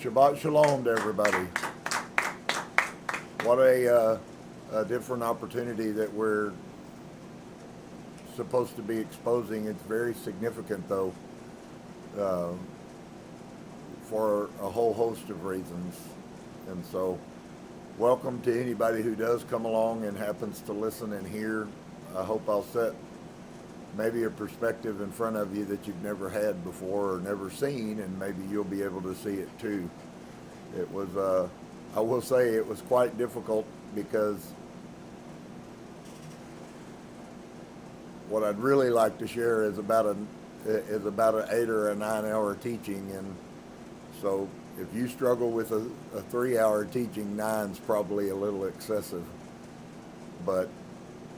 Shabbat Shalom to everybody. What a different opportunity that we're supposed to be exposing. It's very significant, though, for a whole host of reasons. And so, welcome to anybody who does come along and happens to listen and hear. I hope I'll set maybe a perspective in front of you that you've never had before or never seen, and maybe you'll be able to see it too. It was, I will say it was quite difficult, because what I'd really like to share is about an 8 or a 9 hour teaching, and so if you struggle with a 3 hour teaching, 9's probably a little excessive, but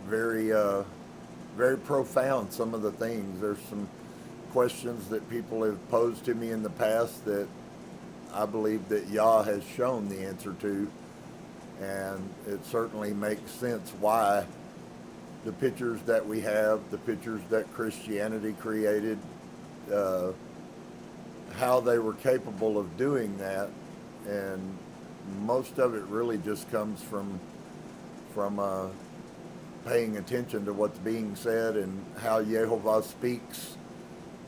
very profound, some of the things. There's some questions that people have posed to me in the past that I believe that Yah has shown the answer to, and it certainly makes sense why the pictures that we have, the pictures that Christianity created, how they were capable of doing that, and most of it really just comes from paying attention to what's being said and how Yehovah speaks.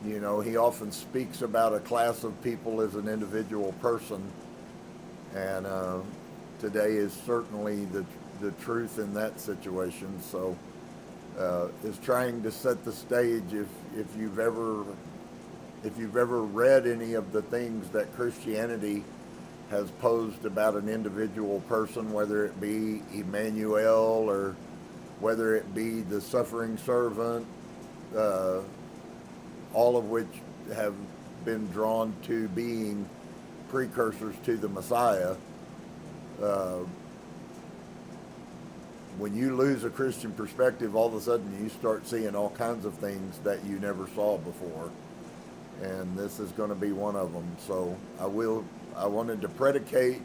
You know, he often speaks about a class of people as an individual person, and today is certainly the truth in that situation. So is trying to set the stage. If you've ever read any of the things that Christianity has posed about an individual person, whether it be Emmanuel or whether it be the suffering servant, all of which have been drawn to being precursors to the Messiah. When you lose a Christian perspective, all of a sudden you start seeing all kinds of things that you never saw before, and this is going to be one of them. So I wanted to predicate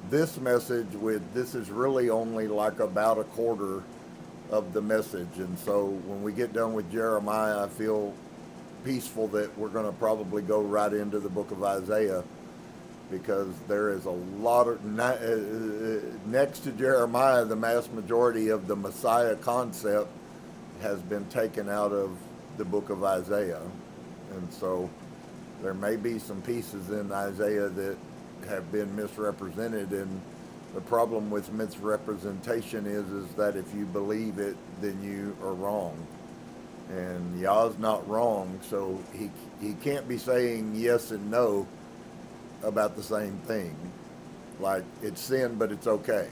this message with, this is really only like about a quarter of the message, and so when we get done with Jeremiah, I feel peaceful that we're going to probably go right into the book of Isaiah, because there is a lot of, next to Jeremiah, the mass majority of the Messiah concept has been taken out of the book of Isaiah, and so there may be some pieces in Isaiah that have been misrepresented, and the problem with misrepresentation is that if you believe it, then you are wrong. And Yah's not wrong, so he can't be saying yes and no about the same thing. Like, it's sin, but it's okay.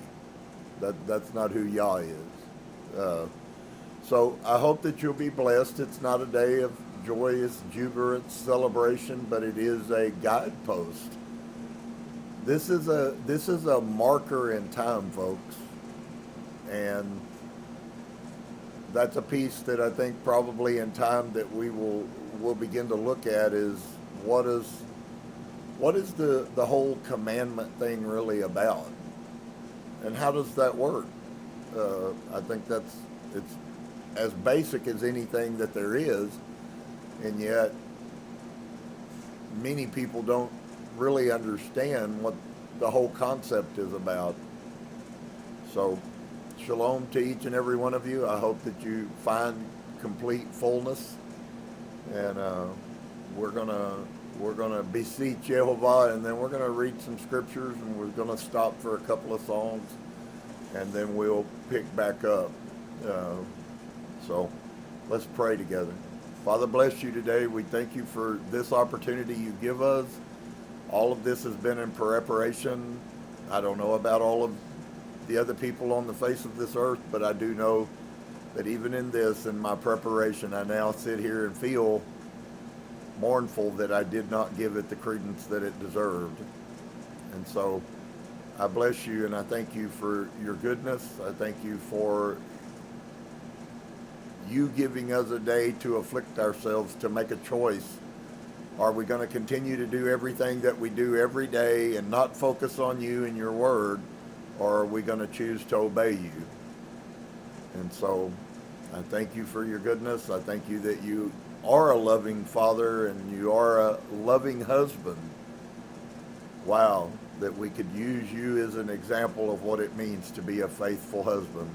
That's not who Yah is. So I hope that you'll be blessed. It's not a day of joyous, jubilant celebration, but it is a guidepost. This is a marker in time, folks, and that's a piece that I think probably in time that we'll begin to look at is what is the whole commandment thing really about, and how does that work? I think it's as basic as anything that there is, and yet many people don't really understand what the whole concept is about. So shalom to each and every one of you. I hope that you find complete fullness, and we're gonna beseech Yehovah, and then we're gonna read some scriptures, and we're gonna stop for a couple of songs, and then we'll pick back up. So let's pray together. Father, bless you today. We thank you for this opportunity you give us. All of this has been in preparation. I don't know about all of the other people on the face of this earth, but I do know that even in this, in my preparation, I now sit here and feel mournful that I did not give it the credence that it deserved. And so I bless you, and I thank you for your goodness. I thank you for you giving us a day to afflict ourselves, to make a choice. Are we going to continue to do everything that we do every day and not focus on you and your word, or are we going to choose to obey you? And so I thank you for your goodness. I thank you that you are a loving father and you are a loving husband. Wow, that we could use you as an example of what it means to be a faithful husband.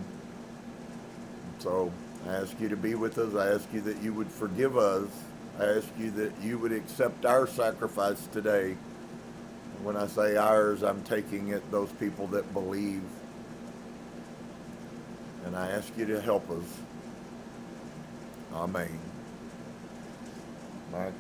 So I ask you to be with us. I ask you that you would forgive us. I ask you that you would accept our sacrifice today. When I say ours, I'm taking it those people that believe. And I ask you to help us. Amen. Mike.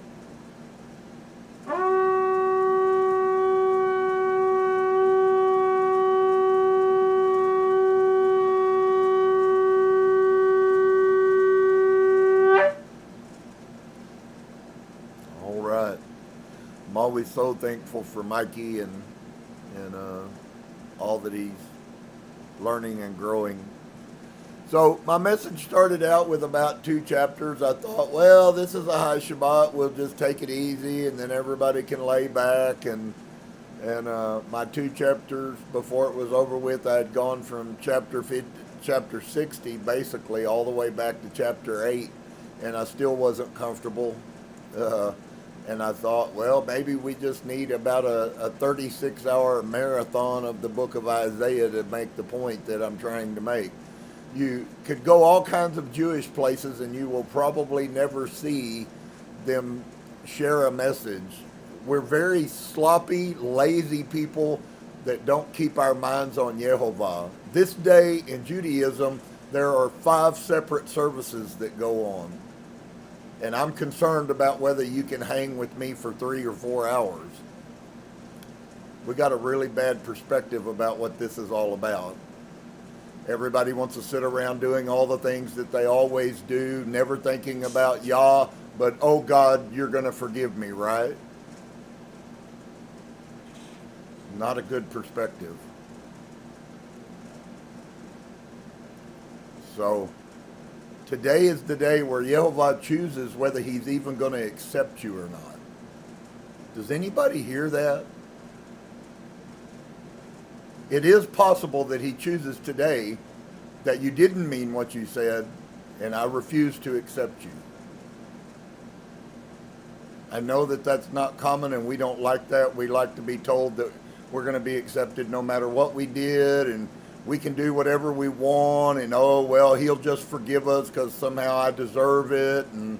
All right. I'm always so thankful for Mikey and all that he's learning and growing. So my message started out with about 2 chapters. I thought, well, this is a high Shabbat. We'll just take it easy, and then everybody can lay back. And my 2 chapters before it was over with, I had gone from chapter 60 basically all the way back to chapter 8, and I still wasn't comfortable. And I thought, well, maybe we just need about a 36-hour marathon of the book of Isaiah to make the point that I'm trying to make. You could go all kinds of Jewish places and you will probably never see them share a message. We're very sloppy, lazy people that don't keep our minds on Yehovah. This day in Judaism, there are 5 separate services that go on. And I'm concerned about whether you can hang with me for 3 or 4 hours. We got a really bad perspective about what this is all about. Everybody wants to sit around doing all the things that they always do, never thinking about Yah, but oh God, you're going to forgive me, right? Not a good perspective. So, today is the day where Yehovah chooses whether he's even going to accept you or not. Does anybody hear that? It is possible that he chooses today that you didn't mean what you said, and I refuse to accept you. I know that that's not common, and we don't like that. We like to be told that we're going to be accepted no matter what we did, and we can do whatever we want, and oh, well, he'll just forgive us because somehow I deserve it, and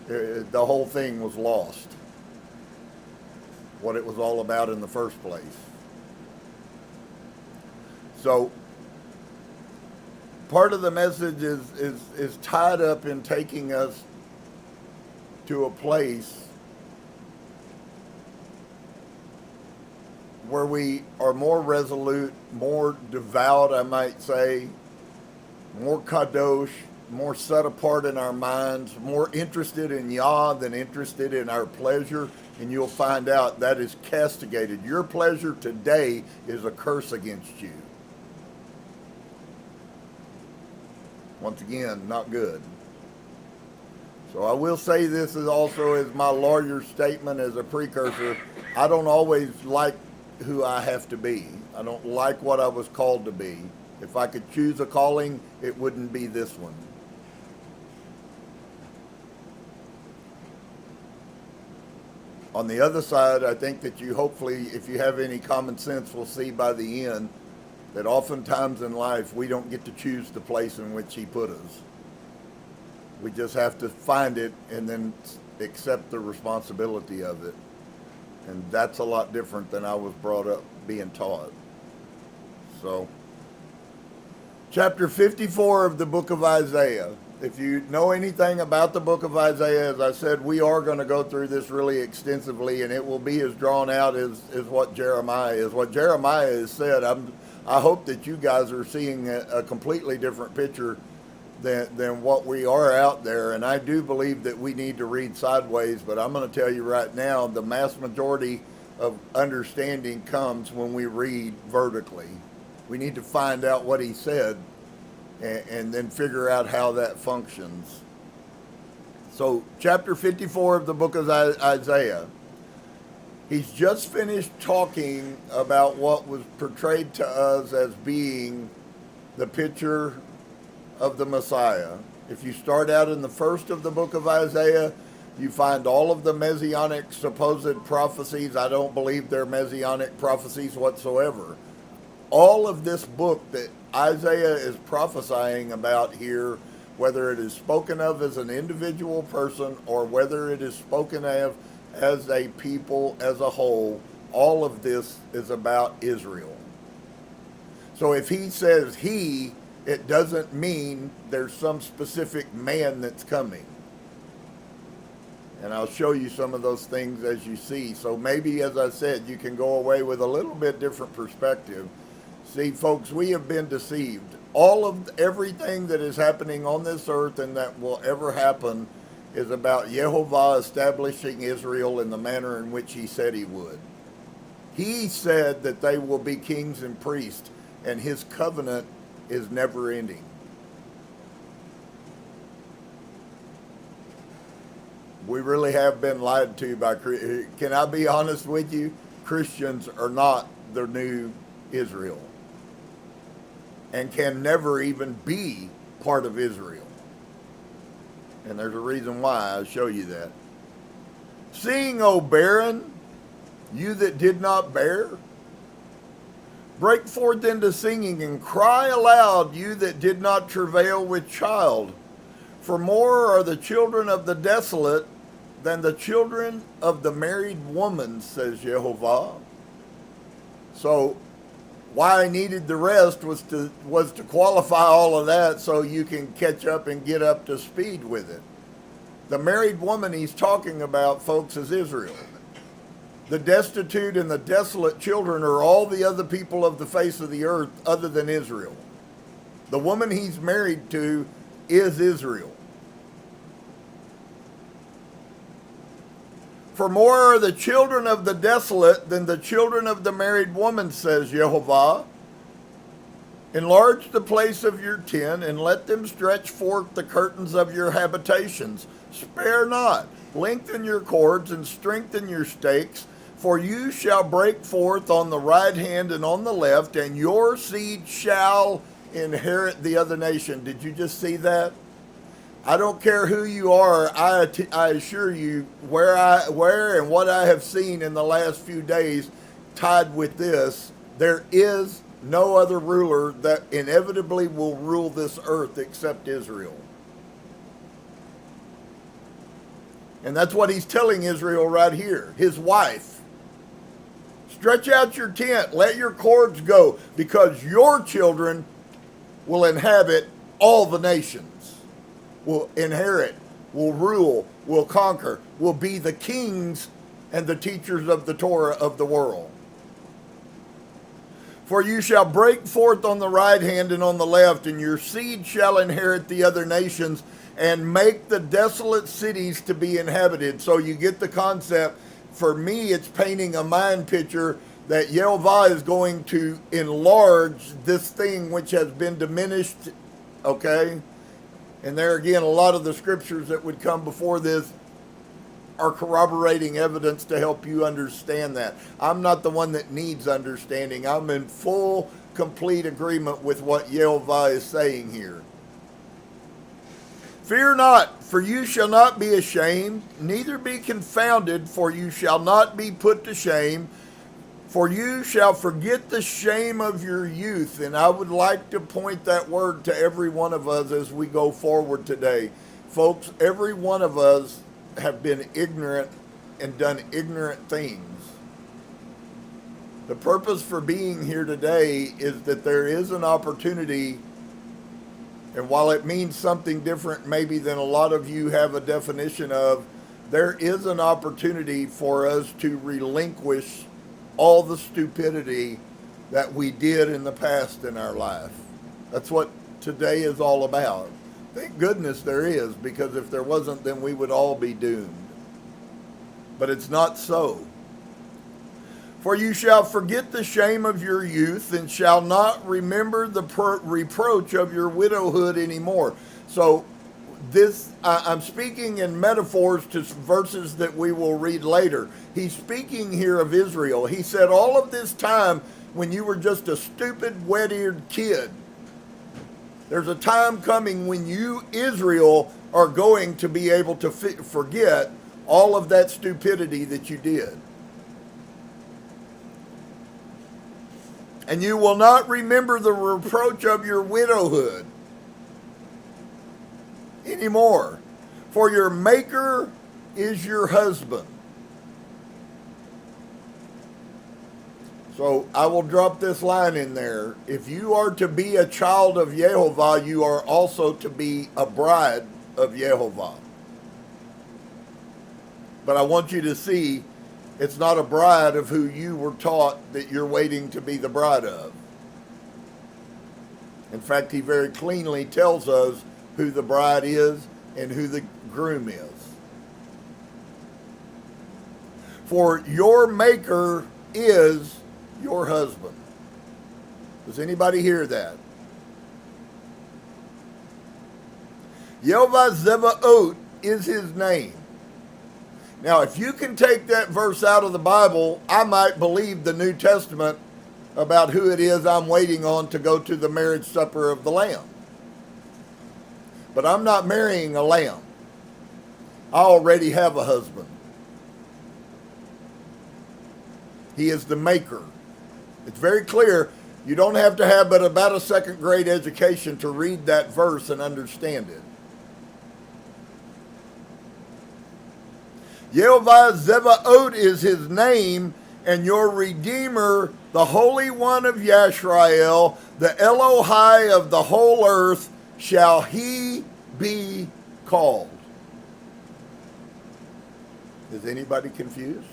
the whole thing was lost. What it was all about in the first place. So, part of the message is tied up in taking us to a place where we are more resolute, more devout, I might say, more kadosh, more set apart in our minds, more interested in Yah than interested in our pleasure, and you'll find out that is castigated. Your pleasure today is a curse against you. Once again, not good. So I will say this is also as my lawyer statement as a precursor. I don't always like who I have to be. I don't like what I was called to be. If I could choose a calling, it wouldn't be this one. On the other side, I think that you hopefully, if you have any common sense, will see by the end that oftentimes in life we don't get to choose the place in which he put us. We just have to find it and then accept the responsibility of it. And that's a lot different than I was brought up being taught. So, chapter 54 of the book of Isaiah. If you know anything about the book of Isaiah, as I said, we are going to go through this really extensively, and it will be as drawn out as what Jeremiah is. What Jeremiah has said, I hope that you guys are seeing a completely different picture than what we are out there. And I do believe that we need to read sideways, but I'm going to tell you right now, the mass majority of understanding comes when we read vertically. We need to find out what he said and then figure out how that functions. So, chapter 54 of the book of Isaiah. He's just finished talking about what was portrayed to us as being the picture of the Messiah. If you start out in the first of the book of Isaiah, You find all of the messianic supposed prophecies. I don't believe they're messianic prophecies whatsoever. All of this book that Isaiah is prophesying about here, whether it is spoken of as an individual person or whether it is spoken of as a people as a whole, all of this is about Israel. So if he says he, it doesn't mean there's some specific man that's coming. And I'll show you some of those things as you see. So maybe, as I said, you can go away with a little bit different perspective. See, folks, we have been deceived. Everything that is happening on this earth and that will ever happen is about Yehovah establishing Israel in the manner in which he said he would. He said that they will be kings and priests, and his covenant is never ending. We really have been lied to by, can I be honest with you? Christians are not the new Israel and can never even be part of Israel. And there's a reason why. I'll show you that. Sing, O barren, you that did not bear. Break forth into singing and cry aloud, you that did not travail with child. For more are the children of the desolate than the children of the married woman, says Yehovah. So why I needed the rest was to qualify all of that so you can catch up and get up to speed with it. The married woman he's talking about, folks, is Israel. The destitute and the desolate children are all the other people of the face of the earth other than Israel. The woman he's married to is Israel. For more are the children of the desolate than the children of the married woman, says Yehovah. Enlarge the place of your tent, and let them stretch forth the curtains of your habitations. Spare not, lengthen your cords, and strengthen your stakes, for you shall break forth on the right hand and on the left, and your seed shall inherit the other nation. Did you just see that? I don't care who you are, I assure you, where and what I have seen in the last few days tied with this, there is no other ruler that inevitably will rule this earth except Israel. And that's what he's telling Israel right here, his wife. Stretch out your tent, let your cords go, because your children will inhabit all the nations. Will inherit, will rule, will conquer, will be the kings and the teachers of the Torah of the world. For you shall break forth on the right hand and on the left, and your seed shall inherit the other nations, and make the desolate cities to be inhabited. So you get the concept. For me, it's painting a mind picture that Yehovah is going to enlarge this thing which has been diminished, okay? And there again, a lot of the scriptures that would come before this are corroborating evidence to help you understand that. I'm not the one that needs understanding. I'm in full, complete agreement with what Yehovah is saying here. Fear not, for you shall not be ashamed, neither be confounded, for you shall not be put to shame. For you shall forget the shame of your youth. And I would like to point that word to every one of us as we go forward today. Folks, every one of us have been ignorant and done ignorant things. The purpose for being here today is that there is an opportunity, and while it means something different maybe than a lot of you have a definition of, there is an opportunity for us to relinquish all the stupidity that we did in the past in our life. That's what today is all about. Thank goodness there is, because if there wasn't, then we would all be doomed. But it's not so. For you shall forget the shame of your youth, and shall not remember the reproach of your widowhood anymore. So this, I'm speaking in metaphors to verses that we will read later. He's speaking here of Israel. He said, all of this time when you were just a stupid, wet-eared kid, there's a time coming when you, Israel, are going to be able to forget all of that stupidity that you did. And you will not remember the reproach of your widowhood anymore, for your Maker is your husband. So I will drop this line in there. If you are to be a child of Yehovah, you are also to be a bride of Yehovah. But I want you to see, it's not a bride of who you were taught that you're waiting to be the bride of. In fact, he very cleanly tells us who the bride is and who the groom is. For your Maker is your husband. Does anybody hear that? Yehovah Zevaot is his name. Now, if you can take that verse out of the Bible, I might believe the New Testament about who it is I'm waiting on to go to the marriage supper of the Lamb. But I'm not marrying a lamb. I already have a husband. He is the Maker. It's very clear. You don't have to have but about a second grade education to read that verse and understand it. Yehovah Zevaot is his name, and your Redeemer, the Holy One of Yashar'el, the Elohai of the whole earth, shall he be called. Is anybody confused?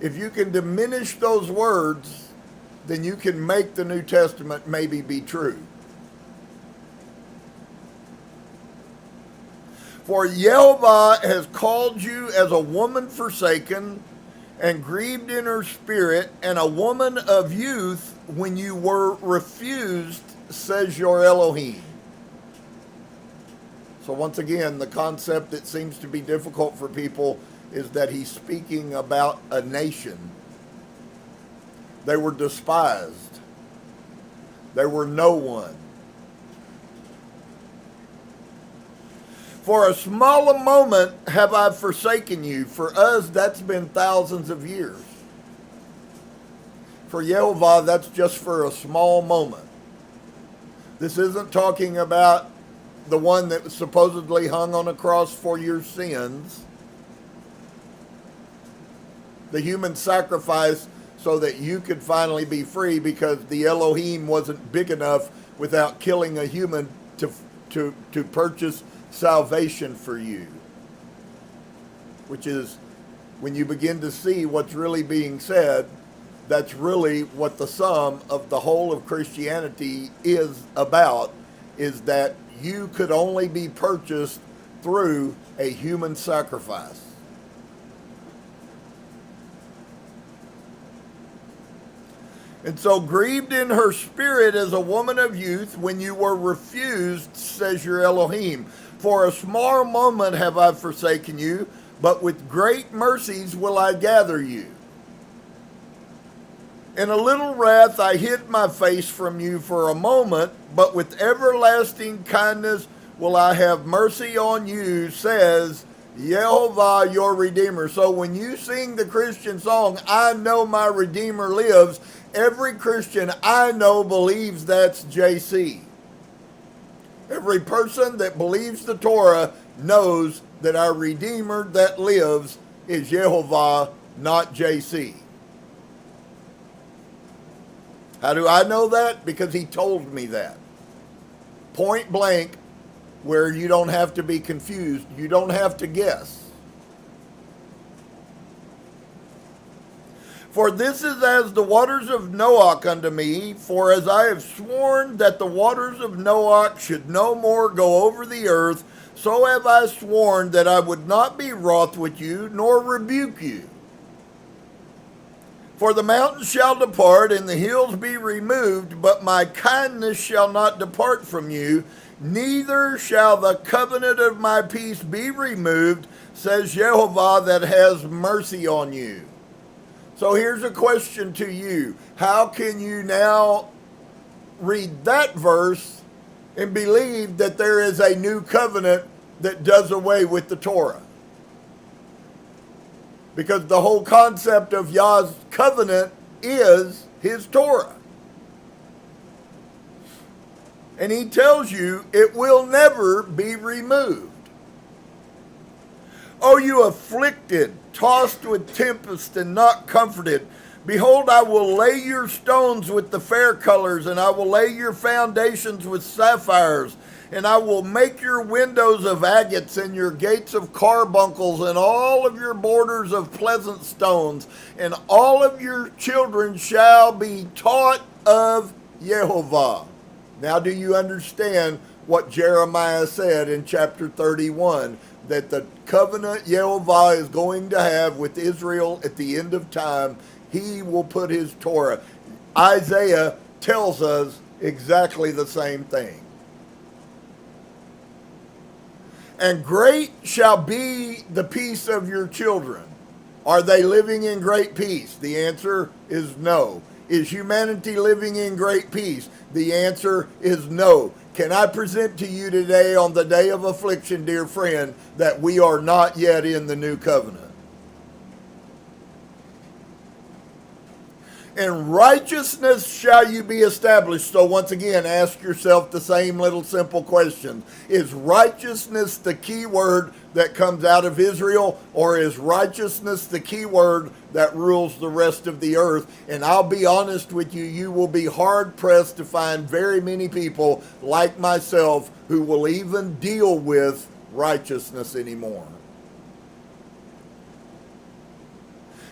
If you can diminish those words, then you can make the New Testament maybe be true. For Yehovah has called you as a woman forsaken and grieved in her spirit, and a woman of youth when you were refused, says your Elohim. So once again, the concept that seems to be difficult for people is that he's speaking about a nation. They were despised. They were no one. For a small moment have I forsaken you. For us, that's been thousands of years. For Yehovah, that's just for a small moment. This isn't talking about the one that was supposedly hung on a cross for your sins. The human sacrifice so that you could finally be free, because the Elohim wasn't big enough without killing a human to purchase salvation for you. Which is, when you begin to see what's really being said, that's really what the sum of the whole of Christianity is about, is that you could only be purchased through a human sacrifice. And so, grieved in her spirit as a woman of youth when you were refused, says your Elohim. For a small moment have I forsaken you, but with great mercies will I gather you. In a little wrath I hid my face from you for a moment, but with everlasting kindness will I have mercy on you, says Yehovah your Redeemer. So when you sing the Christian song, I know my Redeemer lives, every Christian I know believes that's JC. Every person that believes the Torah knows that our Redeemer that lives is Yehovah, not JC. How do I know that? Because he told me that. Point blank, where you don't have to be confused. You don't have to guess. For this is as the waters of Noach unto me, for as I have sworn that the waters of Noach should no more go over the earth, so have I sworn that I would not be wroth with you, nor rebuke you. For the mountains shall depart, and the hills be removed, but my kindness shall not depart from you, neither shall the covenant of my peace be removed, says Yehovah that has mercy on you. So here's a question to you. How can you now read that verse and believe that there is a new covenant that does away with the Torah. Because the whole concept of Yah's covenant is his Torah. And he tells you it will never be removed. O you afflicted, tossed with tempest and not comforted, behold, I will lay your stones with the fair colors, and I will lay your foundations with sapphires, and I will make your windows of agates and your gates of carbuncles and all of your borders of pleasant stones, and all of your children shall be taught of Yehovah. Now do you understand what Jeremiah said in chapter 31, that the covenant Yehovah is going to have with Israel at the end of time? He will put his Torah. Isaiah tells us exactly the same thing. And great shall be the peace of your children. Are they living in great peace? The answer is no. Is humanity living in great peace? The answer is no. Can I present to you today on the day of affliction, dear friend, that we are not yet in the new covenant? In righteousness shall you be established. So once again, ask yourself the same little simple question. Is righteousness the key word that comes out of Israel, or is righteousness the key word that rules the rest of the earth? And I'll be honest with you, you will be hard-pressed to find very many people like myself who will even deal with righteousness anymore.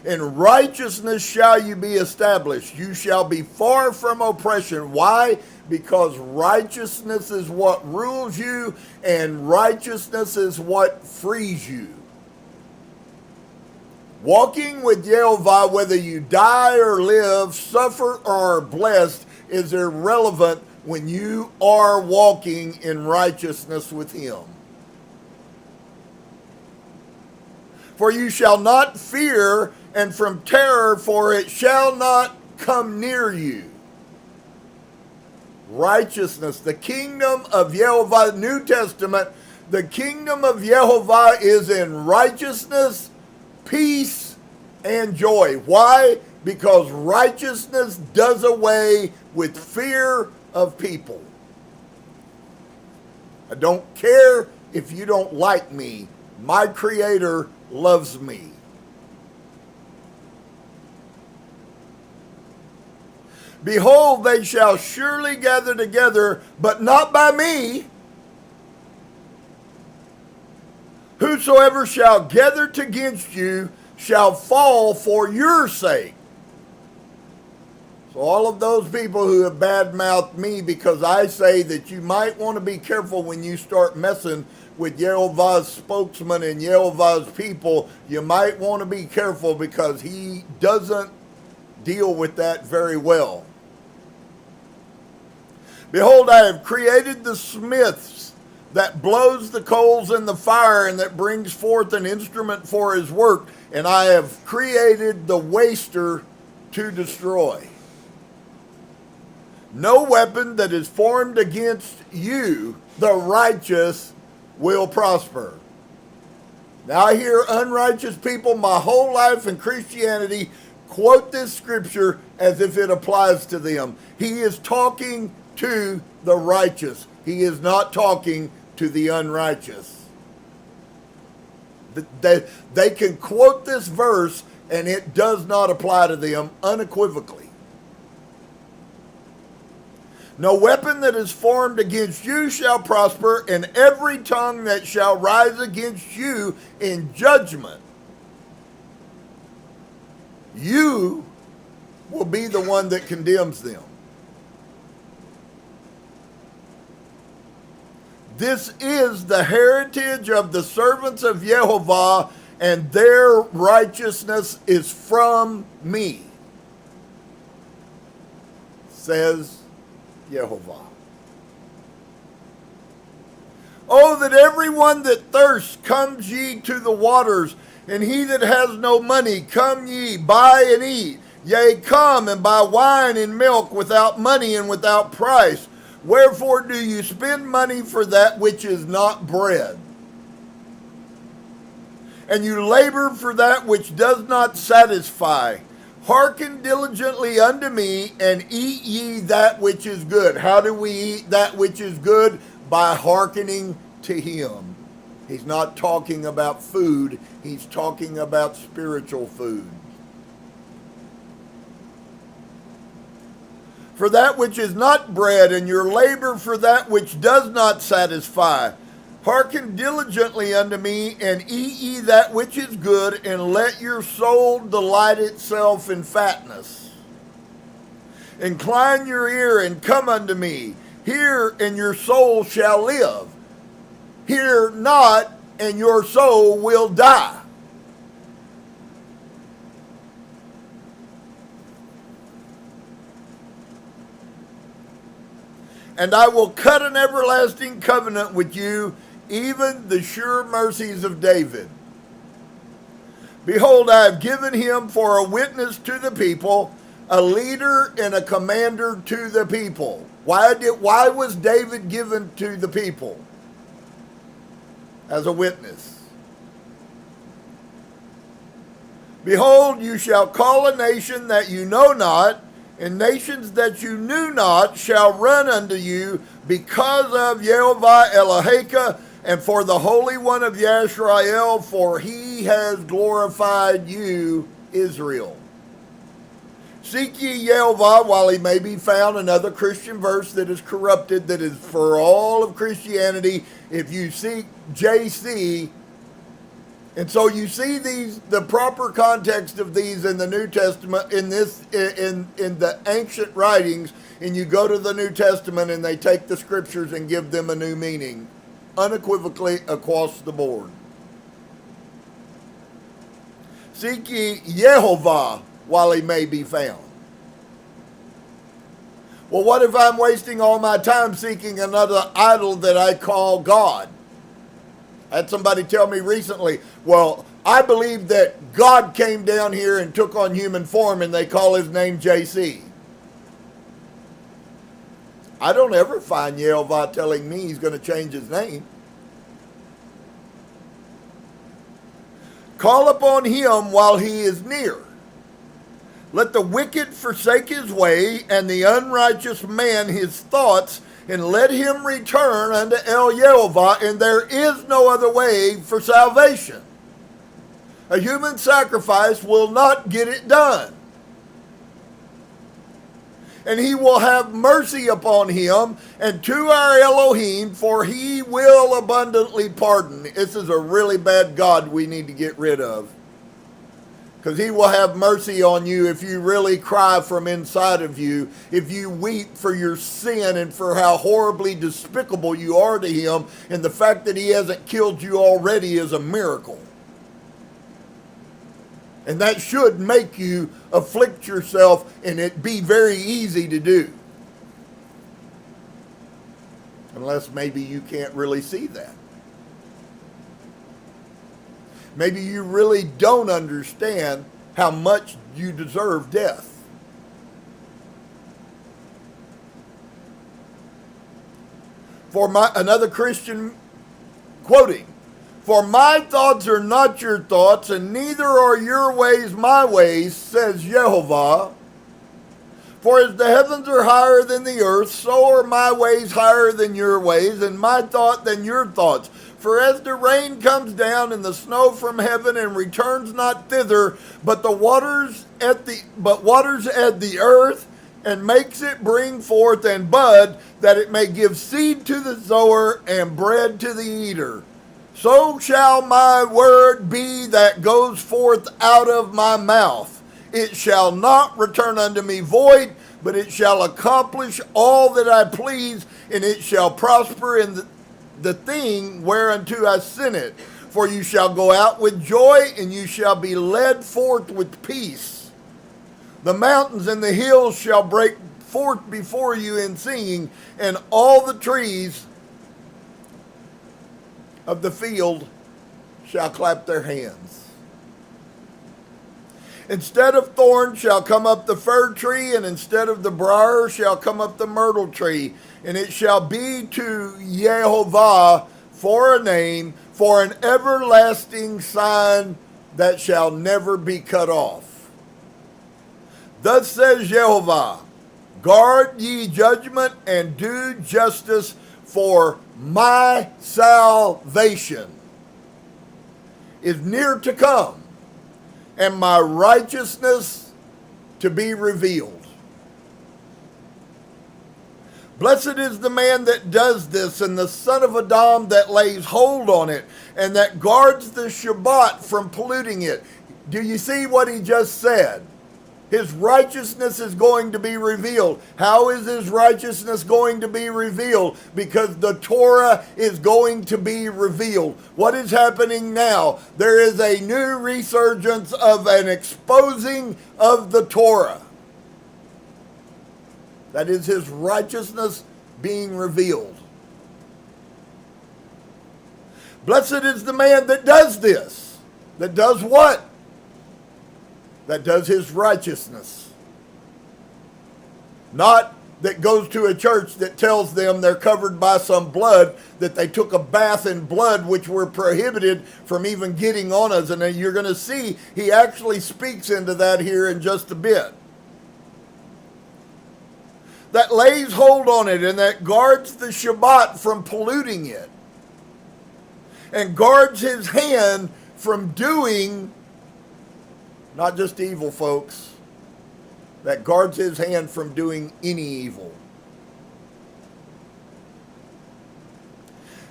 In righteousness shall you be established. You shall be far from oppression. Why? Because righteousness is what rules you, and righteousness is what frees you. Walking with Yehovah, whether you die or live, suffer or are blessed, is irrelevant when you are walking in righteousness with him. For you shall not fear, and from terror, for it shall not come near you. Righteousness, the kingdom of Yehovah, New Testament, the kingdom of Yehovah is in righteousness, peace, and joy. Why? Because righteousness does away with fear of people. I don't care if you don't like me. My Creator loves me. Behold, they shall surely gather together, but not by me. Whosoever shall gather against you shall fall for your sake. So all of those people who have badmouthed me because I say that you might want to be careful when you start messing with Yehovah's spokesman and Yehovah's people, you might want to be careful because he doesn't deal with that very well. Behold, I have created the smiths that blows the coals in the fire and that brings forth an instrument for his work, and I have created the waster to destroy. No weapon that is formed against you, the righteous, will prosper. Now I hear unrighteous people my whole life in Christianity quote this scripture as if it applies to them. He is talking to the righteous. He is not talking to the unrighteous. They can quote this verse and it does not apply to them unequivocally. No weapon that is formed against you shall prosper, and every tongue that shall rise against you in judgment, you will be the one that condemns them. This is the heritage of the servants of Yehovah, and their righteousness is from me, says Yehovah. Oh, that everyone that thirsts comes ye to the waters, and he that has no money, come ye, buy and eat. Yea, come and buy wine and milk without money and without price. Wherefore do you spend money for that which is not bread? and you labor for that which does not satisfy. Hearken diligently unto me, and eat ye that which is good. How do we eat that which is good? By hearkening to him. He's not talking about food. He's talking about spiritual food. For that which is not bread, and your labor for that which does not satisfy. Hearken diligently unto me, and eat ye that which is good, and let your soul delight itself in fatness. Incline your ear, and come unto me. Hear, and your soul shall live. Hear not, and your soul will die. And I will cut an everlasting covenant with you, even the sure mercies of David. Behold, I have given him for a witness to the people, a leader and a commander to the people. Why was David given to the people? As a witness. Behold, you shall call a nation that you know not, and nations that you knew not shall run unto you because of Yehovah Eloheka, and for the Holy One of Yashar'el, for he has glorified you, Israel. Seek ye Yehovah while he may be found. Another Christian verse that is corrupted, that is for all of Christianity. If you seek JC, and so you see the proper context of these in the New Testament, in the ancient writings, and you go to the New Testament and they take the scriptures and give them a new meaning, unequivocally across the board. Seek ye Yehovah while he may be found. Well, what if I'm wasting all my time seeking another idol that I call God? I had somebody tell me recently, well, I believe that God came down here and took on human form, and they call his name JC. I don't ever find Yehovah telling me he's going to change his name. Call upon him while he is near. Let the wicked forsake his way, and the unrighteous man his thoughts, and let him return unto El Yehovah, and there is no other way for salvation. A human sacrifice will not get it done. And he will have mercy upon him, and to our Elohim, for he will abundantly pardon. This is a really bad God we need to get rid of. Because he will have mercy on you if you really cry from inside of you, if you weep for your sin and for how horribly despicable you are to him, and the fact that he hasn't killed you already is a miracle. And that should make you afflict yourself, and it be very easy to do. Unless maybe you can't really see that. Maybe you really don't understand how much you deserve death. Another Christian quoting, "For my thoughts are not your thoughts, and neither are your ways my ways, says Yehovah. For as the heavens are higher than the earth, so are my ways higher than your ways, and my thought than your thoughts. For as the rain comes down and the snow from heaven and returns not thither, but waters at the earth, and makes it bring forth and bud, that it may give seed to the sower and bread to the eater, so shall my word be that goes forth out of my mouth. It shall not return unto me void, but it shall accomplish all that I please, and it shall prosper in the thing whereunto I sent it. For you shall go out with joy, and you shall be led forth with peace. The mountains and the hills shall break forth before you in singing, and all the trees of the field shall clap their hands. Instead of thorns shall come up the fir tree, and instead of the briar shall come up the myrtle tree. And it shall be to Yehovah for a name, for an everlasting sign that shall never be cut off. Thus says Yehovah, guard ye judgment and do justice, for my salvation is near to come, and my righteousness to be revealed. Blessed is the man that does this, and the son of Adam that lays hold on it, and that guards the Shabbat from polluting it. Do you see what he just said? His righteousness is going to be revealed. How is his righteousness going to be revealed? Because the Torah is going to be revealed. What is happening now? There is a new resurgence of an exposing of the Torah. That is his righteousness being revealed. Blessed is the man that does this. That does what? That does his righteousness. Not that goes to a church that tells them they're covered by some blood, that they took a bath in blood, which we're prohibited from even getting on us. And you're going to see he actually speaks into that here in just a bit. That lays hold on it and that guards the Shabbat from polluting it, and guards his hand from doing not just evil, folks, that guards his hand from doing any evil.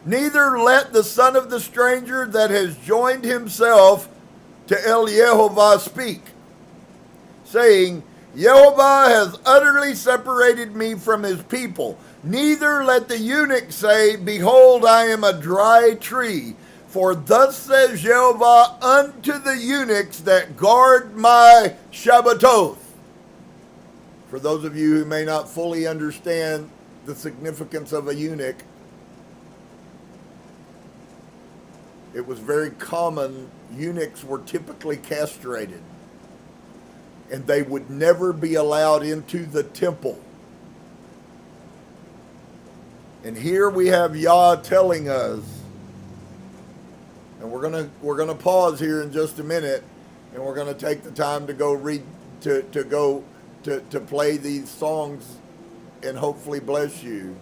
Neither let the son of the stranger that has joined himself to Yehovah speak, saying, Yehovah has utterly separated me from his people. Neither let the eunuch say, behold, I am a dry tree. For thus says Yehovah unto the eunuchs that guard my Shabbatot. For those of you who may not fully understand the significance of a eunuch, it was very common. Eunuchs were typically castrated, and they would never be allowed into the temple. And here we have Yah telling us, and we're gonna pause here in just a minute, and we're gonna take the time to go read, to play these songs, and hopefully bless you.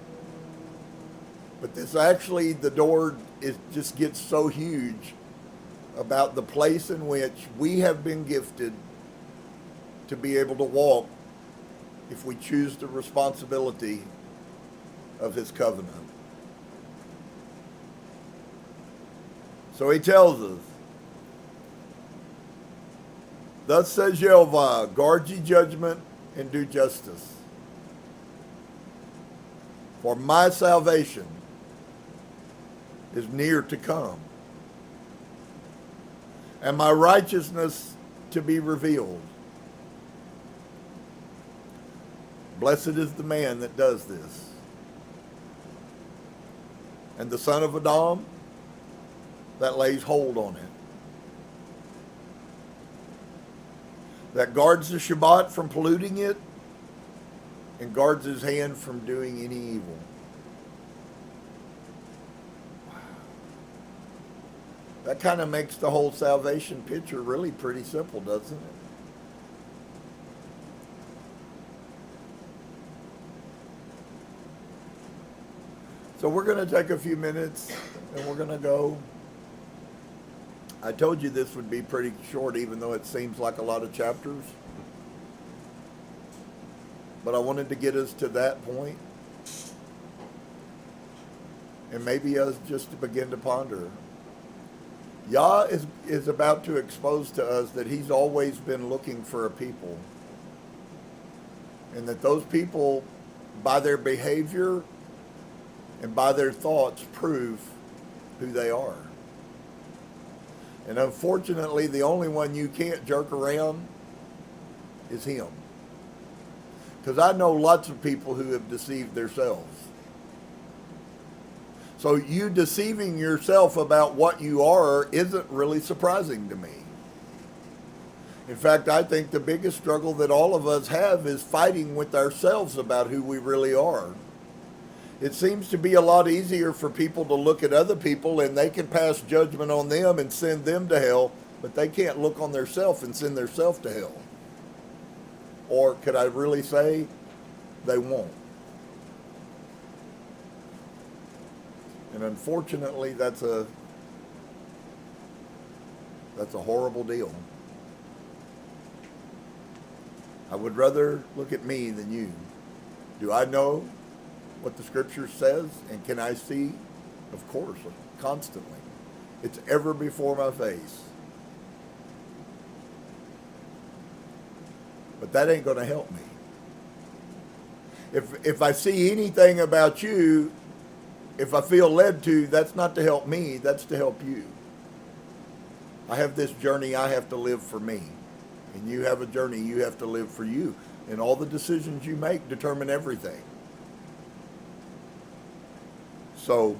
But this actually, the door just gets so huge about the place in which we have been gifted to be able to walk if we choose the responsibility of his covenant. So he tells us, thus says Yehovah, guard ye judgment and do justice. For my salvation is near to come, and my righteousness to be revealed. Blessed is the man that does this. And the son of Adam that lays hold on it, that guards the Shabbat from polluting it, and guards his hand from doing any evil. That kind of makes the whole salvation picture really pretty simple, doesn't it? So we're going to take a few minutes and we're going to go. I told you this would be pretty short, even though it seems like a lot of chapters. But I wanted to get us to that point, and maybe us just to begin to ponder. Yah is about to expose to us that he's always been looking for a people, and that those people, by their behavior and by their thoughts, prove who they are. And unfortunately, the only one you can't jerk around is him. Because I know lots of people who have deceived themselves. So you deceiving yourself about what you are isn't really surprising to me. In fact, I think the biggest struggle that all of us have is fighting with ourselves about who we really are. It seems to be a lot easier for people to look at other people and they can pass judgment on them and send them to hell, but they can't look on themselves and send themselves to hell. Or could I really say they won't? And unfortunately, that's a horrible deal. I would rather look at me than you. Do I know what the scripture says? And can I see? Of course, constantly. It's ever before my face. But that ain't going to help me. If I see anything about you, if I feel led to, that's not to help me, that's to help you. I have this journey I have to live for me. And you have a journey you have to live for you. And all the decisions you make determine everything. So,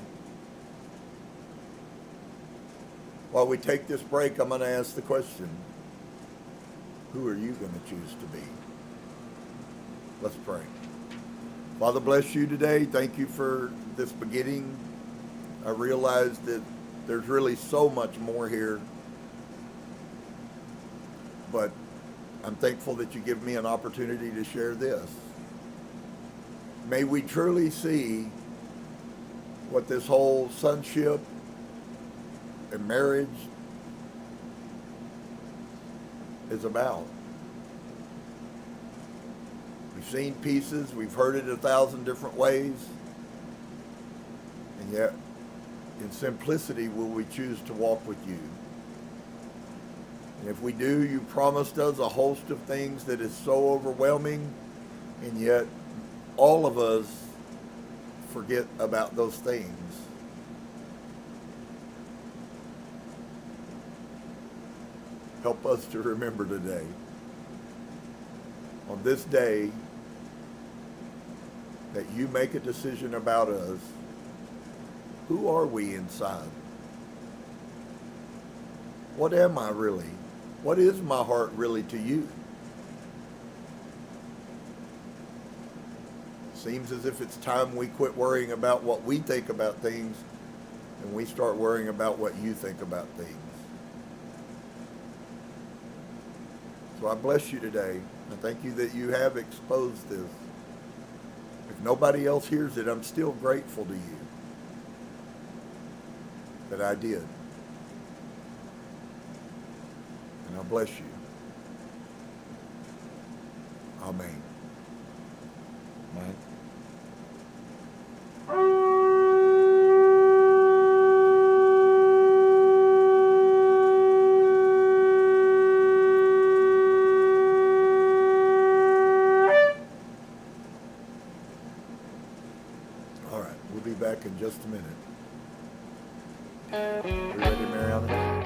while we take this break, I'm going to ask the question, who are you going to choose to be? Let's pray. Father, bless you today. Thank you for this beginning. I realize that there's really so much more here. But I'm thankful that you give me an opportunity to share this. May we truly see what this whole sonship and marriage is about. We've seen pieces, we've heard it 1,000 different ways, and yet in simplicity will we choose to walk with you. And if we do, you promised us a host of things that is so overwhelming, and yet all of us forget about those things. Help us to remember today. On this day, that you make a decision about us. Who are we inside? What am I really? What is my heart really to you? Seems as if it's time we quit worrying about what we think about things and we start worrying about what you think about things. So I bless you today. I thank you that you have exposed this. If nobody else hears it, I'm still grateful to you that I did. And I bless you. Amen. Amen. All right, we'll be back in just a minute. You ready, Mariana?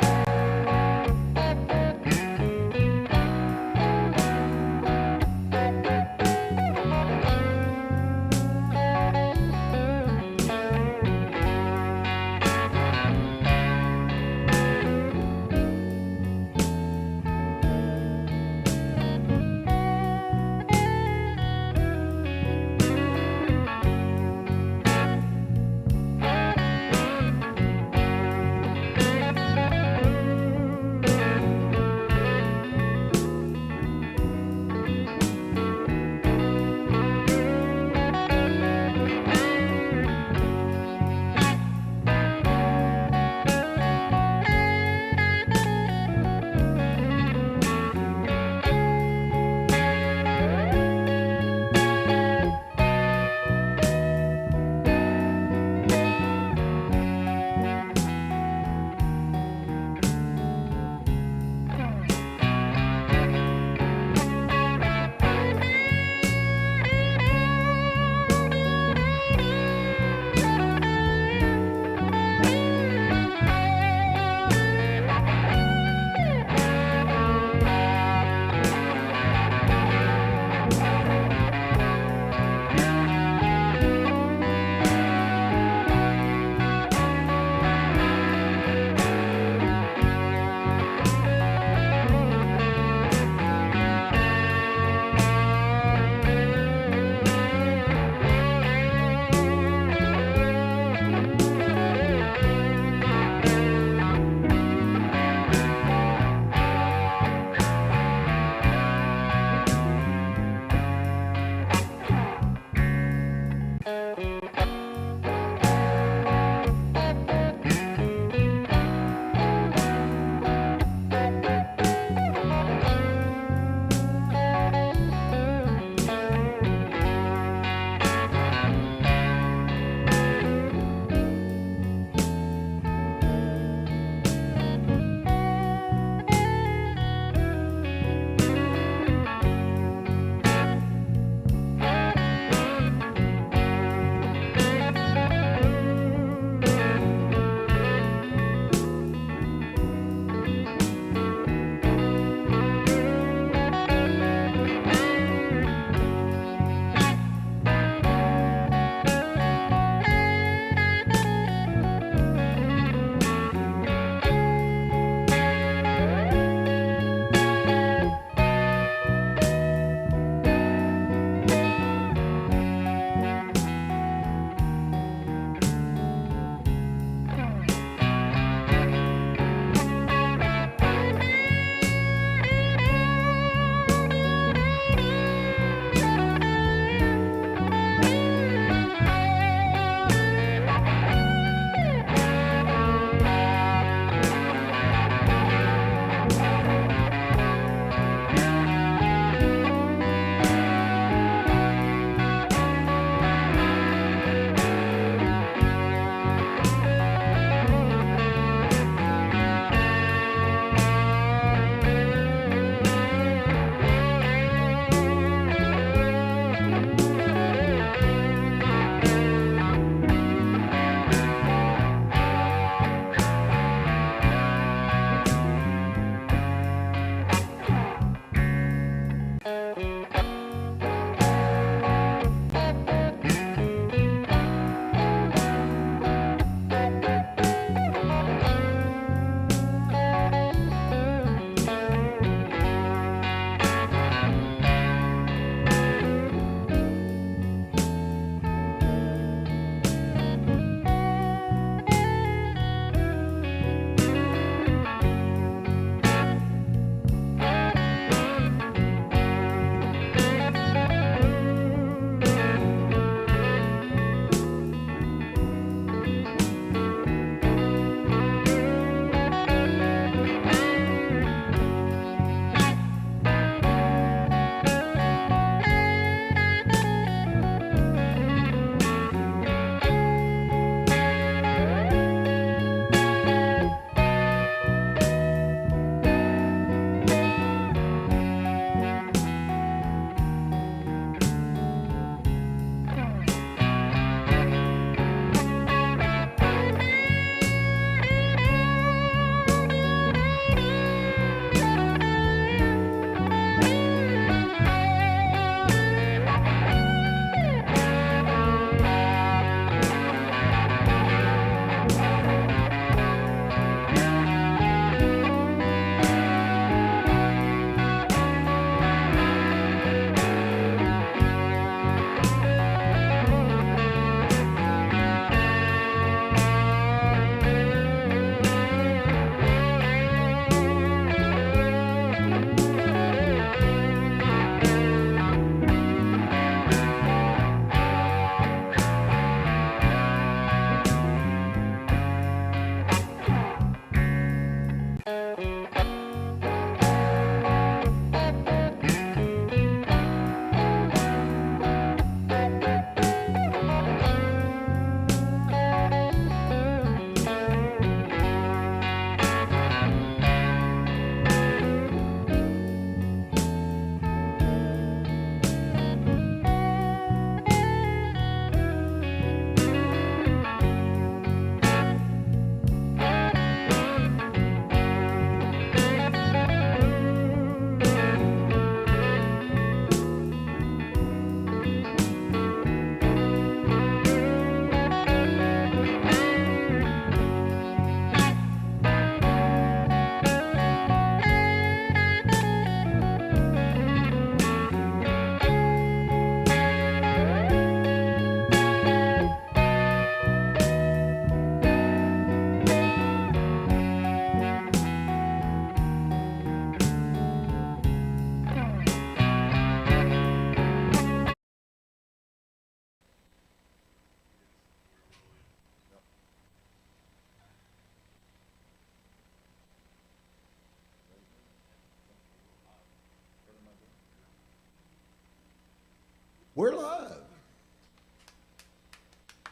We're live.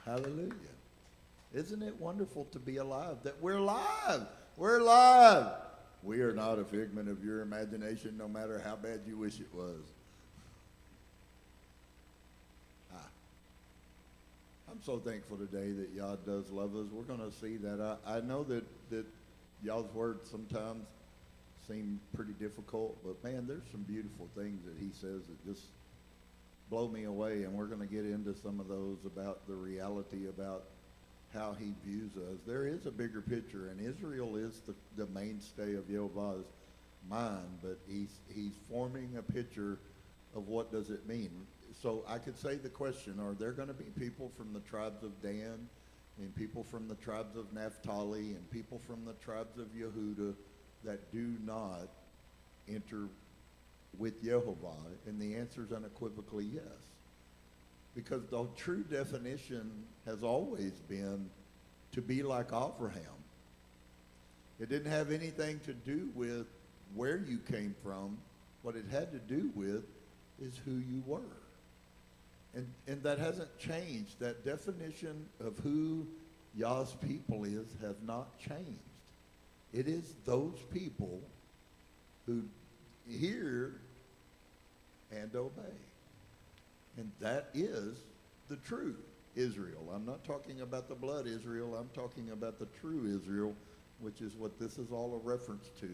Hallelujah. Isn't it wonderful to be alive? That we're live. We're live. We are not a figment of your imagination, no matter how bad you wish it was. I'm so thankful today that Yah does love us. We're going to see that. I know that Yah's words sometimes seem pretty difficult, but man, there's some beautiful things that he says that just blow me away, and we're going to get into some of those about the reality about how he views us. There is a bigger picture, and Israel is the mainstay of Yehovah's mind, but he's forming a picture of what does it mean. So I could say the question, are there going to be people from the tribes of Dan and people from the tribes of Naphtali and people from the tribes of Yehudah that do not enter with Yehovah? And the answer is unequivocally yes. Because the true definition has always been to be like Abraham. It didn't have anything to do with where you came from. What it had to do with is who you were. And that hasn't changed. That definition of who Yah's people is has not changed. It is those people who hear and obey. And that is the true Israel. I'm not talking about the blood Israel. I'm talking about the true Israel, which is what this is all a reference to.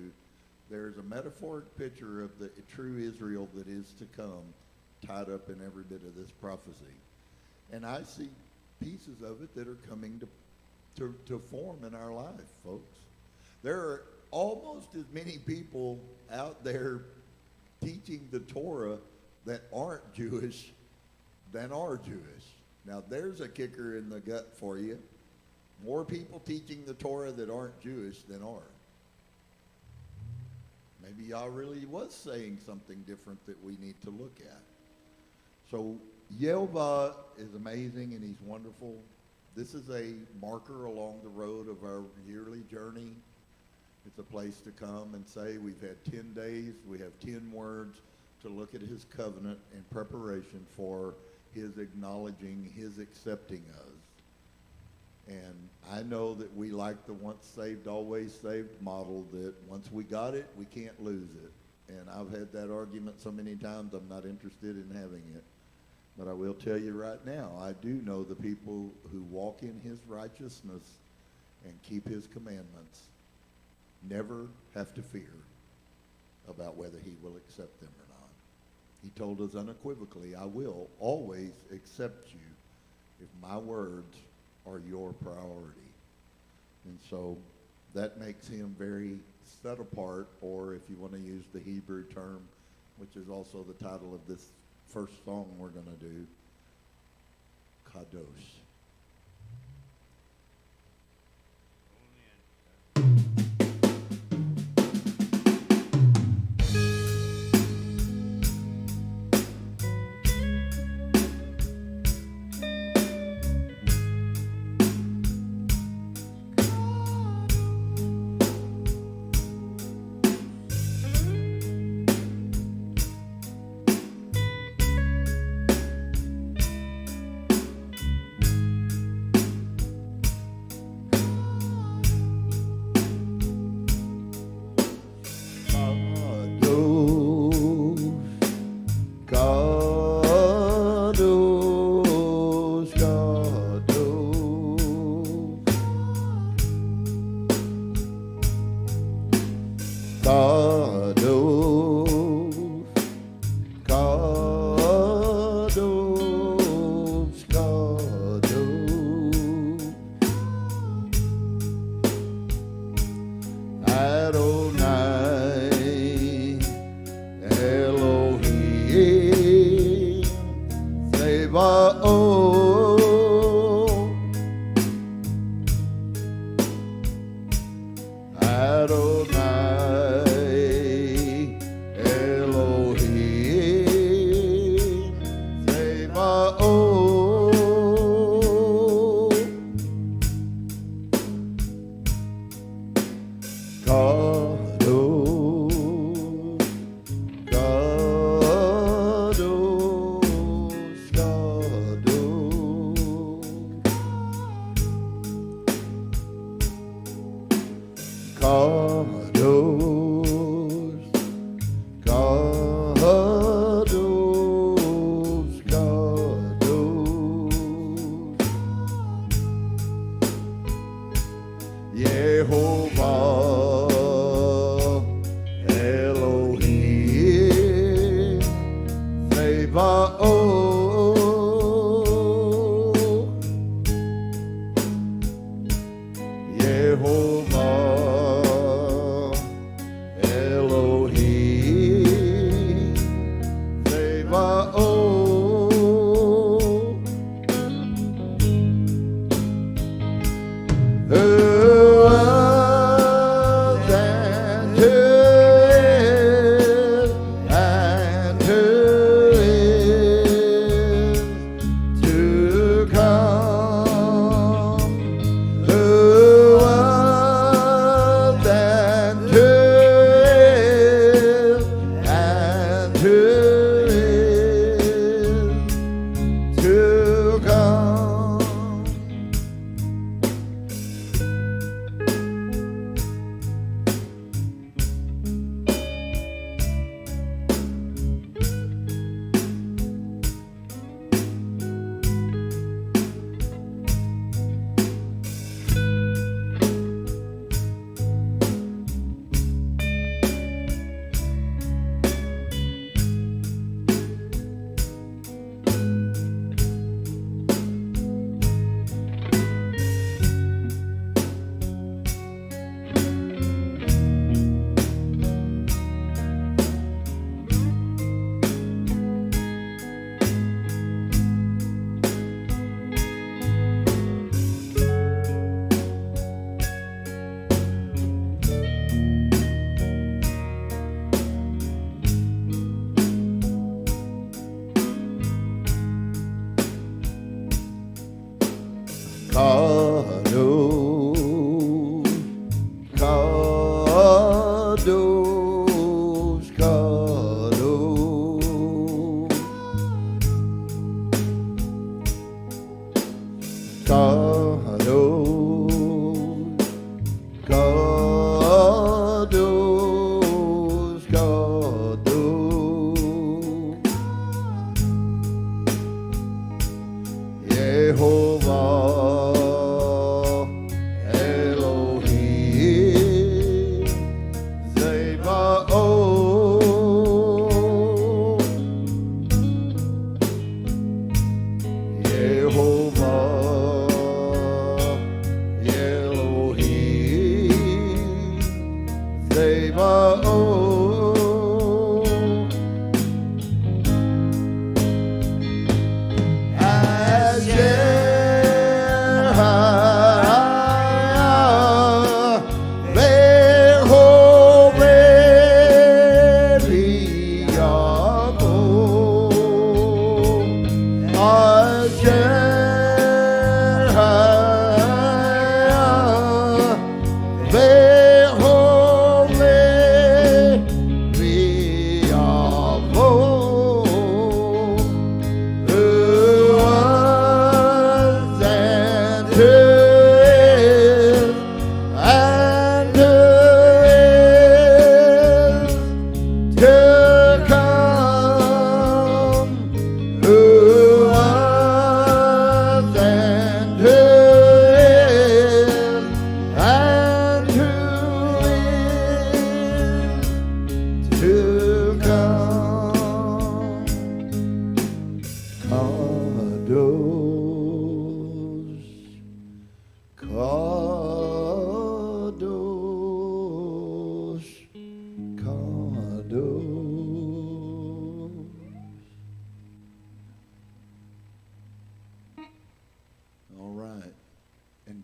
There's a metaphoric picture of the true Israel that is to come, tied up in every bit of this prophecy. And I see pieces of it that are coming to form in our life, folks. There are almost as many people out there teaching the Torah that aren't Jewish than are Jewish. Now there's a kicker in the gut for you. More people teaching the Torah that aren't Jewish than are. Maybe Yah really was saying something different that we need to look at. So Yehovah is amazing and he's wonderful. This is a marker along the road of our yearly journey. It's a place to come and say we've had 10 days, we have 10 words to look at his covenant in preparation for his acknowledging, his accepting us. And I know that we like the once saved, always saved model, that once we got it, we can't lose it. And I've had that argument so many times, I'm not interested in having it. But I will tell you right now, I do know the people who walk in his righteousness and keep his commandments never have to fear about whether he will accept them or not. He told us unequivocally, I will always accept you if my words are your priority. And so that makes him very set apart, or if you want to use the Hebrew term, which is also the title of this first song we're going to do, Kadosh.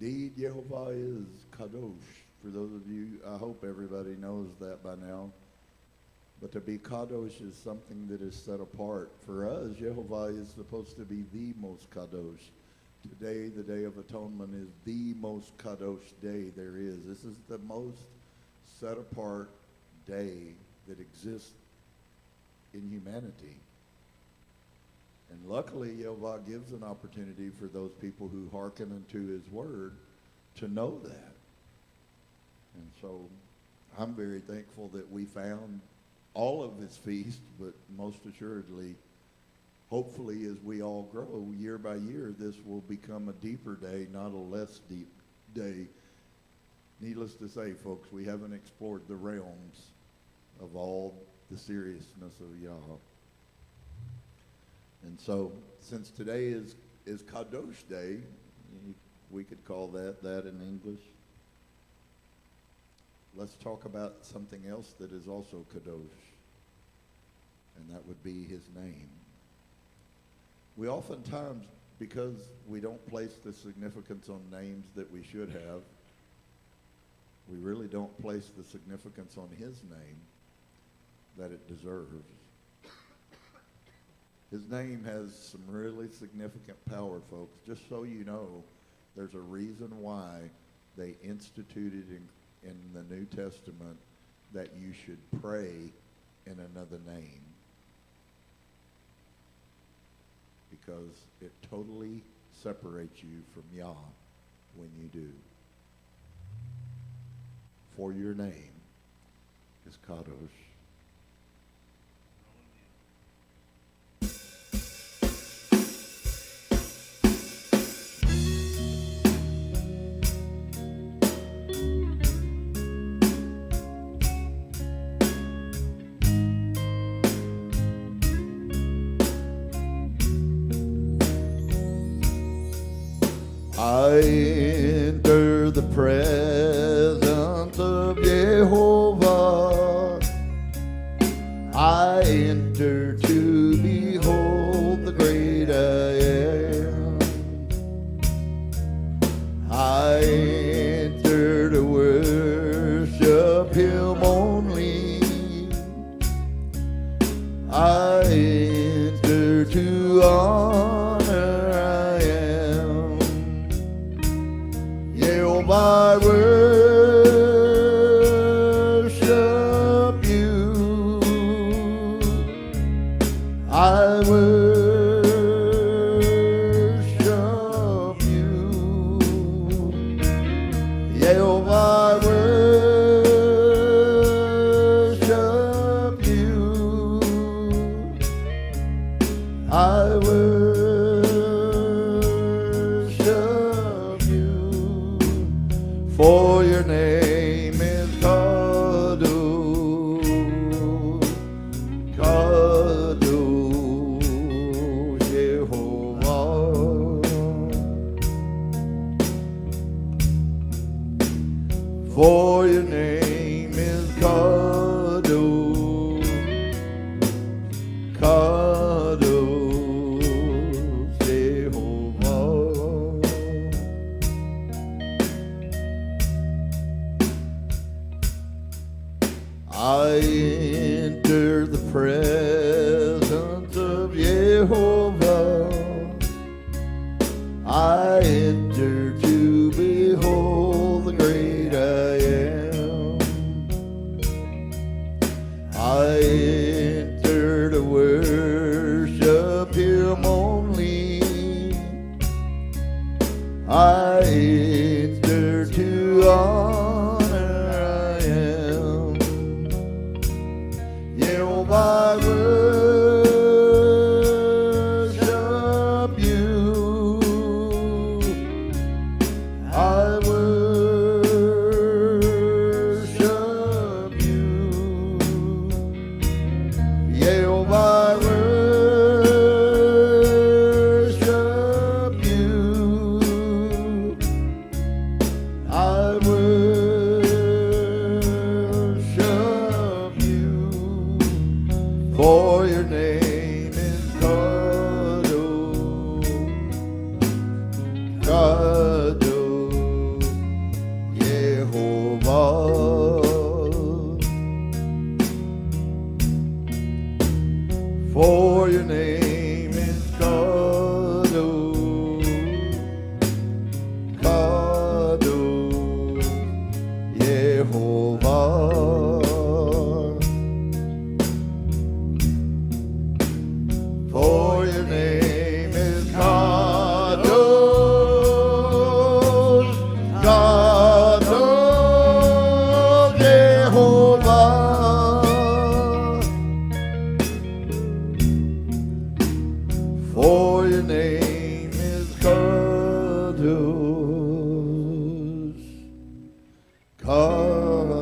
Indeed, Yehovah is kadosh. For those of you, I hope everybody knows that by now. But to be kadosh is something that is set apart. For us, Yehovah is supposed to be the most kadosh. Today, the Day of Atonement, is the most kadosh day there is. This is the most set apart day that exists in humanity. And luckily, Yehovah gives an opportunity for those people who hearken unto his word to know that. And so I'm very thankful that we found all of his feasts, but most assuredly, hopefully as we all grow year by year, this will become a deeper day, not a less deep day. Needless to say, folks, we haven't explored the realms of all the seriousness of Yah. And so, since today is Kadosh Day, we could call that in English. Let's talk about something else that is also Kadosh, and that would be his name. We oftentimes, because we don't place the significance on names that we should have, we really don't place the significance on his name that it deserves. His name has some really significant power, folks. Just so you know, there's a reason why they instituted in the New Testament that you should pray in another name. Because it totally separates you from Yah when you do. For your name is Kadosh. I enter the presence of Yehovah. I enter to behold the great I am. I enter to worship him only. I enter to honor I am. I worship you. I worship you. Yehovah, I worship you. I worship you. For your name is Kadosh, Kadosh, Yehovah. For your name is Kadosh, Kadosh, Yehovah. I enter the presence of Yehovah. I enter to behold the great I am. I enter to worship him only. I enter to honor I am. I worship you. I worship you. Yehovah, I worship you. I worship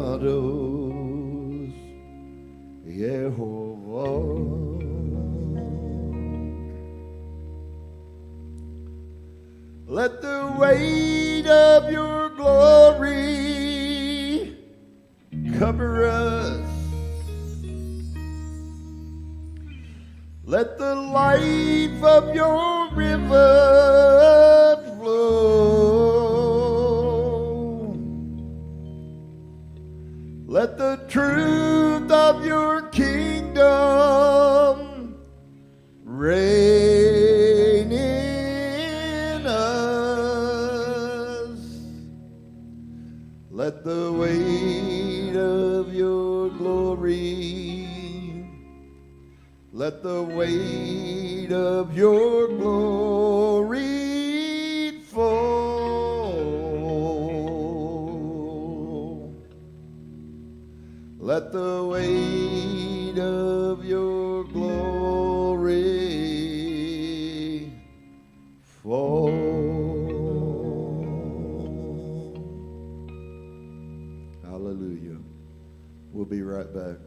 Kadosh, Yehovah. Let the weight of your glory cover us. Let the life of your river flow. Let the truth of your kingdom reign in us. Let the weight of your glory, let the weight of your glory fall. Let the weight of your glory fall. Hallelujah. We'll be right back.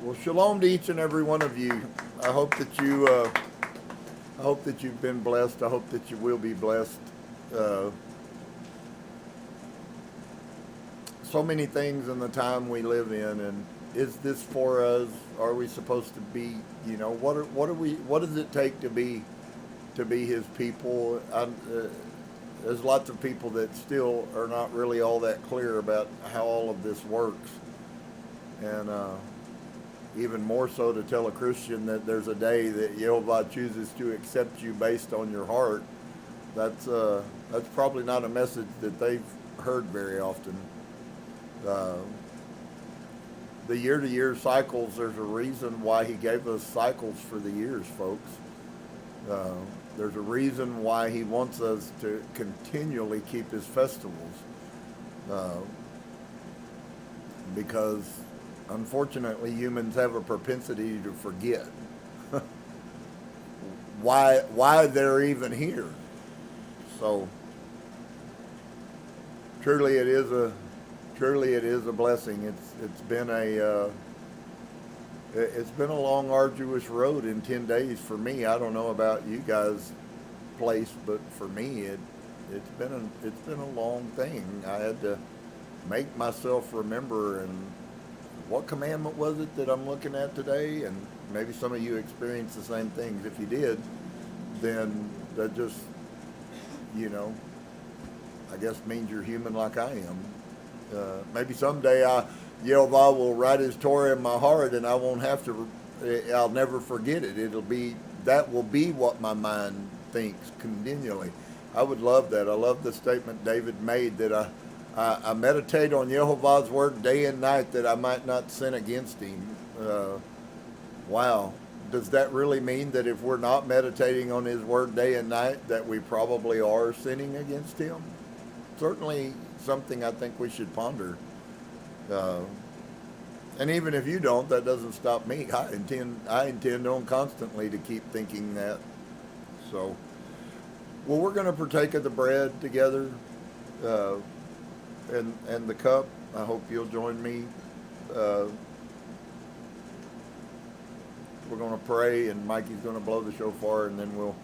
Well, shalom to each and every one of you. I hope that you, I hope that you've been blessed. I hope that you will be blessed. So many things in the time we live in, and is this for us? Are we supposed to be? You know, what are we? What does it take to be His people? There's lots of people that still are not really all that clear about how all of this works, and even more so to tell a Christian that there's a day that Yehovah chooses to accept you based on your heart. That's probably not a message that they've heard very often. The year-to-year cycles, there's a reason why he gave us cycles for the years, folks. There's a reason why he wants us to continually keep his festivals. Because, unfortunately, humans have a propensity to forget why they're even here. So, truly it is a blessing. It's been a long, arduous road in 10 days for me. I don't know about you guys' place, but for me, it's been a long thing. I had to make myself remember. And what commandment was it that I'm looking at today? And maybe some of you experienced the same things. If you did, then that just, I guess means you're human like I am. Maybe someday Yehovah will write his Torah in my heart, and I won't have to. I'll never forget it. That will be what my mind thinks continually. I would love that. I love the statement David made that I meditate on Yehovah's word day and night that I might not sin against him. Wow. Does that really mean that if we're not meditating on his word day and night that we probably are sinning against him? Certainly something I think we should ponder. And even if you don't, that doesn't stop me. I intend on constantly to keep thinking that. So, well, we're going to partake of the bread together, and the cup. I hope you'll join me. We're going to pray, and Mikey's going to blow the shofar, and then we'll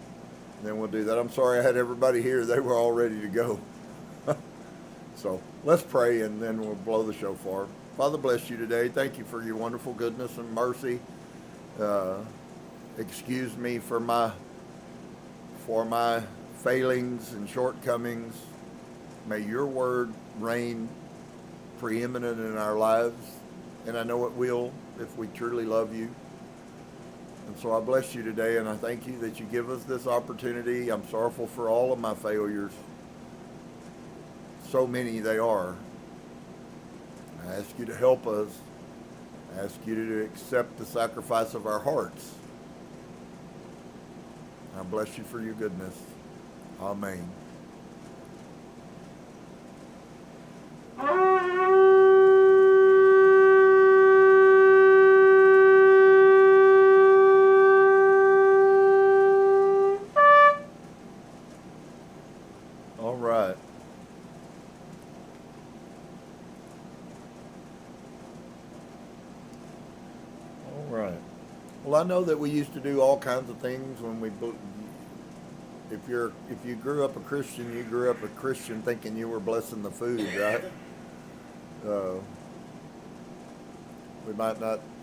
do that. I'm sorry I had everybody here; they were all ready to go. So let's pray, and then we'll blow the shofar. Father, bless you today. Thank you for your wonderful goodness and mercy. Excuse me for my failings and shortcomings. May your word reign preeminent in our lives, and I know it will if we truly love you. And so I bless you today, and I thank you that you give us this opportunity. I'm sorrowful for all of my failures. So many they are. I ask you to help us. I ask you to accept the sacrifice of our hearts. I bless you for your goodness. Amen. All right. Well, I know that we used to do all kinds of things when if you grew up a Christian, you grew up a Christian thinking you were blessing the food, right?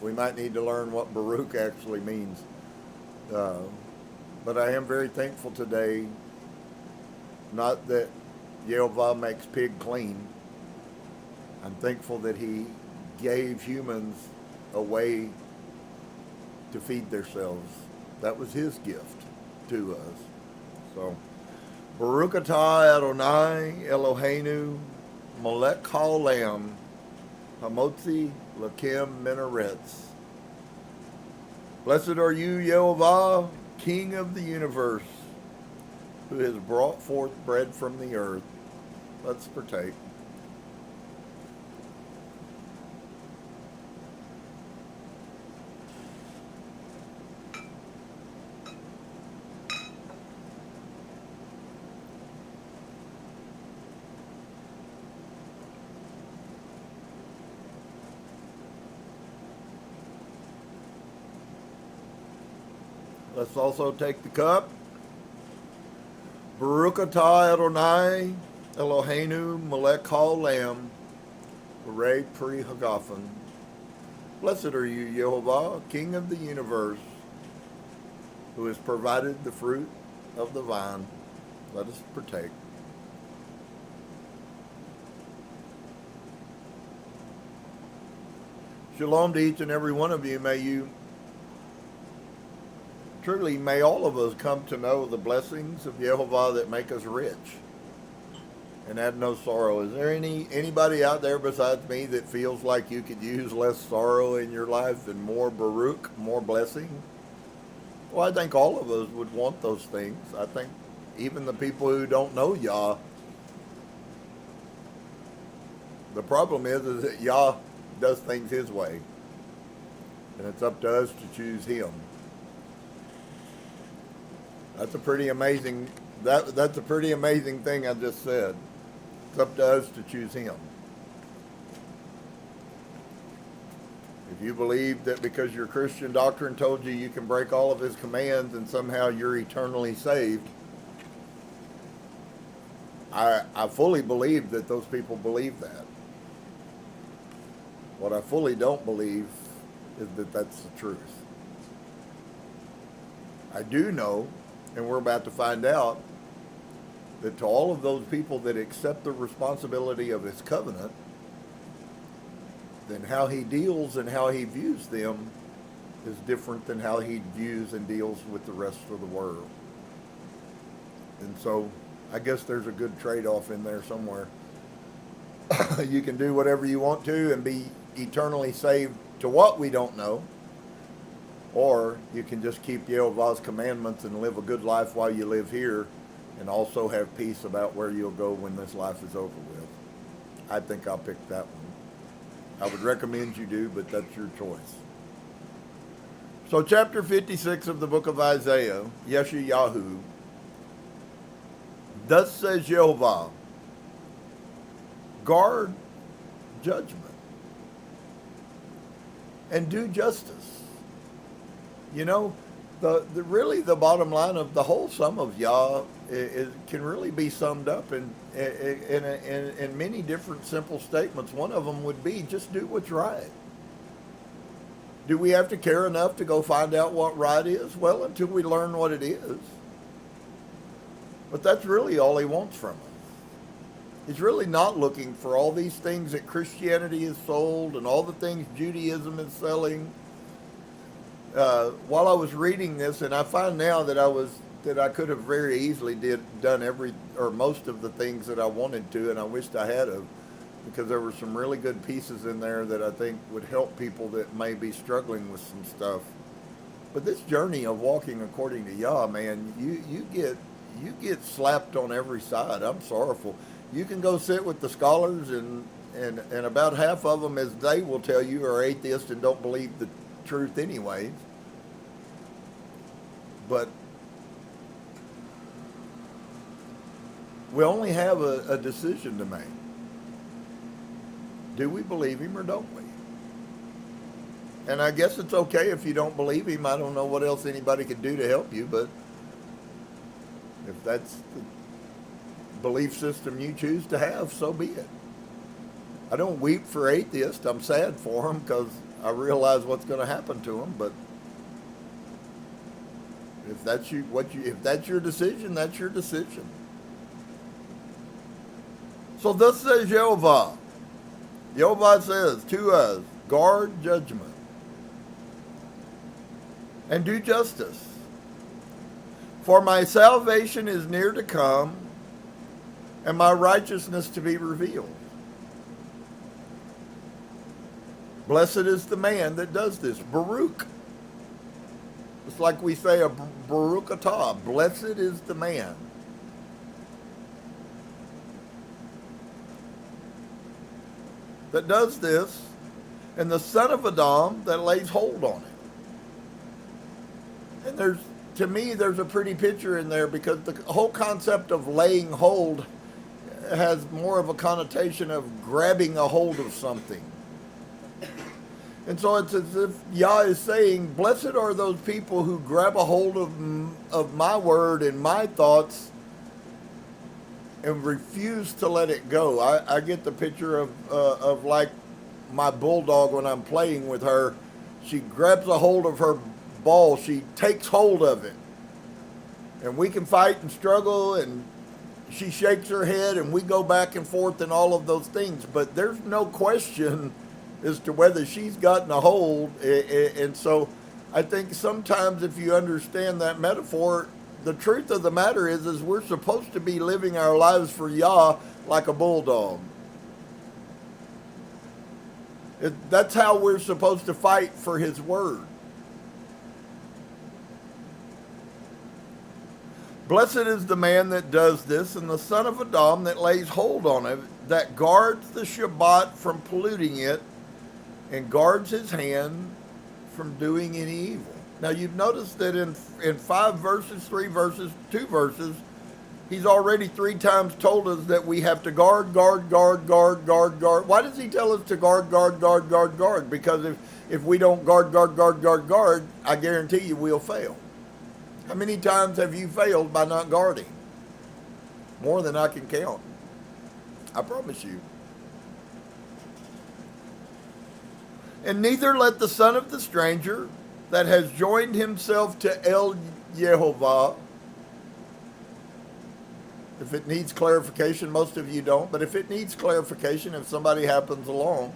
We might need to learn what Baruch actually means. But I am very thankful today, not that Yehovah makes pig clean. I'm thankful that he gave humans a way to feed themselves. That was his gift to us. So, Baruch atah Adonai Eloheinu Melech haolam hamotzi lakem minaretz. Blessed are you, Yehovah, King of the universe, who has brought forth bread from the earth. Let's partake. Let's also take the cup. Baruch atah Adonai Eloheinu melech haolam Borei pri hagafen. Blessed are you, Yehovah, King of the universe, who has provided the fruit of the vine. Let us partake. Shalom to each and every one of you. May all of us come to know the blessings of Yehovah that make us rich and add no sorrow. Is there anybody out there besides me that feels like you could use less sorrow in your life and more Baruch, more blessing? Well, I think all of us would want those things. I think even the people who don't know Yah. The problem is that Yah does things his way, and it's up to us to choose him. That's a pretty amazing that's a pretty amazing thing I just said. It's up to us to choose him. If you believe that because your Christian doctrine told you you can break all of his commands and somehow you're eternally saved, I fully believe that those people believe that. What I fully don't believe is that that's the truth. I do know, and we're about to find out, that to all of those people that accept the responsibility of his covenant, then how he deals and how he views them is different than how he views and deals with the rest of the world. And so I guess there's a good trade-off in there somewhere. You can do whatever you want to and be eternally saved to what we don't know, or you can just keep Yehovah's commandments and live a good life while you live here and also have peace about where you'll go when this life is over with. I think I'll pick that one. I would recommend you do, but that's your choice. So chapter 56 of the book of Isaiah, Yesha'yahu, thus says Yehovah, guard judgment and do justice. You know, really the bottom line of the whole sum of Yah can really be summed up in many different simple statements. One of them would be just do what's right. Do we have to care enough to go find out what right is? Well, until we learn what it is. But that's really all he wants from us. He's really not looking for all these things that Christianity has sold and all the things Judaism is selling. While I was reading this, and I find now that I could have very easily done most of the things that I wanted to, and I wished I had of, because there were some really good pieces in there that I think would help people that may be struggling with some stuff. But this journey of walking according to Yah, man, you get slapped on every side. I'm sorrowful. You can go sit with the scholars, and about half of them, as they will tell you, are atheists and don't believe the truth anyways. But we only have a decision to make. Do we believe him or don't we? And I guess it's okay if you don't believe him. I don't know what else anybody could do to help you, but if that's the belief system you choose to have, so be it. I don't weep for atheists. I'm sad for them because I realize what's going to happen to them. But if that's your decision, that's your decision. So thus says Yehovah. Yehovah says to us, guard judgment and do justice. For my salvation is near to come, and my righteousness to be revealed. Blessed is the man that does this. Baruch. It's like we say a Baruch atah. Blessed is the man. That does this, and the son of Adam that lays hold on it. And to me, there's a pretty picture in there, because the whole concept of laying hold has more of a connotation of grabbing a hold of something. And so it's as if Yah is saying, blessed are those people who grab a hold of my word and my thoughts and refuse to let it go. I get the picture of like my bulldog when I'm playing with her. She grabs a hold of her ball. She takes hold of it. And we can fight and struggle, and she shakes her head, and we go back and forth and all of those things. But there's no question as to whether she's gotten a hold. And so I think sometimes if you understand that metaphor, the truth of the matter is we're supposed to be living our lives for Yah like a bulldog. That's how we're supposed to fight for his word. Blessed is the man that does this, and the son of Adam that lays hold on it, that guards the Shabbat from polluting it, and guards his hand from doing any evil. Now you've noticed that in 5 verses, 3 verses, 2 verses, he's already 3 times told us that we have to guard. Why does he tell us to guard? Because if we don't guard, I guarantee you we'll fail. How many times have you failed by not guarding? More than I can count. I promise you. And neither let the son of the stranger that has joined himself to Yehovah. If it needs clarification, most of you don't, but if it needs clarification, if somebody happens along,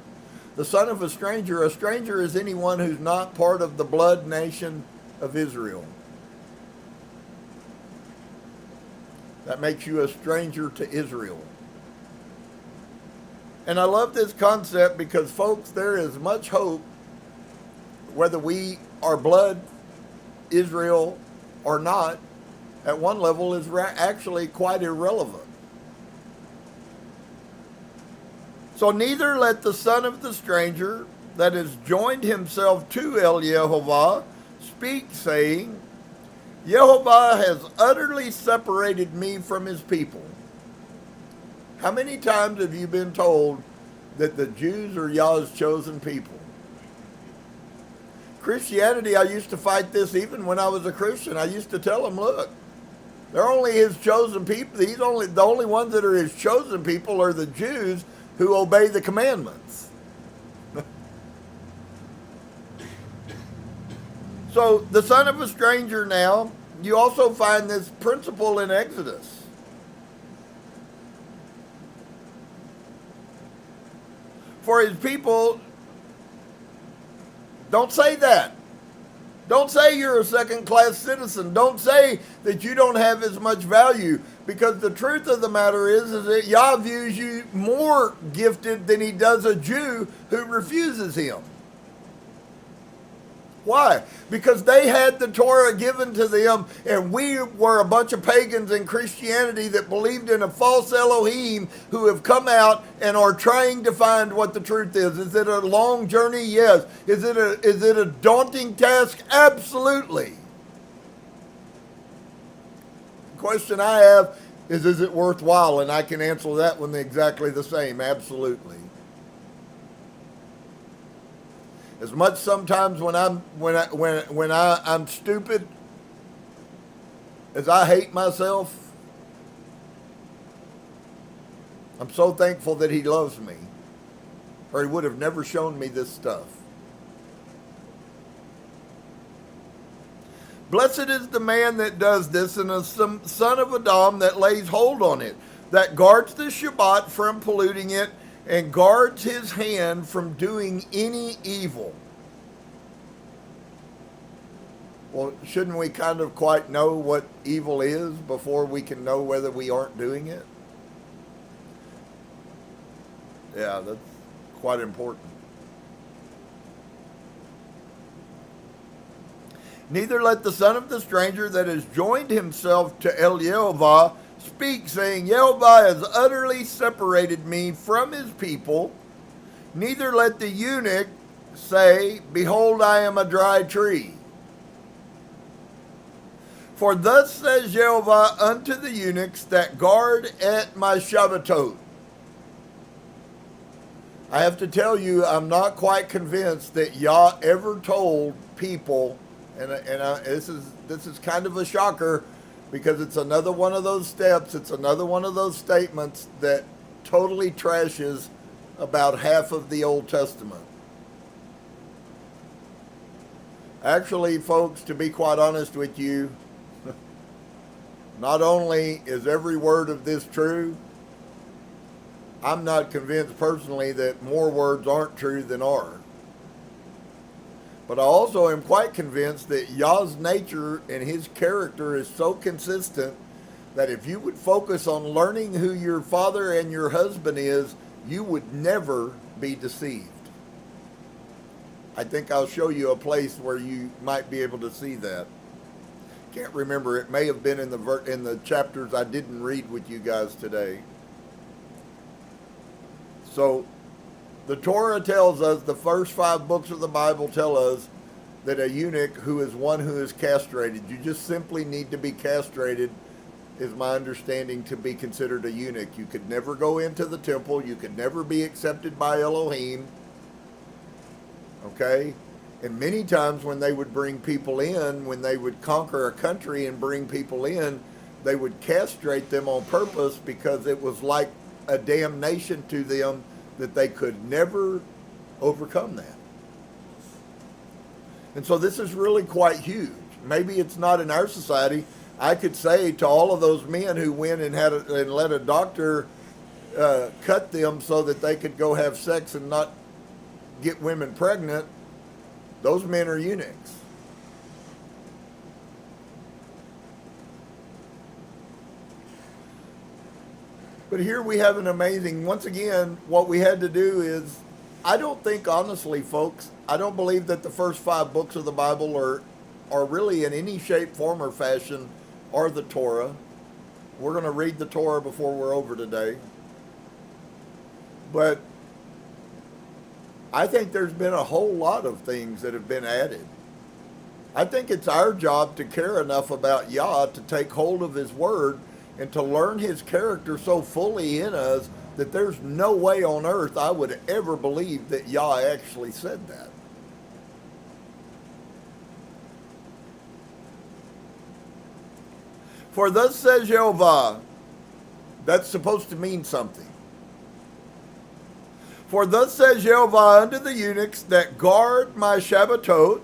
the son of a stranger is anyone who's not part of the blood nation of Israel. That makes you a stranger to Israel. And I love this concept because, folks, there is much hope whether we are blood Israel or not. At one level is actually quite irrelevant. So neither let the son of the stranger that has joined himself to Yehovah speak, saying, Yehovah has utterly separated me from his people. How many times have you been told that the Jews are Yah's chosen people? Christianity, I used to fight this even when I was a Christian. I used to tell them, look, they're only his chosen people. The only ones that are his chosen people are the Jews who obey the commandments. So the son of a stranger now, you also find this principle in Exodus. For his people, don't say that. Don't say you're a second-class citizen. Don't say that you don't have as much value, because the truth of the matter is that Yah views you more gifted than he does a Jew who refuses him. Why? Because they had the Torah given to them, and we were a bunch of pagans in Christianity that believed in a false Elohim who have come out and are trying to find what the truth is. Is it a long journey? Yes. Is it a daunting task? Absolutely. The question I have is it worthwhile? And I can answer that one exactly the same. Absolutely. As much sometimes when I'm stupid as I hate myself, I'm so thankful that he loves me, or he would have never shown me this stuff. Blessed is the man that does this, and the son of Adam that lays hold on it, that guards the Shabbat from polluting it, and guards his hand from doing any evil. Well, shouldn't we kind of quite know what evil is before we can know whether we aren't doing it? Yeah, that's quite important. Neither let the son of the stranger that has joined himself to Yehovah speak, saying, Yehovah has utterly separated me from his people. Neither let the eunuch say, behold, I am a dry tree. For thus says Yehovah unto the eunuchs that guard at my Shabbatot. I have to tell you, I'm not quite convinced that Yah ever told people, this is kind of a shocker, because it's another one of those steps, it's another one of those statements that totally trashes about half of the Old Testament. Actually, folks, to be quite honest with you, not only is every word of this true, I'm not convinced personally that more words aren't true than are. But I also am quite convinced that Yah's nature and his character is so consistent that if you would focus on learning who your father and your husband is, you would never be deceived. I think I'll show you a place where you might be able to see that. Can't remember. It may have been in the chapters I didn't read with you guys today. So, the Torah tells us, the first 5 books of the Bible tell us that a eunuch who is one who is castrated, you just simply need to be castrated, is my understanding, to be considered a eunuch. You could never go into the temple. You could never be accepted by Elohim. Okay? And many times when they would bring people in, when they would conquer a country and bring people in, they would castrate them on purpose because it was like a damnation to them that they could never overcome that. And so this is really quite huge. Maybe it's not in our society. I could say to all of those men who went and let a doctor cut them so that they could go have sex and not get women pregnant, those men are eunuchs. But here we have an amazing, once again, what we had to do is, I don't think, honestly, folks, I don't believe that the first 5 books of the Bible are really in any shape, form, or fashion are the Torah. We're going to read the Torah before we're over today. But I think there's been a whole lot of things that have been added. I think it's our job to care enough about Yah to take hold of his word and to learn his character so fully in us that there's no way on earth I would ever believe that Yah actually said that. For thus says Yehovah, that's supposed to mean something. For thus says Yehovah unto the eunuchs that guard my Shabbatot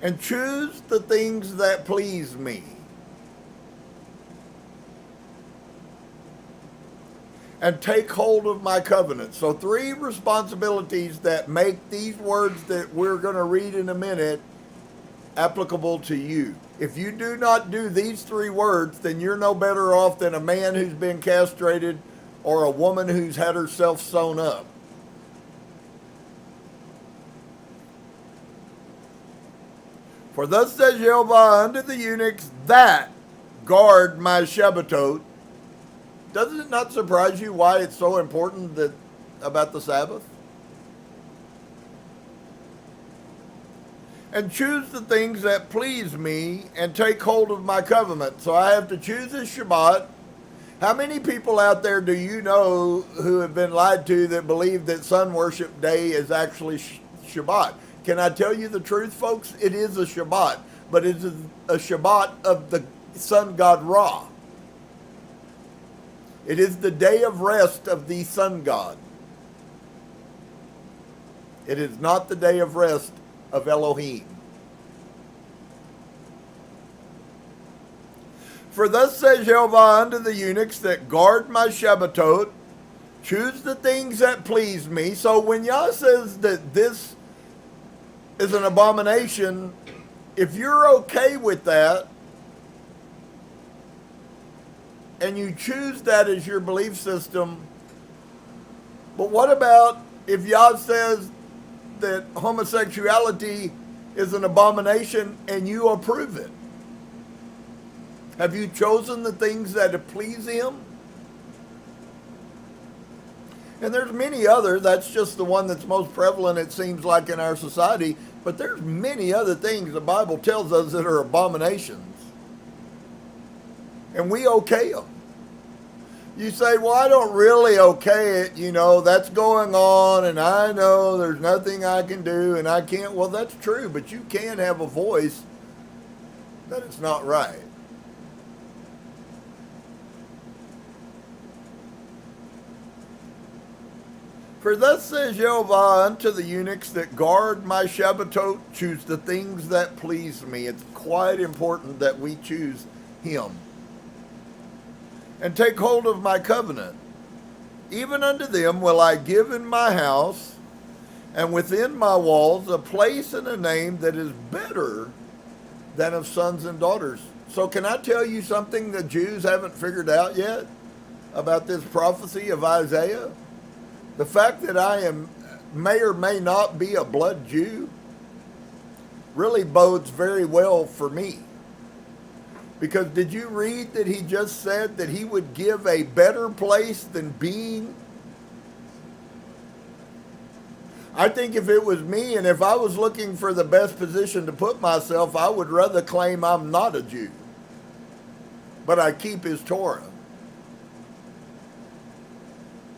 and choose the things that please me, and take hold of my covenant. So 3 responsibilities that make these words that we're going to read in a minute applicable to you. If you do not do these 3 words, then you're no better off than a man who's been castrated or a woman who's had herself sewn up. For thus says Yehovah unto the eunuchs that guard my Shabbatot. Doesn't it not surprise you why it's so important about the Sabbath? And choose the things that please me and take hold of my covenant. So I have to choose this Shabbat. How many people out there do you know who have been lied to that believe that sun worship day is actually Shabbat? Can I tell you the truth, folks? It is a Shabbat, but it is a Shabbat of the sun god Ra. It is the day of rest of the sun god. It is not the day of rest of Elohim. For thus says Yehovah unto the eunuchs that guard my Shabbatot, choose the things that please me. So when Yah says that this is an abomination, if you're okay with that, and you choose that as your belief system, but what about if Yah says that homosexuality is an abomination and you approve it? Have you chosen the things that please him? And there's many other, that's just the one that's most prevalent, it seems like, in our society, but there's many other things the Bible tells us that are abominations. And we okay them. You say, well, I don't really okay it, that's going on, and I know there's nothing I can do, and I can't. Well, that's true, but you can have a voice that it's not right. For thus says Yehovah unto the eunuchs that guard my Shabbatot, choose the things that please me. It's quite important that we choose him. And take hold of my covenant. Even unto them will I give in my house and within my walls a place and a name that is better than of sons and daughters. So can I tell you something the Jews haven't figured out yet about this prophecy of Isaiah? The fact that I may or may not be a blood Jew really bodes very well for me. Because did you read that he just said that he would give a better place than being? I think if it was me and if I was looking for the best position to put myself, I would rather claim I'm not a Jew. But I keep his Torah.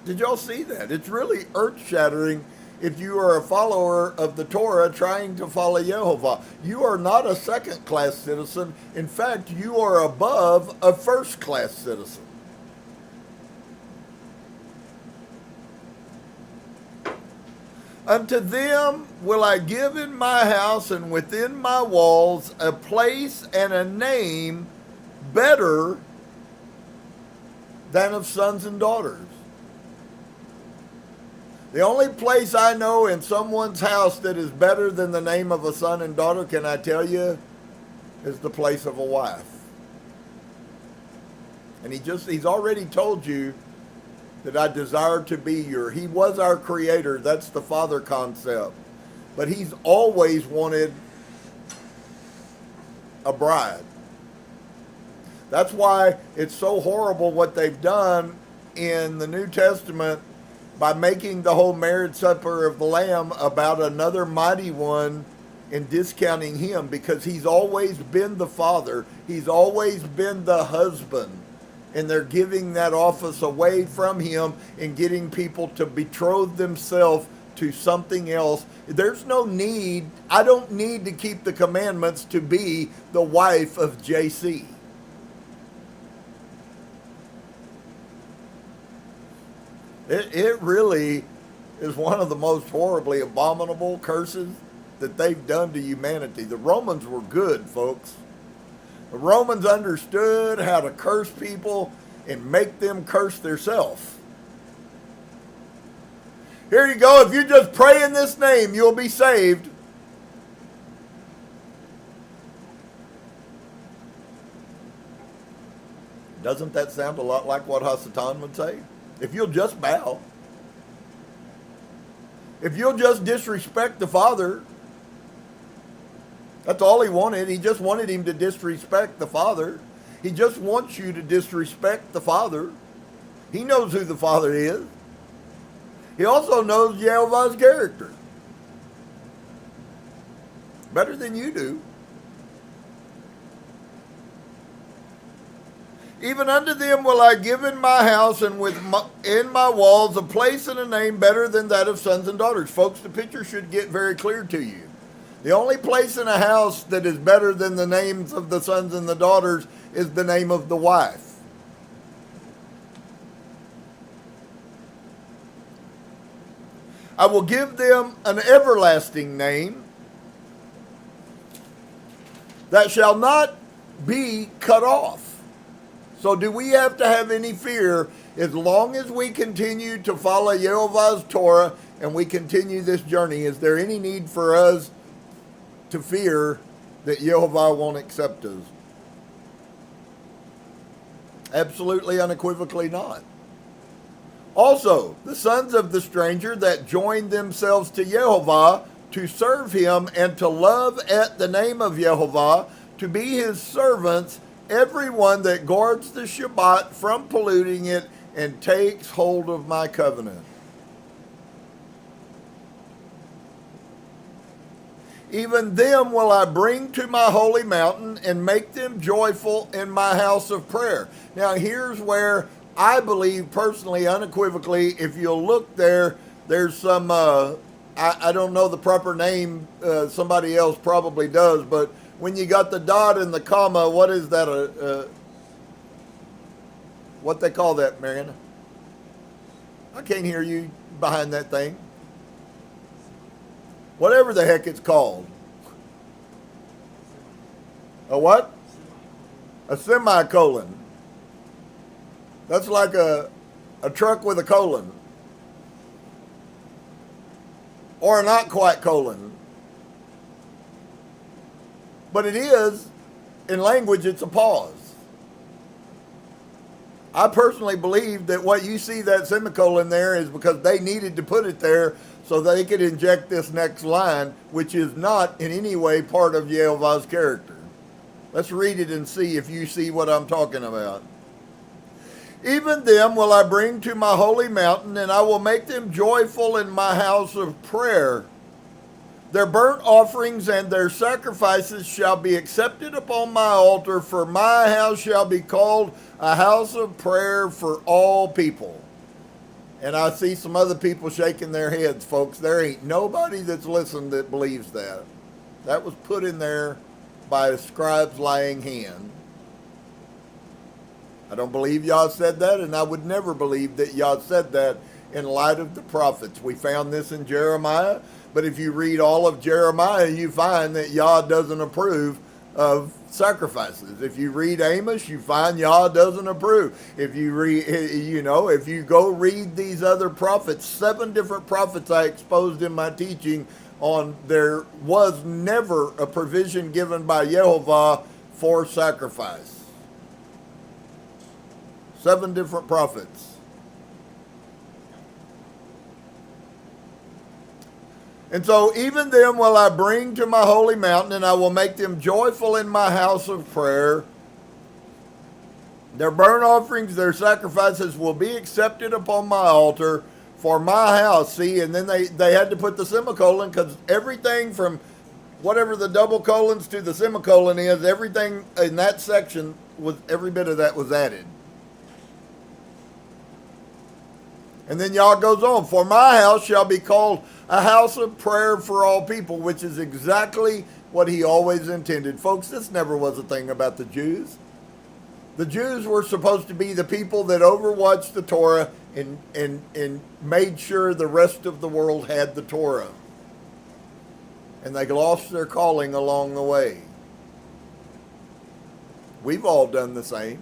Did y'all see that? It's really earth-shattering if you are a follower of the Torah trying to follow Yehovah. You are not a second-class citizen. In fact, you are above a first-class citizen. Unto them will I give in my house and within my walls a place and a name better than of sons and daughters. The only place I know in someone's house that is better than the name of a son and daughter, can I tell you, is the place of a wife. And he's already told you that I desire to be he was our creator. That's the father concept. But he's always wanted a bride. That's why it's so horrible what they've done in the New Testament by making the whole marriage supper of the Lamb about another mighty one and discounting him, because he's always been the father. He's always been the husband. And they're giving that office away from him and getting people to betroth themselves to something else. There's no need. I don't need to keep the commandments to be the wife of JC. It really is one of the most horribly abominable curses that they've done to humanity. The Romans were good, folks. The Romans understood how to curse people and make them curse themselves. Here you go. If you just pray in this name, you'll be saved. Doesn't that sound a lot like what Hasatan would say? If you'll just bow. If you'll just disrespect the Father. That's all he wanted. He just wanted him to disrespect the Father. He just wants you to disrespect the Father. He knows who the Father is. He also knows Yehovah's character. Better than you do. Even unto them will I give in my house and in my walls a place and a name better than that of sons and daughters. Folks, the picture should get very clear to you. The only place in a house that is better than the names of the sons and the daughters is the name of the wife. I will give them an everlasting name that shall not be cut off. So do we have to have any fear as long as we continue to follow Yehovah's Torah and we continue this journey? Is there any need for us to fear that Yehovah won't accept us? Absolutely, unequivocally not. Also, the sons of the stranger that joined themselves to Yehovah to serve him and to love at the name of Yehovah, to be his servants, everyone that guards the Shabbat from polluting it and takes hold of my covenant. Even them will I bring to my holy mountain and make them joyful in my house of prayer. Now here's where I believe personally, unequivocally, if you'll look there, there's some, I don't know the proper name, somebody else probably does, but when you got the dot and the comma, what is that, what they call that, Mariana? I can't hear you behind that thing. Whatever the heck it's called. A what? A semicolon. That's like a truck with a colon. Or a not quite colon. But it is, in language, it's a pause. I personally believe that what you see that semicolon there is because they needed to put it there so they could inject this next line, which is not in any way part of Yehovah's character. Let's read it and see if you see what I'm talking about. Even them will I bring to my holy mountain, and I will make them joyful in my house of prayer. Their burnt offerings and their sacrifices shall be accepted upon my altar, for my house shall be called a house of prayer for all people. And I see some other people shaking their heads, folks. There ain't nobody that's listened that believes that. That was put in there by a scribe's lying hand. I don't believe Yah said that, and I would never believe that Yah said that in light of the prophets. We found this in Jeremiah, but if you read all of Jeremiah, you find that Yah doesn't approve of sacrifices. If you read Amos, you find Yah doesn't approve. If you read, if you go read these other prophets, 7 different prophets I exposed in my teaching on, there was never a provision given by Yehovah for sacrifice. 7 different prophets. And so even them will I bring to my holy mountain, and I will make them joyful in my house of prayer. Their burnt offerings, their sacrifices will be accepted upon my altar for my house. See, and then they had to put the semicolon, because everything from whatever the double colons to the semicolon is, everything in that section, was every bit of that was added. And then Yah goes on, for my house shall be called a house of prayer for all people, which is exactly what he always intended. Folks, this never was a thing about the Jews. The Jews were supposed to be the people that overwatched the Torah and made sure the rest of the world had the Torah. And they lost their calling along the way. We've all done the same.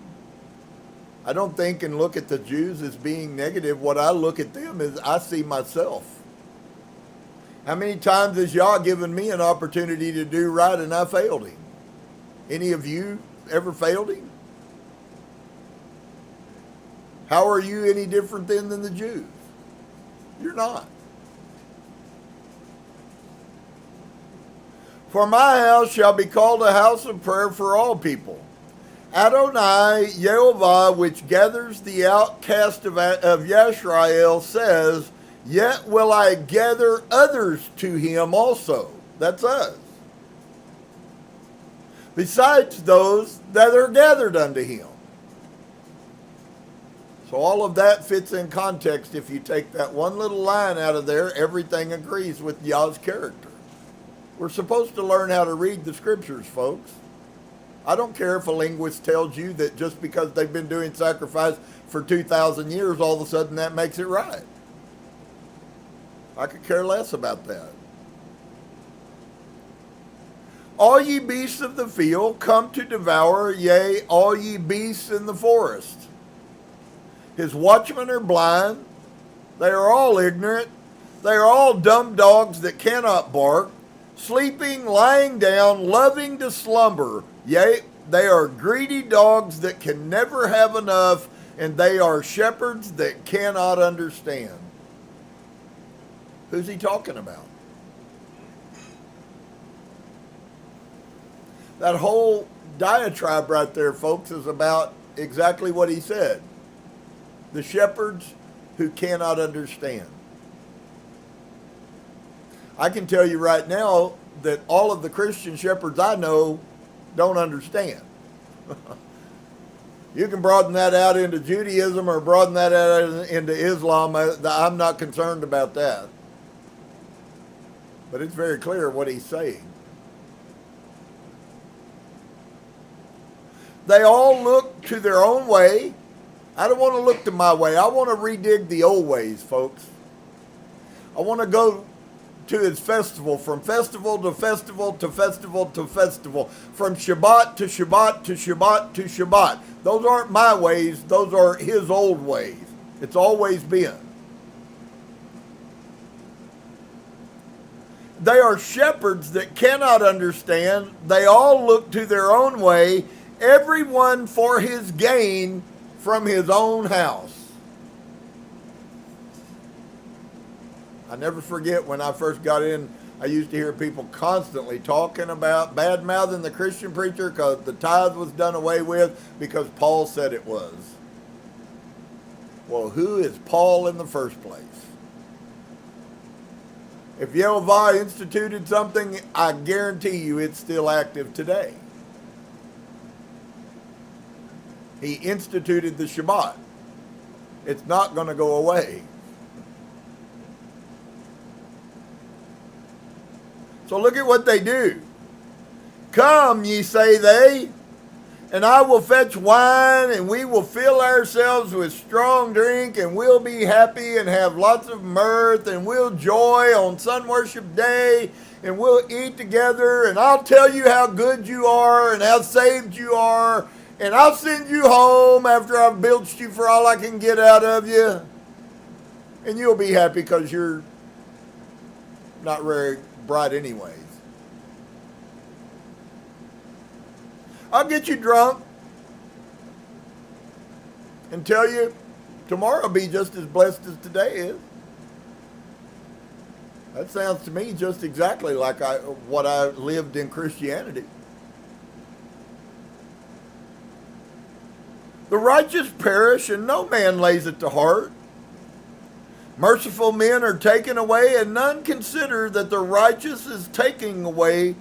I don't think and look at the Jews as being negative. What I look at them is I see myself. How many times has Yah given me an opportunity to do right and I failed him? Any of you ever failed him? How are you any different then than the Jews? You're not. For my house shall be called a house of prayer for all people. Adonai, Yehovah, which gathers the outcast of Yashar'el, says, yet will I gather others to him also. That's us. Besides those that are gathered unto him. So all of that fits in context. If you take that one little line out of there, everything agrees with Yah's character. We're supposed to learn how to read the scriptures, folks. I don't care if a linguist tells you that just because they've been doing sacrifice for 2,000 years, all of a sudden that makes it right. I could care less about that. All ye beasts of the field come to devour, yea, all ye beasts in the forest. His watchmen are blind. They are all ignorant. They are all dumb dogs that cannot bark, sleeping, lying down, loving to slumber. Yea, they are greedy dogs that can never have enough, and they are shepherds that cannot understand. Who's he talking about? That whole diatribe right there, folks, is about exactly what he said. The shepherds who cannot understand. I can tell you right now that all of the Christian shepherds I know don't understand. You can broaden that out into Judaism or broaden that out into Islam. I'm not concerned about that. But it's very clear what he's saying. They all look to their own way. I don't want to look to my way. I want to redig the old ways, folks. I want to go to his festival, from festival to festival to festival to festival, from Shabbat to Shabbat to Shabbat to Shabbat. Those aren't my ways. Those are his old ways. It's always been. They are shepherds that cannot understand. They all look to their own way, everyone for his gain from his own house. I never forget when I first got in, I used to hear people constantly talking about bad-mouthing the Christian preacher because the tithe was done away with because Paul said it was. Well, who is Paul in the first place? If Yehovah instituted something, I guarantee you it's still active today. He instituted the Shabbat. It's not going to go away. So look at what they do. Come, ye say they, and I will fetch wine, and we will fill ourselves with strong drink, and we'll be happy and have lots of mirth, and we'll joy on Sun Worship Day, and we'll eat together, and I'll tell you how good you are and how saved you are, and I'll send you home after I've bilged you for all I can get out of you, and you'll be happy because you're not very bright anyways. I'll get you drunk and tell you tomorrow will be just as blessed as today is. That sounds to me just exactly like what I lived in Christianity. The righteous perish and no man lays it to heart. Merciful men are taken away, and none consider that the righteous is taking away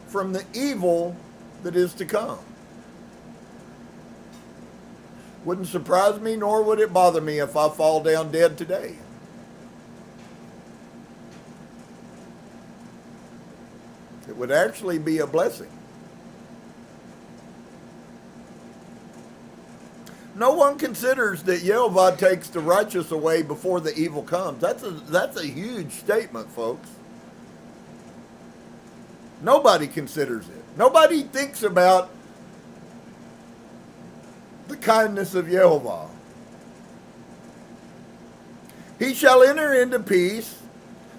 from the evil that is to come. Wouldn't surprise me, nor would it bother me if I fall down dead today. It would actually be a blessing. No one considers that Yehovah takes the righteous away before the evil comes. That's a huge statement, folks. Nobody considers it. Nobody thinks about the kindness of Yehovah. He shall enter into peace.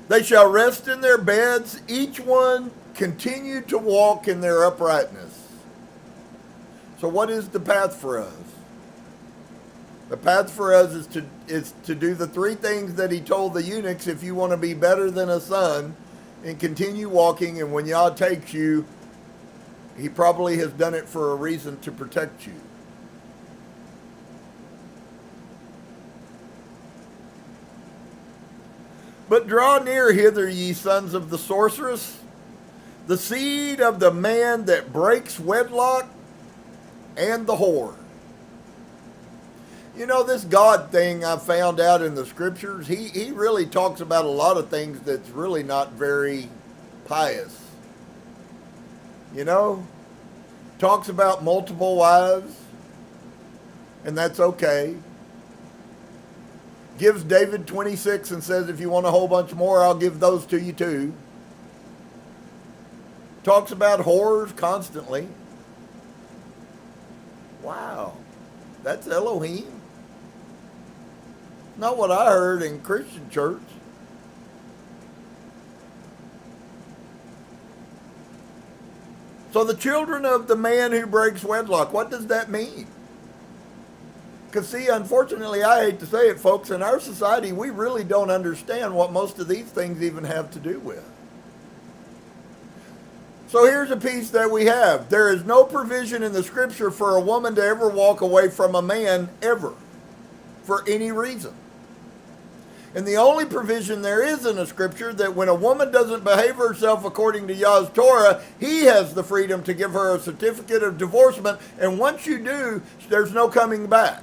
They shall rest in their beds. Each one continue to walk in their uprightness. So what is the path for us? The path for us is to do the three things that he told the eunuchs if you want to be better than a son, and continue walking, and when Yah takes you, he probably has done it for a reason to protect you. But draw near hither, ye sons of the sorceress, the seed of the man that breaks wedlock, and the whore. You know, this God thing I found out in the scriptures, he really talks about a lot of things that's really not very pious. You know, talks about multiple wives, and that's okay. Gives David 26 and says, if you want a whole bunch more, I'll give those to you too. Talks about whores constantly. Wow, that's Elohim. Not what I heard in Christian church. So the children of the man who breaks wedlock, what does that mean? Because see, unfortunately, I hate to say it, folks, in our society, we really don't understand what most of these things even have to do with. So here's a piece that we have. There is no provision in the scripture for a woman to ever walk away from a man, ever, for any reason. And the only provision there is in the scripture that when a woman doesn't behave herself according to Yah's Torah, he has the freedom to give her a certificate of divorcement. And once you do, there's no coming back.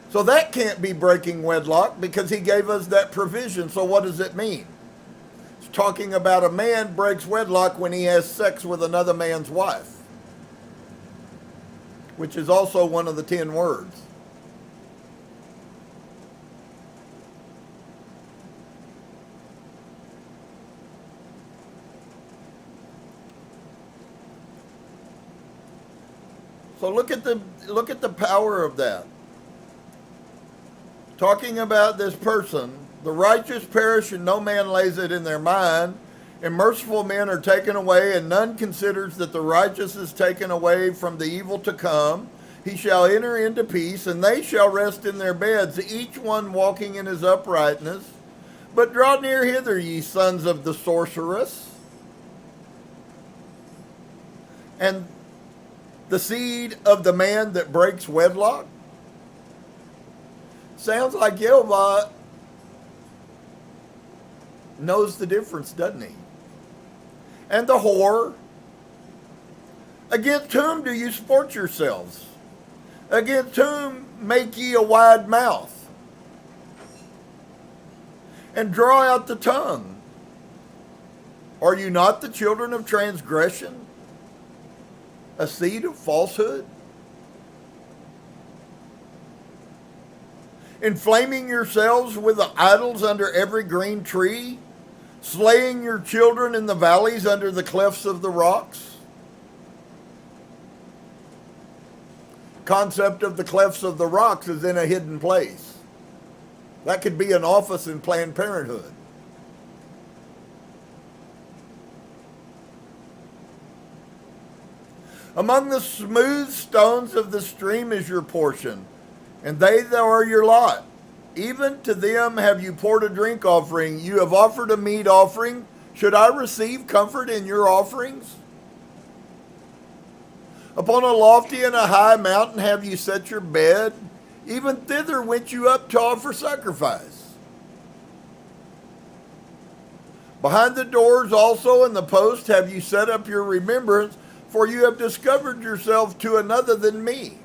So that can't be breaking wedlock because he gave us that provision. So what does it mean? It's talking about a man breaks wedlock when he has sex with another man's wife, which is also one of the 10 words. So look at the power of that. Talking about this person, the righteous perish and no man lays it in their mind, and merciful men are taken away, and none considers that the righteous is taken away from the evil to come. He shall enter into peace, and they shall rest in their beds, each one walking in his uprightness. But draw near hither, ye sons of the sorceress, and the seed of the man that breaks wedlock. Sounds like Yehovah knows the difference, doesn't he? And the whore, against whom do you sport yourselves? Against whom make ye a wide mouth? And draw out the tongue. Are you not the children of transgression? A seed of falsehood? Inflaming yourselves with the idols under every green tree, slaying your children in the valleys under the clefts of the rocks. Concept of the clefts of the rocks is in a hidden place. That could be an office in Planned Parenthood. Among the smooth stones of the stream is your portion, and they that are your lot. Even to them have you poured a drink offering. You have offered a meat offering. Should I receive comfort in your offerings? Upon a lofty and a high mountain have you set your bed. Even thither went you up to offer sacrifice. Behind the doors also and the post have you set up your remembrance, for you have discovered yourself to another than me.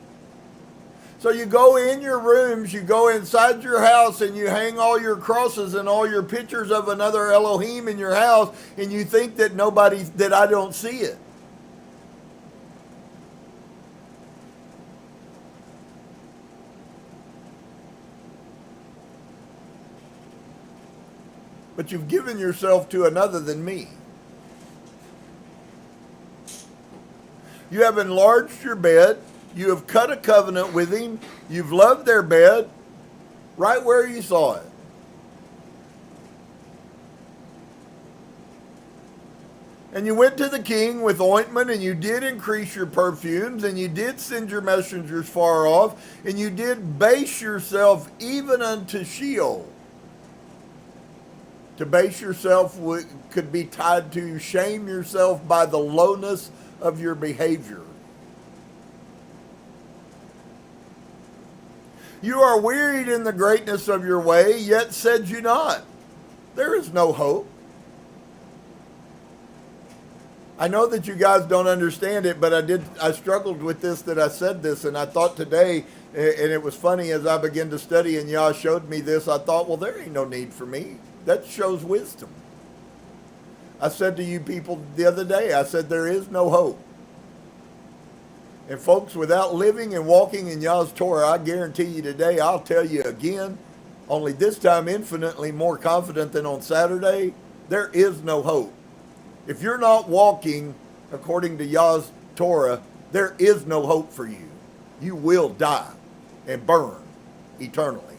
So you go in your rooms, you go inside your house, and you hang all your crosses and all your pictures of another Elohim in your house, and you think that that I don't see it. But you've given yourself to another than me. You have enlarged your bed. You have cut a covenant with him. You've loved their bed right where you saw it. And you went to the king with ointment, and you did increase your perfumes, and you did send your messengers far off, and you did base yourself even unto Sheol. To base yourself could be tied to shame yourself by the lowness of your behavior. You are wearied in the greatness of your way, yet said you not, there is no hope. I know that you guys don't understand it, but I struggled with this, that I said this, and I thought today, and it was funny as I began to study and Yah showed me this, I thought, well, there ain't no need for me. That shows wisdom. I said to you people the other day, I said there is no hope. And folks, without living and walking in Yah's Torah, I guarantee you today, I'll tell you again, only this time infinitely more confident than on Saturday, there is no hope. If you're not walking according to Yah's Torah, there is no hope for you. You will die and burn eternally.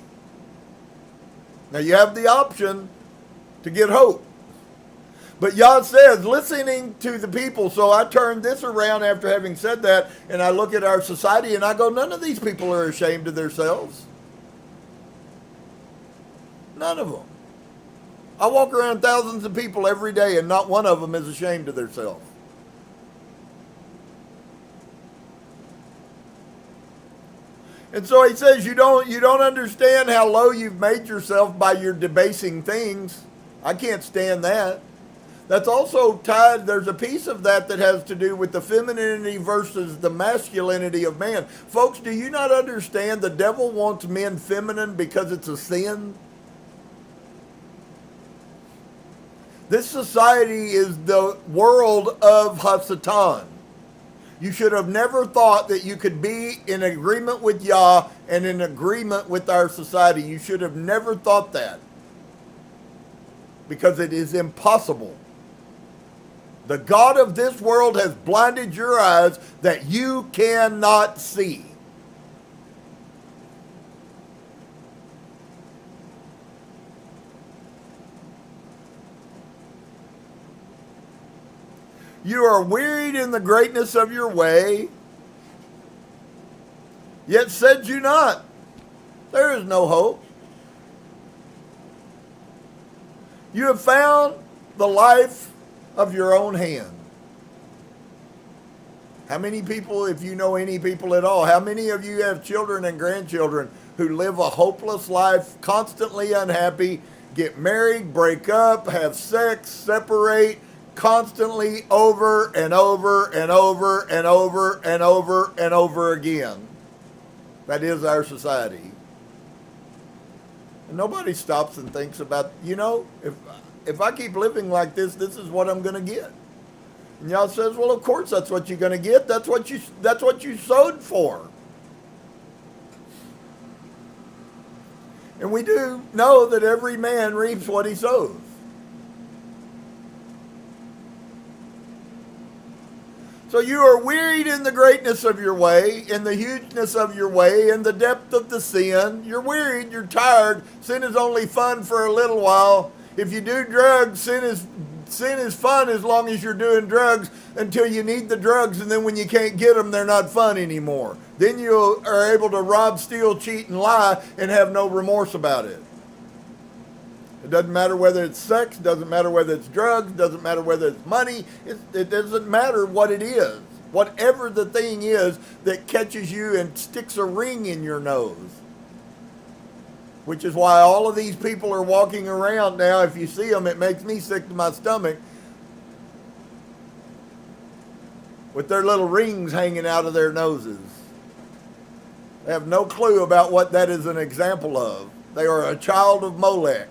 Now you have the option to get hope. But Yah says, listening to the people, so I turn this around after having said that, and I look at our society and I go, none of these people are ashamed of themselves. None of them. I walk around thousands of people every day and not one of them is ashamed of themselves. And so he says, you don't understand how low you've made yourself by your debasing things. I can't stand that. That's also tied, there's a piece of that that has to do with the femininity versus the masculinity of man. Folks, do you not understand the devil wants men feminine because it's a sin? This society is the world of Hasatan. You should have never thought that you could be in agreement with Yah and in agreement with our society. You should have never thought that, because it is impossible. The God of this world has blinded your eyes that you cannot see. You are wearied in the greatness of your way, yet said you not, there is no hope. You have found the life of your own hand. How many people, if you know any people at all, how many of you have children and grandchildren who live a hopeless life, constantly unhappy, get married, break up, have sex, separate, constantly over and over and over and over and over and over again? That is our society. And nobody stops and thinks about, if I keep living like this, this is what I'm going to get. And Yah says, well, of course that's what you're going to get. That's what you sowed for. And we do know that every man reaps what he sows. So you are wearied in the greatness of your way, in the hugeness of your way, in the depth of the sin. You're wearied, you're tired. Sin is only fun for a little while. If you do drugs, sin is fun as long as you're doing drugs until you need the drugs, and then when you can't get them, they're not fun anymore. Then you are able to rob, steal, cheat, and lie and have no remorse about it. It doesn't matter whether it's sex, doesn't matter whether it's drugs, doesn't matter whether it's money. It doesn't matter what it is. Whatever the thing is that catches you and sticks a ring in your nose. Which is why all of these people are walking around now. If you see them, it makes me sick to my stomach. With their little rings hanging out of their noses. They have no clue about what that is an example of. They are a child of Molech,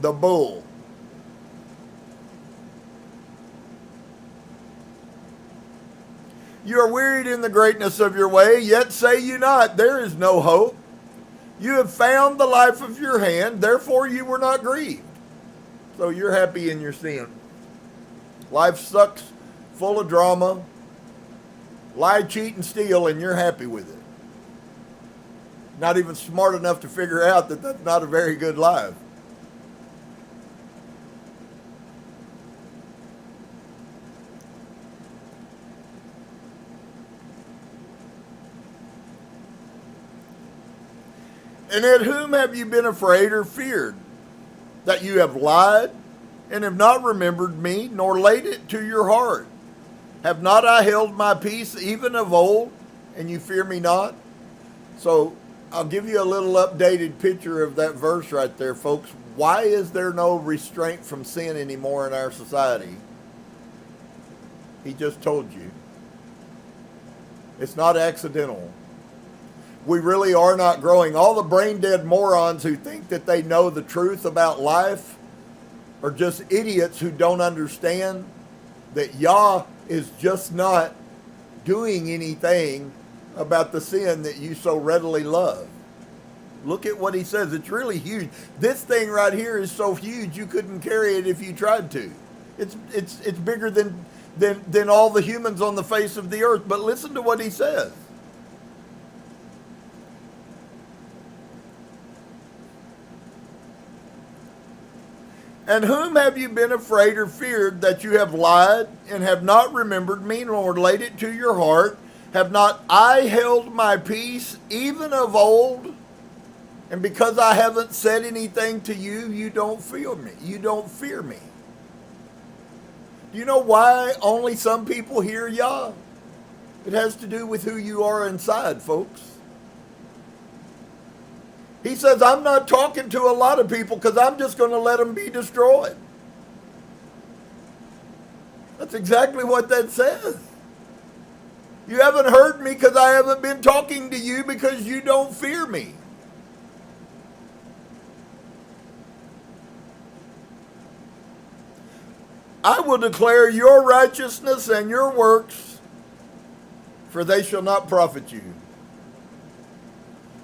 the bull. You are wearied in the greatness of your way, yet say you not, there is no hope. You have found the life of your hand, therefore you were not grieved. So you're happy in your sin. Life sucks, full of drama. Lie, cheat, and steal, and you're happy with it. Not even smart enough to figure out that that's not a very good life. And at whom have you been afraid or feared? That you have lied and have not remembered me, nor laid it to your heart. Have not I held my peace even of old, and you fear me not? So I'll give you a little updated picture of that verse right there, folks. Why is there no restraint from sin anymore in our society? He just told you. It's not accidental. We really are not growing. All the brain-dead morons who think that they know the truth about life are just idiots who don't understand that Yah is just not doing anything about the sin that you so readily love. Look at what he says. It's really huge. This thing right here is so huge you couldn't carry it if you tried to. It's bigger than all the humans on the face of the earth. But listen to what he says. And whom have you been afraid or feared that you have lied and have not remembered me nor laid it to your heart? Have not I held my peace even of old? And because I haven't said anything to you, you don't fear me. You don't fear me. Do you know why only some people hear Yah? It has to do with who you are inside, folks. He says, I'm not talking to a lot of people because I'm just going to let them be destroyed. That's exactly what that says. You haven't heard me because I haven't been talking to you because you don't fear me. I will declare your righteousness and your works, for they shall not profit you.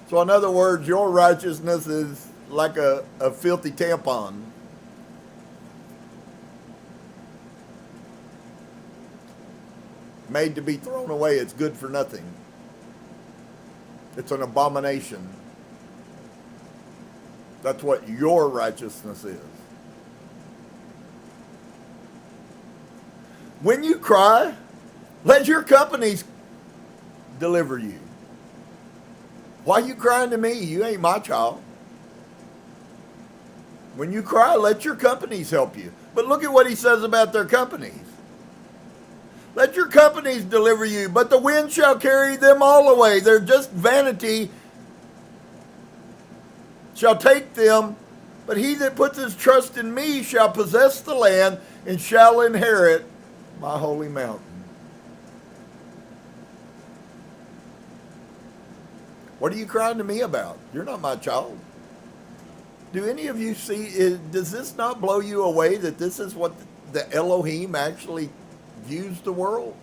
So in other words, your righteousness is like a filthy tampon. Made to be thrown away. It's good for nothing. It's an abomination. That's what your righteousness is. When you cry, let your companies deliver you. Why are you crying to me? You ain't my child. When you cry, let your companies help you. But look at what he says about their companies. Let your companies deliver you, but the wind shall carry them all away. They're just vanity. Shall take them, but he that puts his trust in me shall possess the land and shall inherit my holy mountain. What are you crying to me about? You're not my child. Do any of you see, does this not blow you away that this is what the Elohim actually views the world?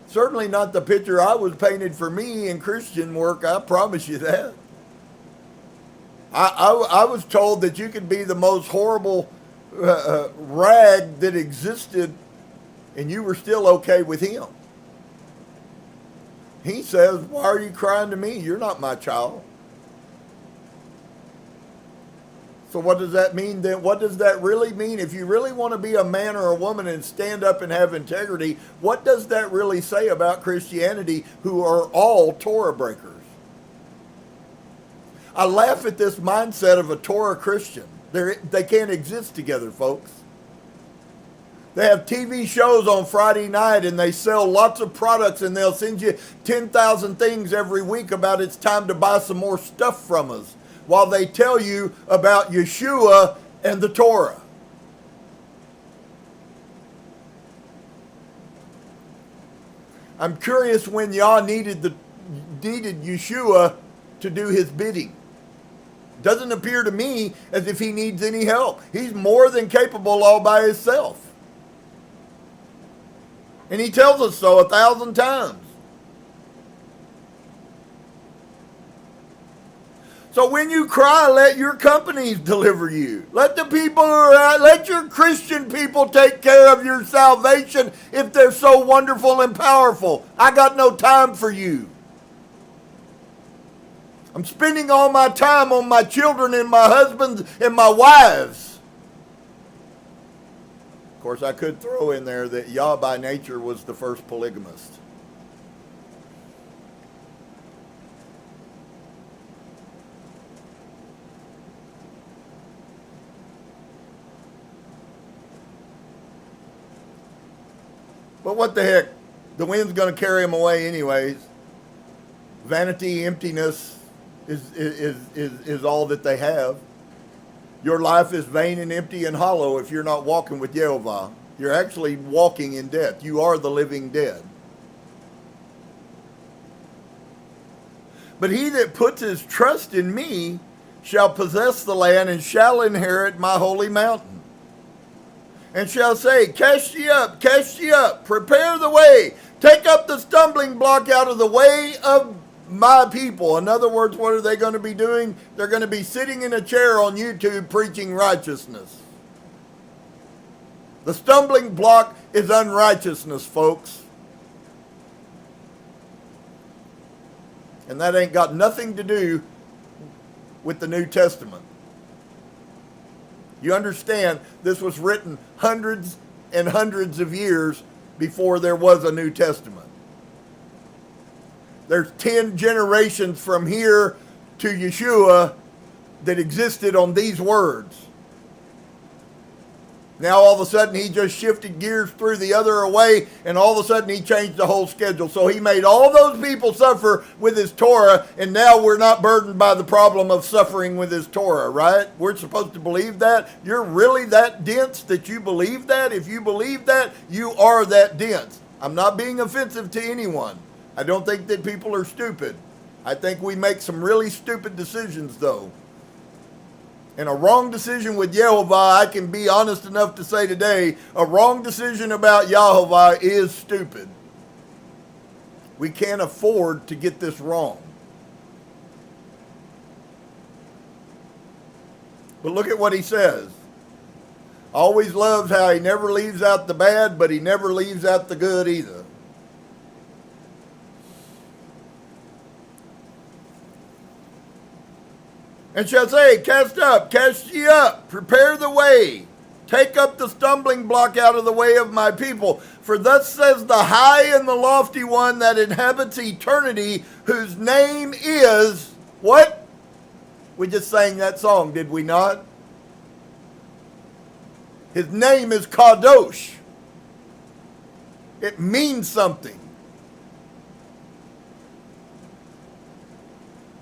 Certainly not the picture I was painted for me in Christian work, I promise you that. I was told that you could be the most horrible rag that existed and you were still okay with him. He says, why are you crying to me? You're not my child. So what does that mean then? What does that really mean? If you really want to be a man or a woman and stand up and have integrity, what does that really say about Christianity, who are all Torah breakers? I laugh at this mindset of a Torah Christian. They can't exist together, folks. They have TV shows on Friday night and they sell lots of products and they'll send you 10,000 things every week about it's time to buy some more stuff from us, while they tell you about Yeshua and the Torah. I'm curious when Yah needed Yeshua to do his bidding. Doesn't appear to me as if he needs any help. He's more than capable all by himself. And he tells us so 1,000 times. So when you cry, let your companies deliver you. Let the people let your Christian people take care of your salvation if they're so wonderful and powerful. I got no time for you. I'm spending all my time on my children and my husbands and my wives. Of course, I could throw in there that Yah by nature was the first polygamist. But what the heck? The wind's going to carry them away anyways. Vanity, emptiness is all that they have. Your life is vain and empty and hollow if you're not walking with Yehovah. You're actually walking in death. You are the living dead. But he that puts his trust in me shall possess the land and shall inherit my holy mountain. And shall say, cast ye up, prepare the way, take up the stumbling block out of the way of my people. In other words, what are they going to be doing? They're going to be sitting in a chair on YouTube preaching righteousness. The stumbling block is unrighteousness, folks. And that ain't got nothing to do with the New Testament. You understand, this was written hundreds and hundreds of years before there was a New Testament. There's 10 generations from here to Yeshua that existed on these words. Now all of a sudden he just shifted gears, threw the other away, and all of a sudden he changed the whole schedule. So he made all those people suffer with his Torah, and now we're not burdened by the problem of suffering with his Torah, right? We're supposed to believe that? You're really that dense that you believe that? If you believe that, you are that dense. I'm not being offensive to anyone. I don't think that people are stupid. I think we make some really stupid decisions, though. And a wrong decision with Yehovah, I can be honest enough to say today, a wrong decision about Yehovah is stupid. We can't afford to get this wrong. But look at what he says. I always loves how he never leaves out the bad, but he never leaves out the good either. And shall say, cast ye up, prepare the way, take up the stumbling block out of the way of my people. For thus says the high and the lofty one that inhabits eternity, whose name is, what? We just sang that song, did we not? His name is Kadosh. It means something.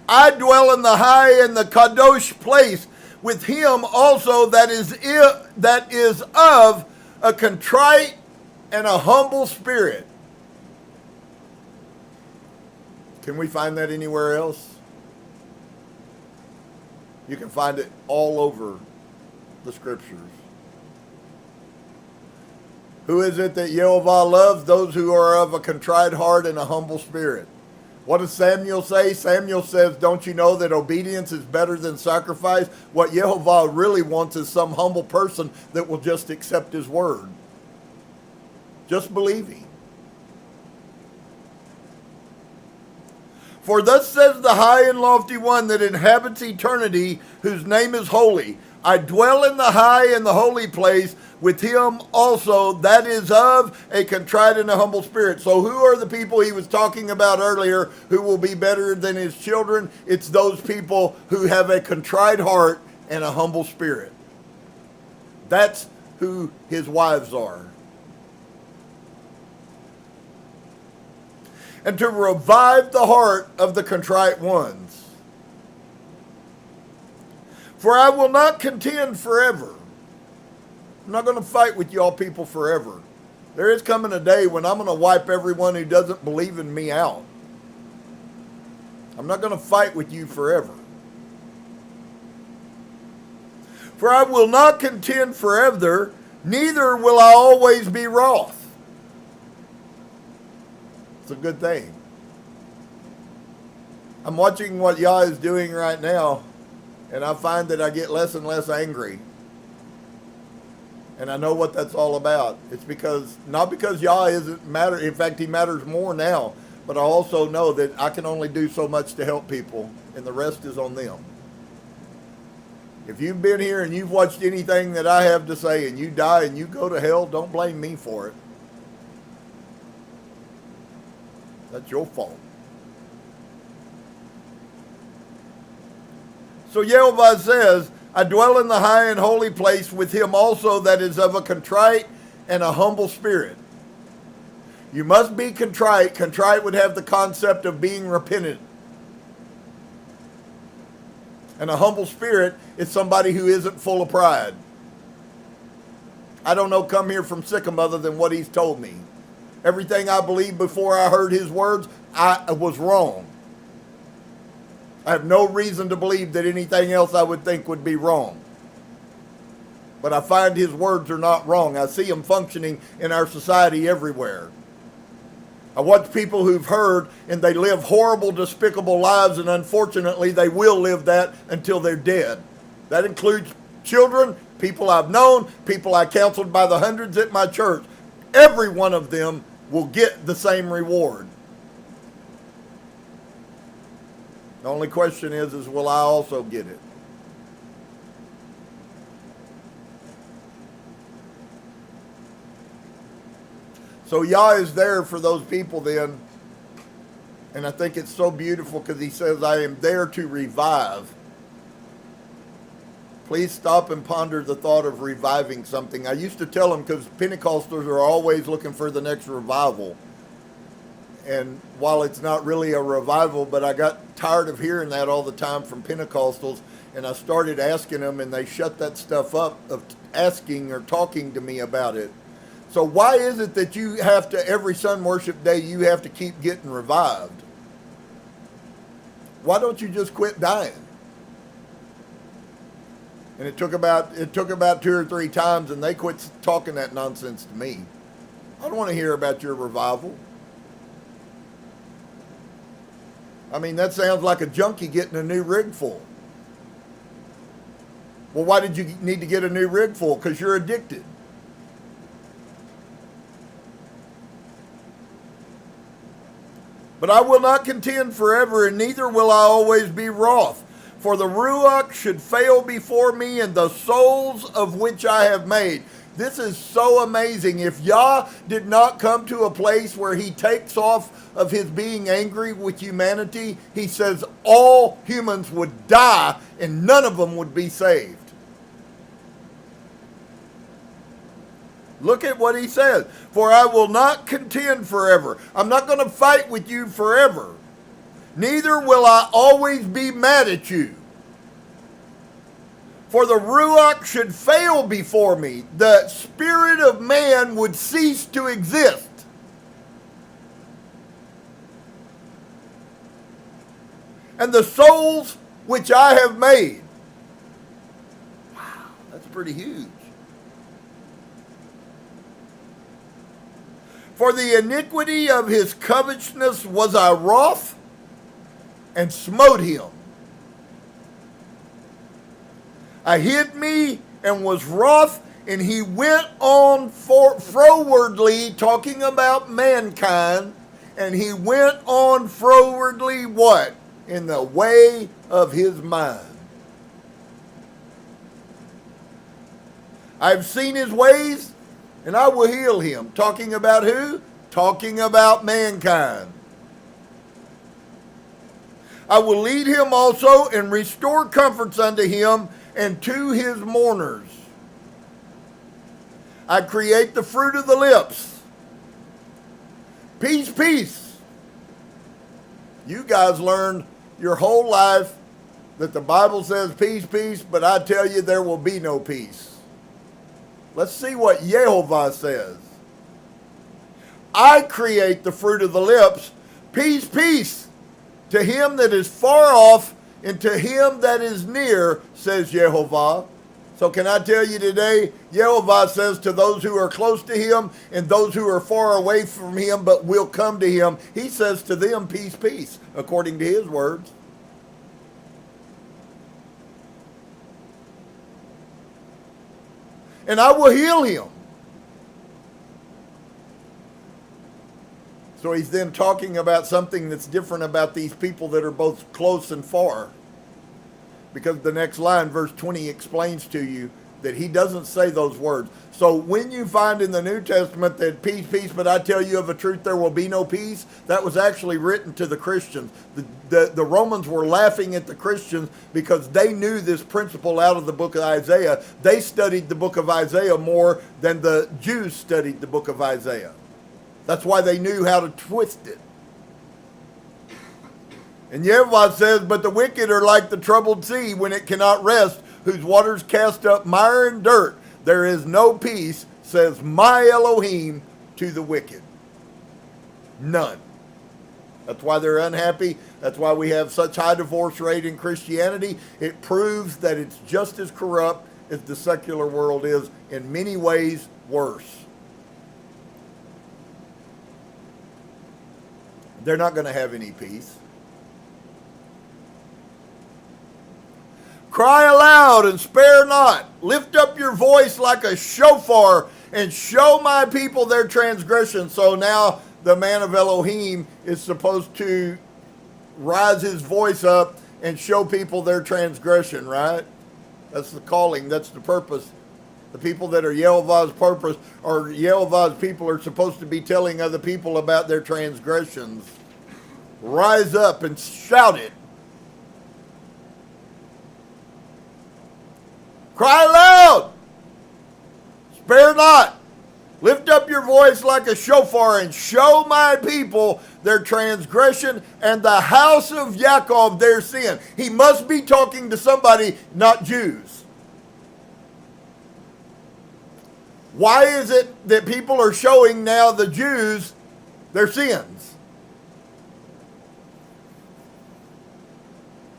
I dwell in the high and the Kadosh place with him also that is of a contrite and a humble spirit. Can we find that anywhere else? You can find it all over the scriptures. Who is it that Yehovah loves? Those who are of a contrite heart and a humble spirit. What does Samuel say? Samuel says, don't you know that obedience is better than sacrifice? What Yehovah really wants is some humble person that will just accept his word. Just believe him. For thus says the high and lofty one that inhabits eternity, whose name is holy. I dwell in the high and the holy place with him also that is of a contrite and a humble spirit. So who are the people he was talking about earlier who will be better than his children? It's those people who have a contrite heart and a humble spirit. That's who his wives are. And to revive the heart of the contrite ones. For I will not contend forever. I'm not going to fight with y'all people forever. There is coming a day when I'm going to wipe everyone who doesn't believe in me out. I'm not going to fight with you forever. For I will not contend forever, neither will I always be wroth. It's a good thing. I'm watching what Yah is doing right now, and I find that I get less and less angry. And I know what that's all about. It's because, not because Yah isn't matter. In fact, he matters more now. But I also know that I can only do so much to help people, and the rest is on them. If you've been here and you've watched anything that I have to say and you die and you go to hell, don't blame me for it. That's your fault. So Yehovah says, I dwell in the high and holy place with him also that is of a contrite and a humble spirit. You must be contrite. Contrite would have the concept of being repentant. And a humble spirit is somebody who isn't full of pride. I don't know come here from Sikkim other than what he's told me. Everything I believed before I heard his words, I was wrong. I have no reason to believe that anything else I would think would be wrong. But I find his words are not wrong. I see them functioning in our society everywhere. I watch people who've heard and they live horrible, despicable lives, and unfortunately they will live that until they're dead. That includes children, people I've known, people I counseled by the hundreds at my church. Every one of them will get the same reward. The only question is will I also get it? So Yah is there for those people then. And I think it's so beautiful because he says, I am there to revive. Please stop and ponder the thought of reviving something. I used to tell them, because Pentecostals are always looking for the next revival. And while it's not really a revival, but I got tired of hearing that all the time from Pentecostals, and I started asking them, and they shut that stuff up of asking or talking to me about it. So why is it that you have to, every Sun Worship Day, you have to keep getting revived? Why don't you just quit dying? And it took about 2 or 3 times, and they quit talking that nonsense to me. I don't want to hear about your revival. I mean, that sounds like a junkie getting a new rig full. Well, why did you need to get a new rig full? Because you're addicted. But I will not contend forever, and neither will I always be wroth. For the Ruach should fail before me, and the souls of which I have made. This is so amazing. If Yah did not come to a place where he takes off of his being angry with humanity, he says all humans would die and none of them would be saved. Look at what he says. For I will not contend forever. I'm not going to fight with you forever. Neither will I always be mad at you. For the Ruach should fail before me. The spirit of man would cease to exist. And the souls which I have made. Wow, that's pretty huge. For the iniquity of his covetousness was I wroth, and smote him. I hid me and was wroth, and he went on frowardly, talking about mankind, and he went on frowardly what? In the way of his mind. I've seen his ways, and I will heal him. Talking about who? Talking about mankind. I will lead him also and restore comforts unto him and to his mourners. I create the fruit of the lips. Peace, peace. You guys learned your whole life that the Bible says peace, peace, but I tell you there will be no peace. Let's see what Yehovah says. I create the fruit of the lips. Peace, peace. To him that is far off and to him that is near, says Yehovah. So can I tell you today, Yehovah says to those who are close to him and those who are far away from him but will come to him, he says to them, peace, peace, according to his words. And I will heal him. So he's then talking about something that's different about these people that are both close and far. Because the next line, verse 20, explains to you that he doesn't say those words. So when you find in the New Testament that peace, peace, but I tell you of a truth there will be no peace, that was actually written to the Christians. The Romans were laughing at the Christians because they knew this principle out of the book of Isaiah. They studied the book of Isaiah more than the Jews studied the book of Isaiah. That's why they knew how to twist it. And Yehovah says, but the wicked are like the troubled sea when it cannot rest, whose waters cast up mire and dirt. There is no peace, says my Elohim, to the wicked. None. That's why they're unhappy. That's why we have such high divorce rate in Christianity. It proves that it's just as corrupt as the secular world is, in many ways worse. They're not going to have any peace. Cry aloud and spare not. Lift up your voice like a shofar and show my people their transgression. So now the man of Elohim is supposed to rise his voice up and show people their transgression, right? That's the calling. That's the purpose. The people that are Yehovah's purpose, or Yehovah's people, are supposed to be telling other people about their transgressions. Rise up and shout it. Cry loud. Spare not. Lift up your voice like a shofar and show my people their transgression and the house of Yaakov their sin. He must be talking to somebody, not Jews. Why is it that people are showing now the Jews their sins?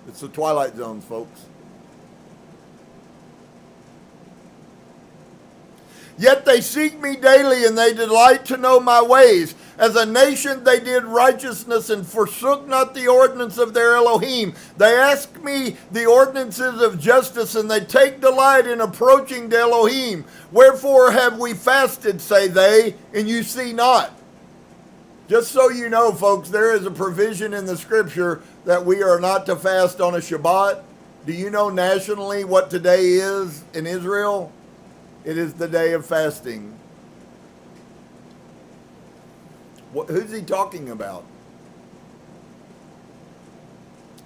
It's the twilight zones, folks. Yet they seek me daily, and they delight to know my ways. As a nation they did righteousness and forsook not the ordinance of their Elohim. They ask me the ordinances of justice, and they take delight in approaching the Elohim. Wherefore have we fasted, say they, and you see not. Just so you know, folks, there is a provision in the scripture that we are not to fast on a Shabbat. Do you know nationally what today is in Israel? It is the day of fasting. Who's he talking about?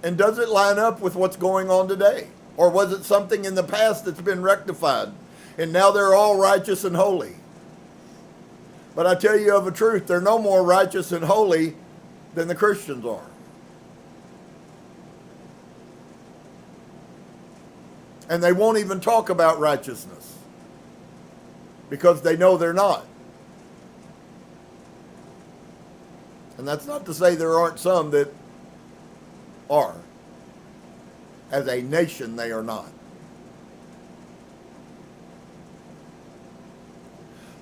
And does it line up with what's going on today? Or was it something in the past that's been rectified? And now they're all righteous and holy. But I tell you of a truth, they're no more righteous and holy than the Christians are. And they won't even talk about righteousness, because they know they're not. And that's not to say there aren't some that are. As a nation, they are not.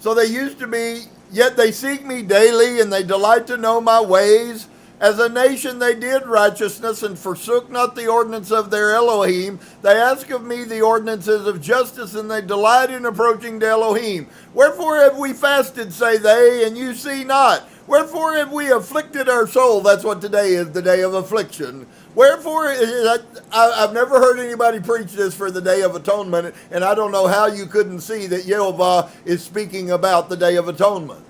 So they used to be, yet they seek me daily, and they delight to know my ways. As a nation they did righteousness, and forsook not the ordinance of their Elohim. They ask of me the ordinances of justice, and they delight in approaching the Elohim. Wherefore have we fasted, say they, and you see not? Wherefore have we afflicted our soul? That's what today is, the day of affliction. Wherefore, I've never heard anybody preach this for the Day of Atonement, and I don't know how you couldn't see that Yehovah is speaking about the Day of Atonement.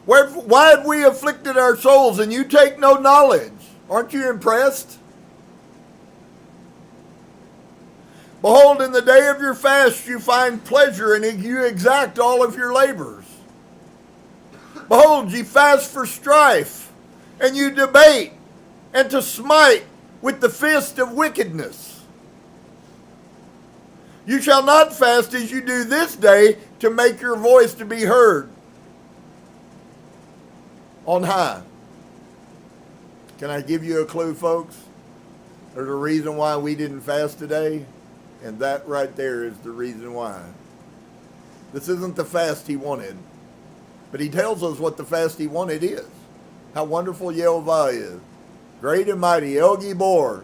Why have we afflicted our souls, and you take no knowledge? Aren't you impressed? Behold, in the day of your fast you find pleasure, and you exact all of your labors. Behold, ye fast for strife, and you debate, and to smite with the fist of wickedness. You shall not fast as you do this day, to make your voice to be heard on high. Can I give you a clue, folks? There's a reason why we didn't fast today, and that right there is the reason why. This isn't the fast he wanted, but he tells us what the fast he wanted is. How wonderful Yehovah is. Great and mighty, El Gibor,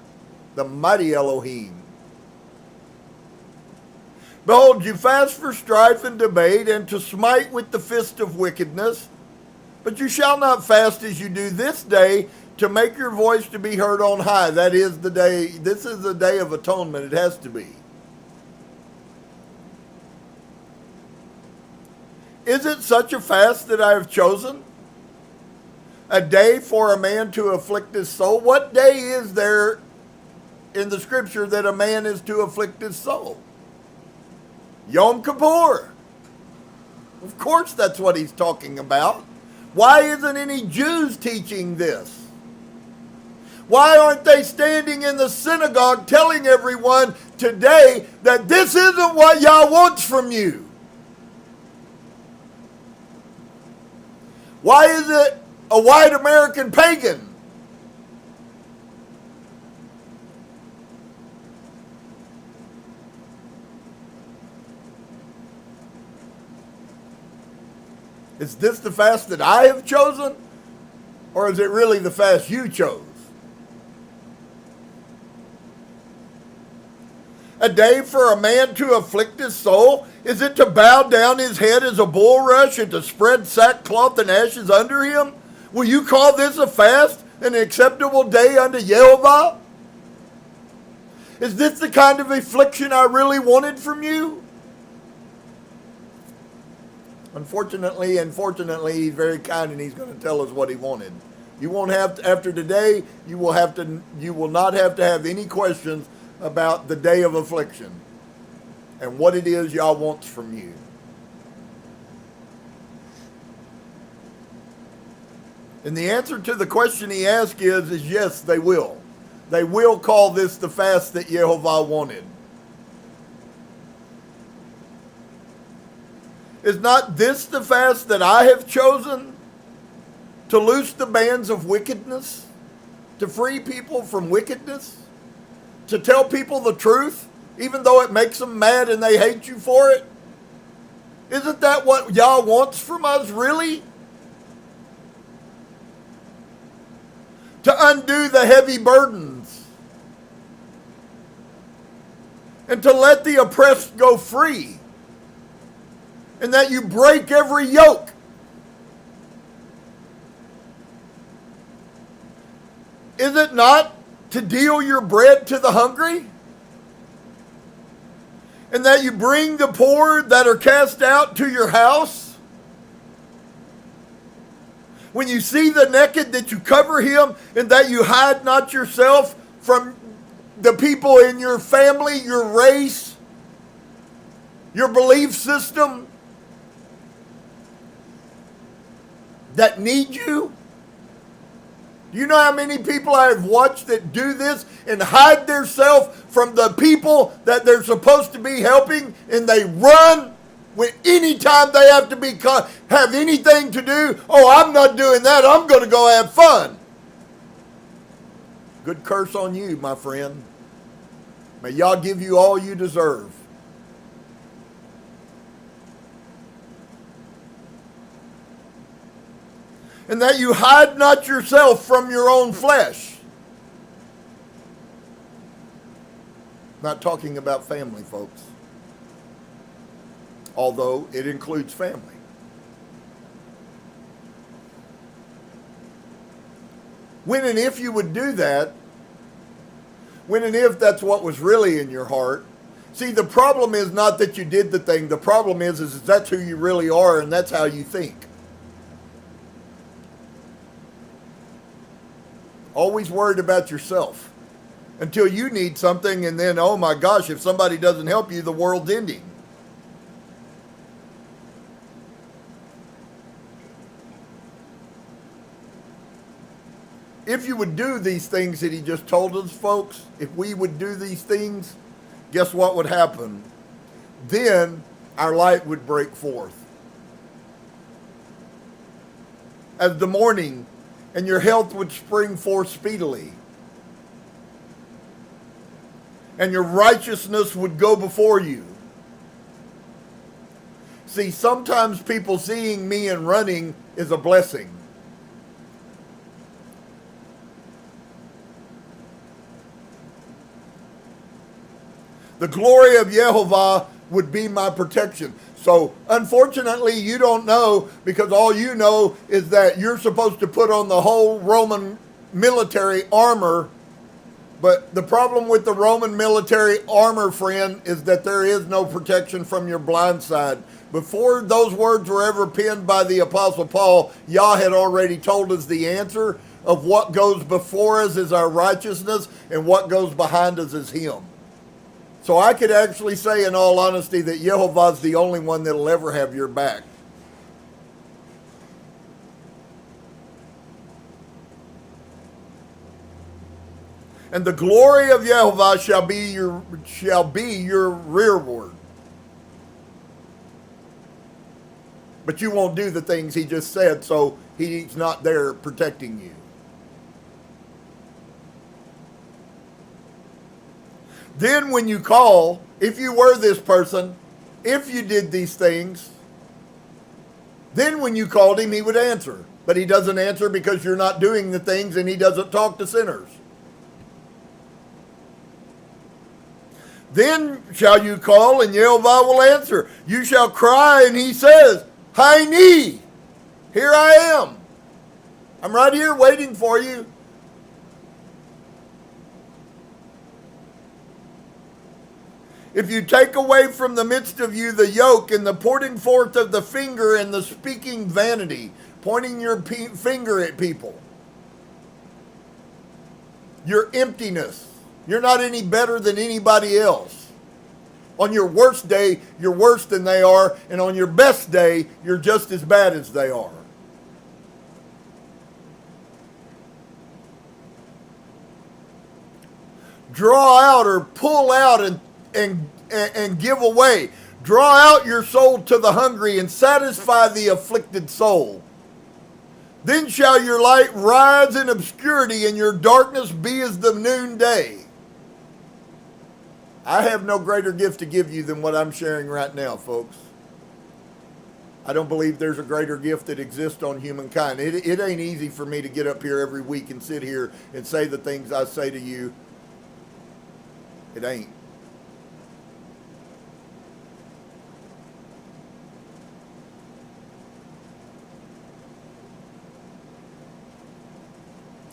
the mighty Elohim. Behold, you fast for strife and debate, and to smite with the fist of wickedness. But you shall not fast as you do this day, to make your voice to be heard on high. That is the day, this is the Day of Atonement. It has to be. Is it such a fast that I have chosen? A day for a man to afflict his soul? What day is there in the scripture that a man is to afflict his soul? Yom Kippur. Of course that's what he's talking about. Why isn't any Jews teaching this? Why aren't they standing in the synagogue telling everyone today that this isn't what Yah wants from you? Why is it a white American pagan? Is this the fast that I have chosen? Or is it really the fast you chose? A day for a man to afflict his soul? Is it to bow down his head as a bulrush and to spread sackcloth and ashes under him? Will you call this a fast, an acceptable day unto Yehovah? Is this the kind of affliction I really wanted from you? Unfortunately and fortunately, he's very kind and he's going to tell us what he wanted. You won't have to, after today, you will not have to have any questions about the day of affliction and what it is Yah wants from you. And the answer to the question he asked is yes, they will. They will call this the fast that Yehovah wanted. Is not this the fast that I have chosen? To loose the bands of wickedness? To free people from wickedness? To tell people the truth, even though it makes them mad and they hate you for it? Isn't that what Yah wants from us, really? To undo the heavy burdens and to let the oppressed go free, and that you break every yoke. Is it not to deal your bread to the hungry, and that you bring the poor that are cast out to your house? When you see the naked, that you cover him, and that you hide not yourself from the people in your family, your race, your belief system that need you? Do you know how many people I have watched that do this and hide themselves from the people that they're supposed to be helping, and they run when anytime they have to have anything to do? Oh, I'm not doing that. I'm going to go have fun. Good curse on you, my friend. May Yah give you all you deserve. And that you hide not yourself from your own flesh. Not talking about family, folks. Although it includes family. When and if you would do that, when and if that's what was really in your heart. See, the problem is not that you did the thing. The problem is that's who you really are, and that's how you think. Always worried about yourself until you need something, and then, oh my gosh, if somebody doesn't help you, the world's ending. If you would do these things that he just told us, folks, if we would do these things, guess what would happen? Then our light would break forth as the morning, and your health would spring forth speedily, and your righteousness would go before you. See, sometimes people seeing me and running is a blessing. The glory of Yehovah would be my protection. So, unfortunately, you don't know, because all you know is that you're supposed to put on the whole Roman military armor. But the problem with the Roman military armor, friend, is that there is no protection from your blind side. Before those words were ever penned by the Apostle Paul, Yah had already told us the answer of what goes before us is our righteousness, and what goes behind us is him. So I could actually say in all honesty that Yehovah's the only one that'll ever have your back. And the glory of Yehovah shall be your rearward. But you won't do the things he just said, so he's not there protecting you. Then when you call, if you were this person, if you did these things, then when you called him, he would answer. But he doesn't answer because you're not doing the things, and he doesn't talk to sinners. Then shall you call, and Yehovah will answer. You shall cry, and he says, Hi-ni, here I am. I'm right here waiting for you. If you take away from the midst of you the yoke, and the putting forth of the finger, and the speaking vanity, pointing your finger at people, your emptiness. You're not any better than anybody else. On your worst day, you're worse than they are, and on your best day, you're just as bad as they are. Draw out or pull out and give away. Draw out your soul to the hungry and satisfy the afflicted soul. Then shall your light rise in obscurity and your darkness be as the noonday. I have no greater gift to give you than what I'm sharing right now, folks. I don't believe there's a greater gift that exists on humankind. It ain't easy for me to get up here every week and sit here and say the things I say to you. It ain't.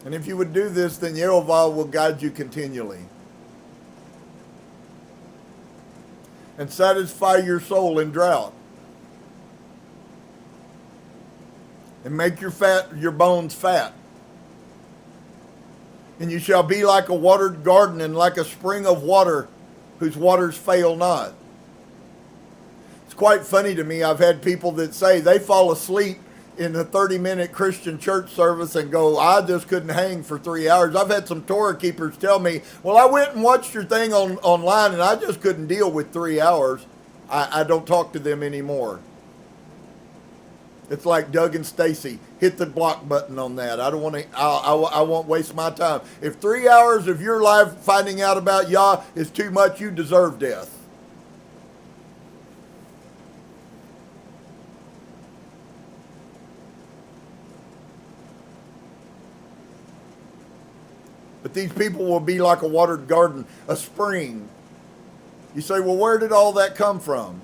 And if you would do this, then Yehovah will guide you continually and satisfy your soul in drought and make your bones fat. And you shall be like a watered garden and like a spring of water whose waters fail not. It's quite funny to me. I've had people that say they fall asleep in a 30-minute Christian church service and go, I just couldn't hang for 3 hours. I've had some Torah keepers tell me, well, I went and watched your thing online and I just couldn't deal with 3 hours. I don't talk to them anymore. It's like Doug and Stacy. Hit the block button on that. I don't want to. I won't waste my time. If 3 hours of your life finding out about Yah is too much, you deserve death. But these people will be like a watered garden, a spring. You say, well, where did all that come from?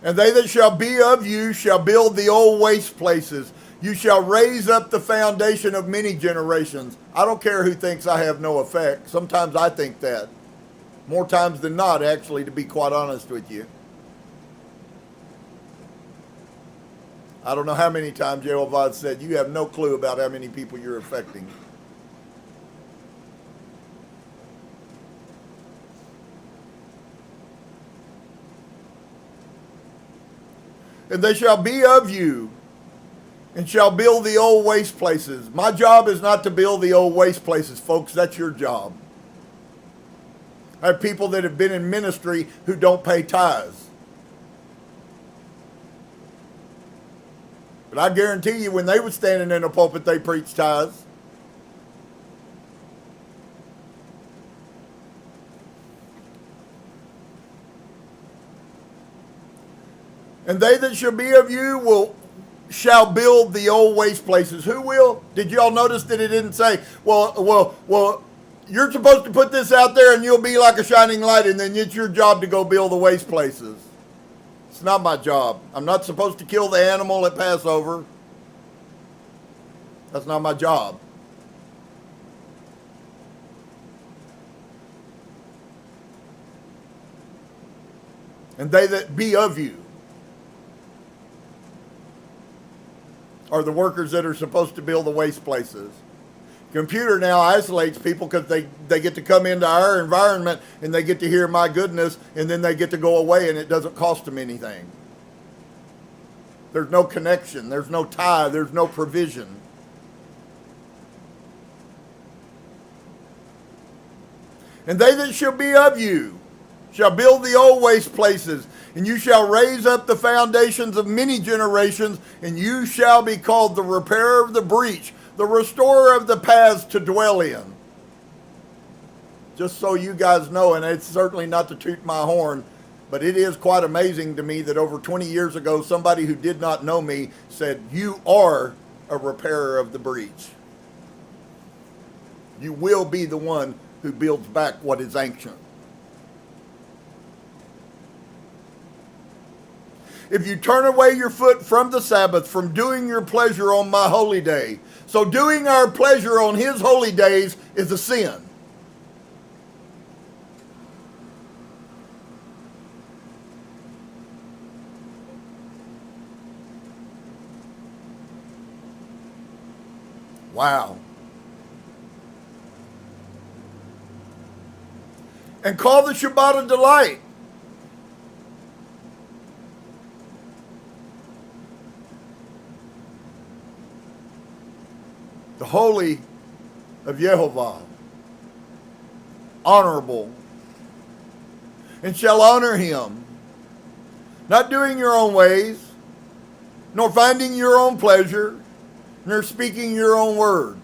And they that shall be of you shall build the old waste places. You shall raise up the foundation of many generations. I don't care who thinks I have no effect. Sometimes I think that. More times than not, actually, to be quite honest with you. I don't know how many times Yehovah said, you have no clue about how many people you're affecting. And they shall be of you, and shall build the old waste places. My job is not to build the old waste places, folks. That's your job. I have people that have been in ministry who don't pay tithes. But I guarantee you, when they were standing in a pulpit, they preached tithes. And they that shall be of you shall build the old waste places. Who will? Did y'all notice that it didn't say, well, you're supposed to put this out there and you'll be like a shining light, and then it's your job to go build the waste places. It's not my job. I'm not supposed to kill the animal at Passover. That's not my job. And they that be of you are the workers that are supposed to build the waste places. Computer now isolates people because they get to come into our environment and they get to hear my goodness, and then they get to go away and it doesn't cost them anything. There's no connection. There's no tie. There's no provision. And they that shall be of you shall build the old waste places, and you shall raise up the foundations of many generations, and you shall be called the repairer of the breach, the restorer of the paths to dwell in. Just so you guys know, and it's certainly not to toot my horn, but it is quite amazing to me that over 20 years ago, somebody who did not know me said, you are a repairer of the breach. You will be the one who builds back what is ancient. If you turn away your foot from the Sabbath, from doing your pleasure on my holy day. So doing our pleasure on his holy days is a sin. Wow. And call the Shabbat a delight. The holy of Yehovah, honorable, and shall honor him, not doing your own ways, nor finding your own pleasure, nor speaking your own words.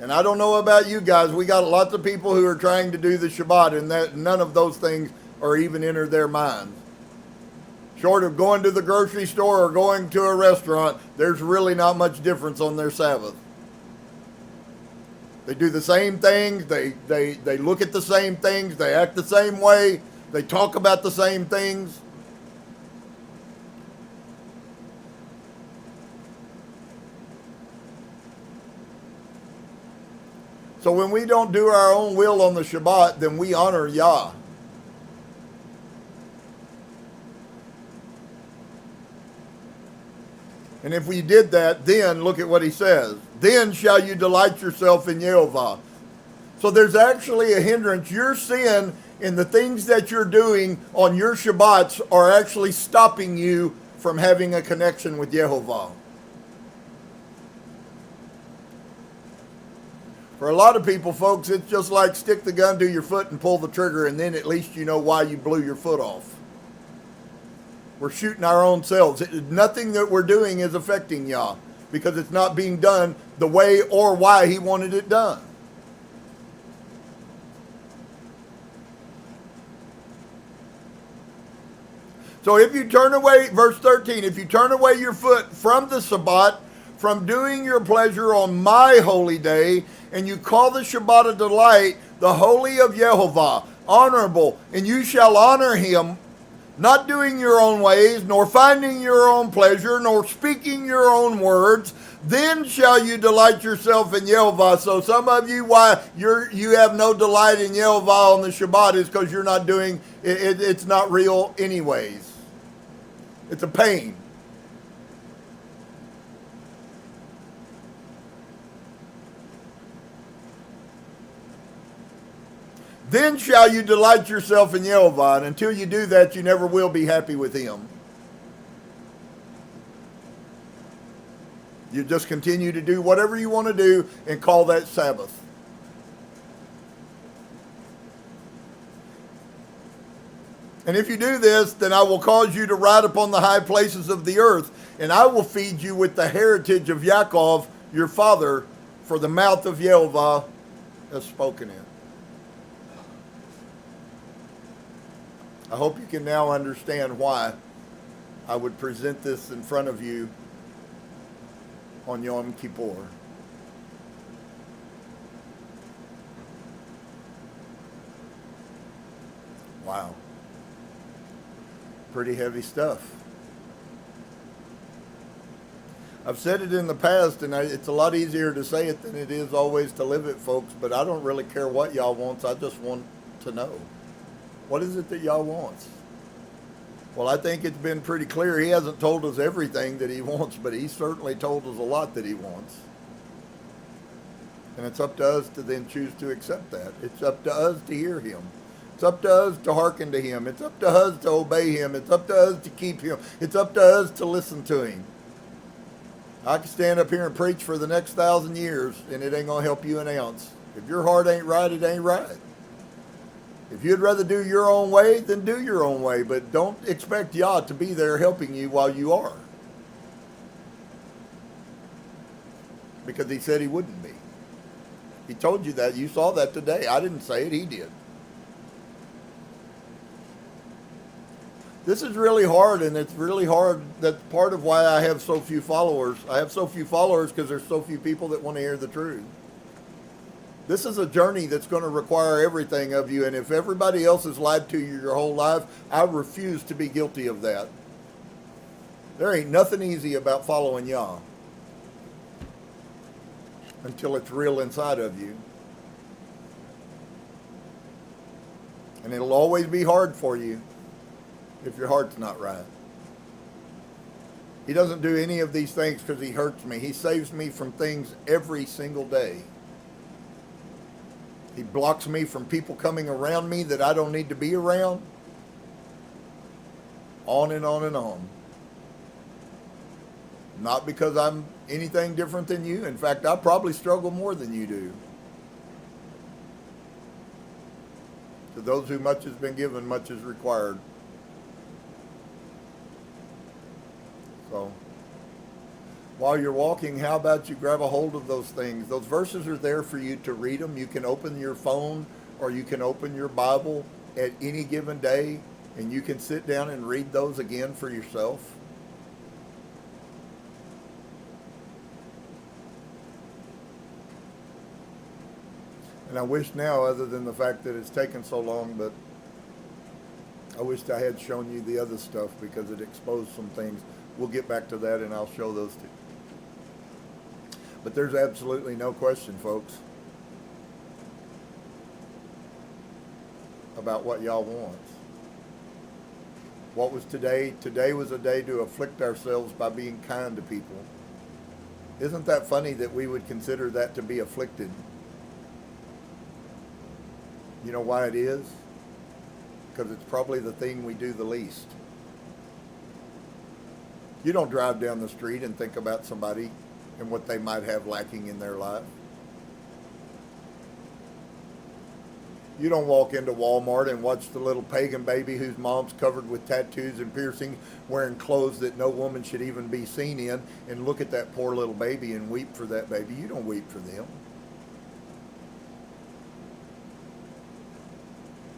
And I don't know about you guys, we got lots of people who are trying to do the Shabbat, and that none of those things are even entered their minds. Short of going to the grocery store or going to a restaurant, there's really not much difference on their Sabbath. They do the same things, they look at the same things, they act the same way, they talk about the same things. So when we don't do our own will on the Shabbat, then we honor Yah. And if we did that, then look at what he says. Then shall you delight yourself in Yehovah. So there's actually a hindrance. Your sin and the things that you're doing on your Shabbats are actually stopping you from having a connection with Yehovah. For a lot of people, folks, it's just like stick the gun to your foot and pull the trigger, and then at least you know why you blew your foot off. We're shooting our own selves. Nothing that we're doing is affecting Yah because it's not being done the way or why he wanted it done. So if you turn away, verse 13, if you turn away your foot from the Shabbat, from doing your pleasure on my holy day, and you call the Shabbat a delight, the holy of Yehovah, honorable, and you shall honor him, not doing your own ways, nor finding your own pleasure, nor speaking your own words, then shall you delight yourself in Yehovah. So some of you, why you have no delight in Yehovah on the Shabbat is because you're not doing, it's not real anyways. It's a pain. Then shall you delight yourself in Yehovah, and until you do that, you never will be happy with him. You just continue to do whatever you want to do and call that Sabbath. And if you do this, then I will cause you to ride upon the high places of the earth, and I will feed you with the heritage of Yaakov, your father, for the mouth of Yehovah has spoken it. I hope you can now understand why I would present this in front of you on Yom Kippur. Wow. Pretty heavy stuff. I've said it in the past, and it's a lot easier to say it than it is always to live it, folks, but I don't really care what y'all wants. I just want to know. What is it that Yah wants? Well, I think it's been pretty clear. He hasn't told us everything that he wants, but he certainly told us a lot that he wants. And it's up to us to then choose to accept that. It's up to us to hear him. It's up to us to hearken to him. It's up to us to obey him. It's up to us to keep him. It's up to us to listen to him. I can stand up here and preach for the next 1,000 years, and it ain't going to help you an ounce. If your heart ain't right, it ain't right. If you'd rather do your own way, then do your own way. But don't expect Yah to be there helping you while you are. Because he said he wouldn't be. He told you that. You saw that today. I didn't say it. He did. This is really hard, and it's really hard. That's part of why I have so few followers. I have so few followers because there's so few people that want to hear the truth. This is a journey that's going to require everything of you, and if everybody else has lied to you your whole life, I refuse to be guilty of that. There ain't nothing easy about following Yah until it's real inside of you. And it'll always be hard for you if your heart's not right. He doesn't do any of these things because he hurts me. He saves me from things every single day. He blocks me from people coming around me that I don't need to be around. On and on and on. Not because I'm anything different than you. In fact, I probably struggle more than you do. To those who much has been given, much is required. So, while you're walking, how about you grab a hold of those things? Those verses are there for you to read them. You can open your phone or you can open your Bible at any given day and you can sit down and read those again for yourself. And I wish now, other than the fact that it's taken so long, but I wished I had shown you the other stuff because it exposed some things. We'll get back to that and I'll show those to you. But there's absolutely no question, folks, about what Yah wants. What was today? Today was a day to afflict ourselves by being kind to people. Isn't that funny that we would consider that to be afflicted? You know why it is? Because it's probably the thing we do the least. You don't drive down the street and think about somebody and what they might have lacking in their life. You don't walk into Walmart and watch the little pagan baby whose mom's covered with tattoos and piercings, wearing clothes that no woman should even be seen in, and look at that poor little baby and weep for that baby. You don't weep for them.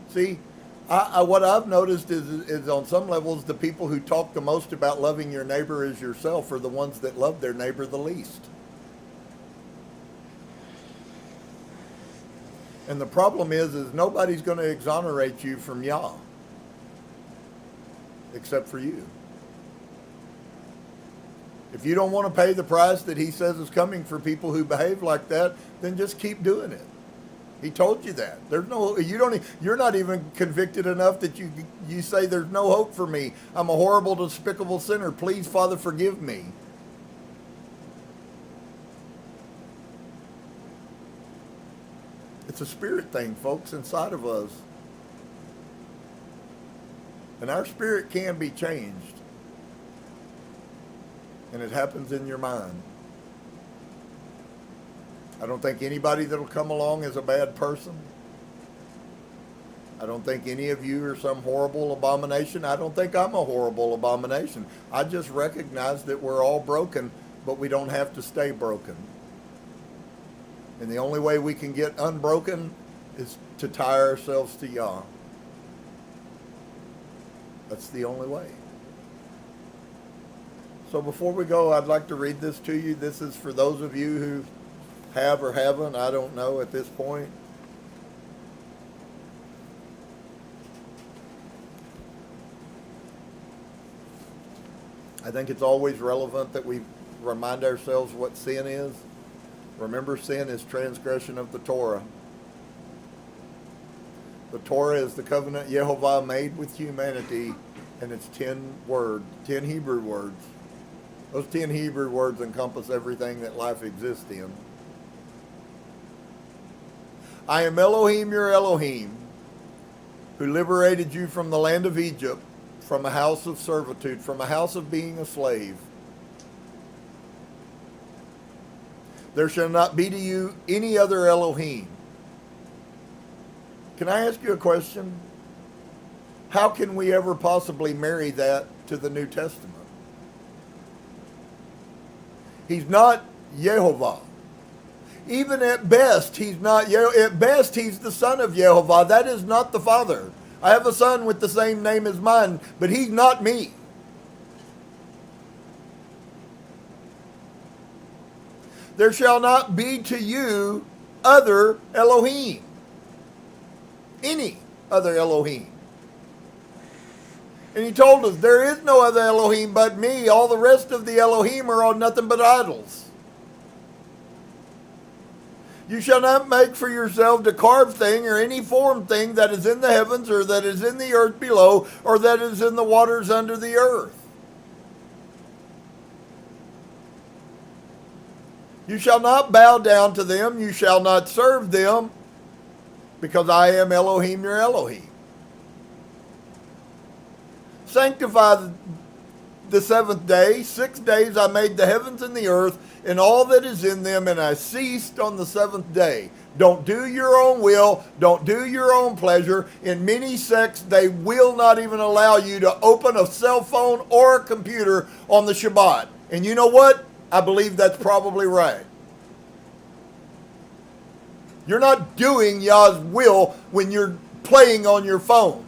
See, what I've noticed is on some levels, the people who talk the most about loving your neighbor as yourself are the ones that love their neighbor the least. And the problem is nobody's going to exonerate you from Yah, except for you. If you don't want to pay the price that he says is coming for people who behave like that, then just keep doing it. He told you that. You're not even convicted enough that you say there's no hope for me. I'm a horrible, despicable sinner. Please, Father, forgive me. It's a spirit thing, folks, inside of us. And our spirit can be changed. And it happens in your mind. I don't think anybody that'll come along is a bad person. I don't think any of you are some horrible abomination. I don't think I'm a horrible abomination. I just recognize that we're all broken, but we don't have to stay broken. And the only way we can get unbroken is to tie ourselves to Yah. That's the only way. So before we go, I'd like to read this to you. This is for those of you who have or haven't, I don't know at this point. I think it's always relevant that we remind ourselves what sin is. Remember, sin is transgression of the Torah. The Torah is the covenant Yehovah made with humanity, and it's 10 Hebrew words. Those 10 Hebrew words encompass everything that life exists in. I am Elohim, your Elohim, who liberated you from the land of Egypt, from a house of servitude, from a house of being a slave. There shall not be to you any other Elohim. Can I ask you a question? How can we ever possibly marry that to the New Testament? He's not Yehovah. Even at best, he's not. At best, he's the son of Yehovah. That is not the Father. I have a son with the same name as mine, but he's not me. There shall not be to you other Elohim. Any other Elohim. And he told us, there is no other Elohim but me. All the rest of the Elohim are all nothing but idols. You shall not make for yourself a carved thing or any formed thing that is in the heavens or that is in the earth below or that is in the waters under the earth. You shall not bow down to them, you shall not serve them, because I am Elohim your Elohim. Sanctify the seventh day. 6 days I made the heavens and the earth and all that is in them, and I ceased on the seventh day. Don't do your own will. Don't do your own pleasure. In many sects, they will not even allow you to open a cell phone or a computer on the Shabbat. And you know what? I believe that's probably right. You're not doing Yah's will when you're playing on your phone.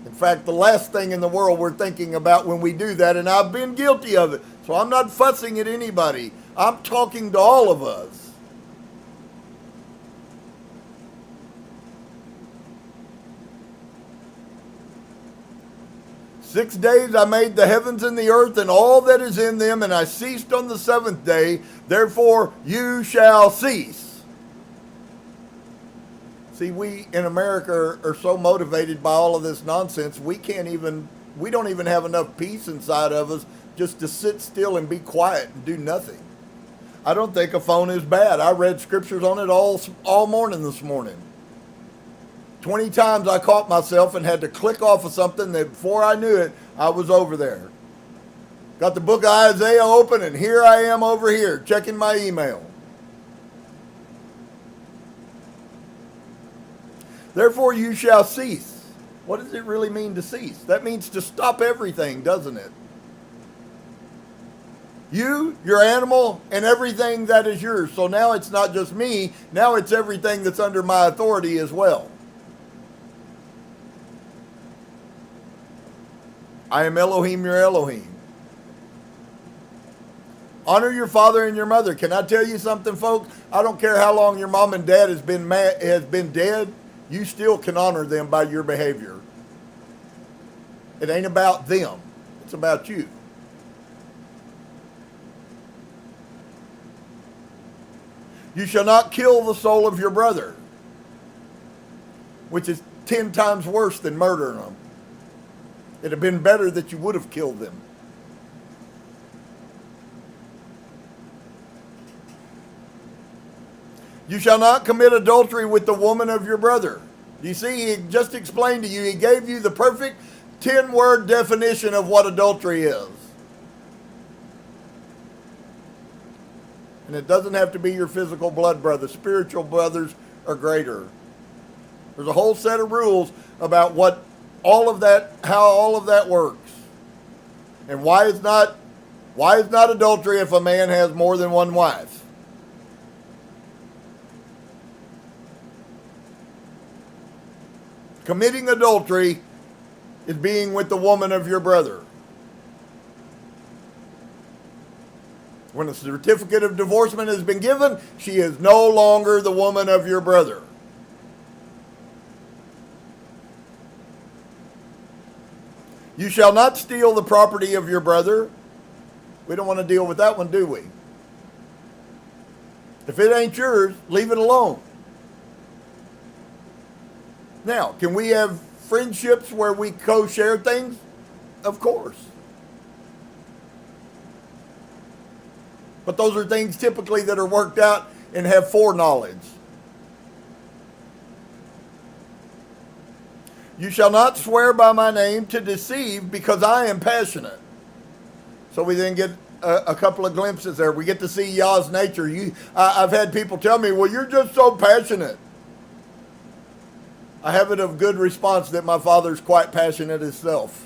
In fact, the last thing in the world we're thinking about when we do that, and I've been guilty of it, so I'm not fussing at anybody. I'm talking to all of us. "6 days I made the heavens and the earth and all that is in them, and I ceased on the seventh day. Therefore you shall cease." See, we in America are so motivated by all of this nonsense, we don't even have enough peace inside of us just to sit still and be quiet and do nothing. I don't think a phone is bad. I read scriptures on it all morning this morning. 20 times I caught myself and had to click off of something that before I knew it, I was over there. Got the book of Isaiah open, and here I am over here checking my email. Therefore you shall cease. What does it really mean to cease? That means to stop everything, doesn't it? You, your animal, and everything that is yours. So now it's not just me, now it's everything that's under my authority as well. I am Elohim your Elohim. Honor your father and your mother. Can I tell you something, folks? I don't care how long your mom and dad has been dead, you still can honor them by your behavior. It ain't about them. It's about you. You shall not kill the soul of your brother, which is 10 times worse than murdering them. It'd have been better that you would have killed them. You shall not commit adultery with the woman of your brother. You see, he just explained to you, he gave you the perfect 10-word definition of what adultery is. And it doesn't have to be your physical blood brother. Spiritual brothers are greater. There's a whole set of rules about how all of that works. And why is not adultery if a man has more than one wife? Committing adultery is being with the woman of your brother. When a certificate of divorcement has been given, she is no longer the woman of your brother. You shall not steal the property of your brother. We don't want to deal with that one, do we? If it ain't yours, leave it alone. Now, can we have friendships where we co-share things? Of course. But those are things typically that are worked out and have foreknowledge. You shall not swear by my name to deceive, because I am passionate. So we then get a couple of glimpses there. We get to see Yah's nature. I've had people tell me, well, you're just so passionate. I have it of good response that my father's quite passionate himself.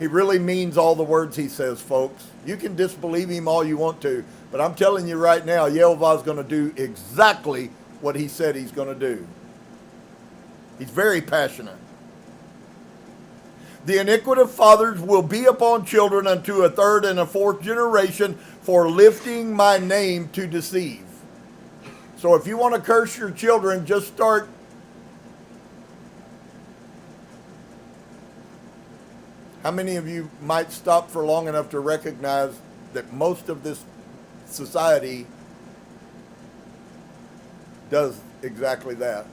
He really means all the words he says, folks. You can disbelieve him all you want to, but I'm telling you right now, Yehovah is going to do exactly what he said he's going to do. He's very passionate. The iniquity of fathers will be upon children unto a third and a fourth generation for lifting my name to deceive. So if you want to curse your children, just start. How many of you might stop for long enough to recognize that most of this society does exactly that?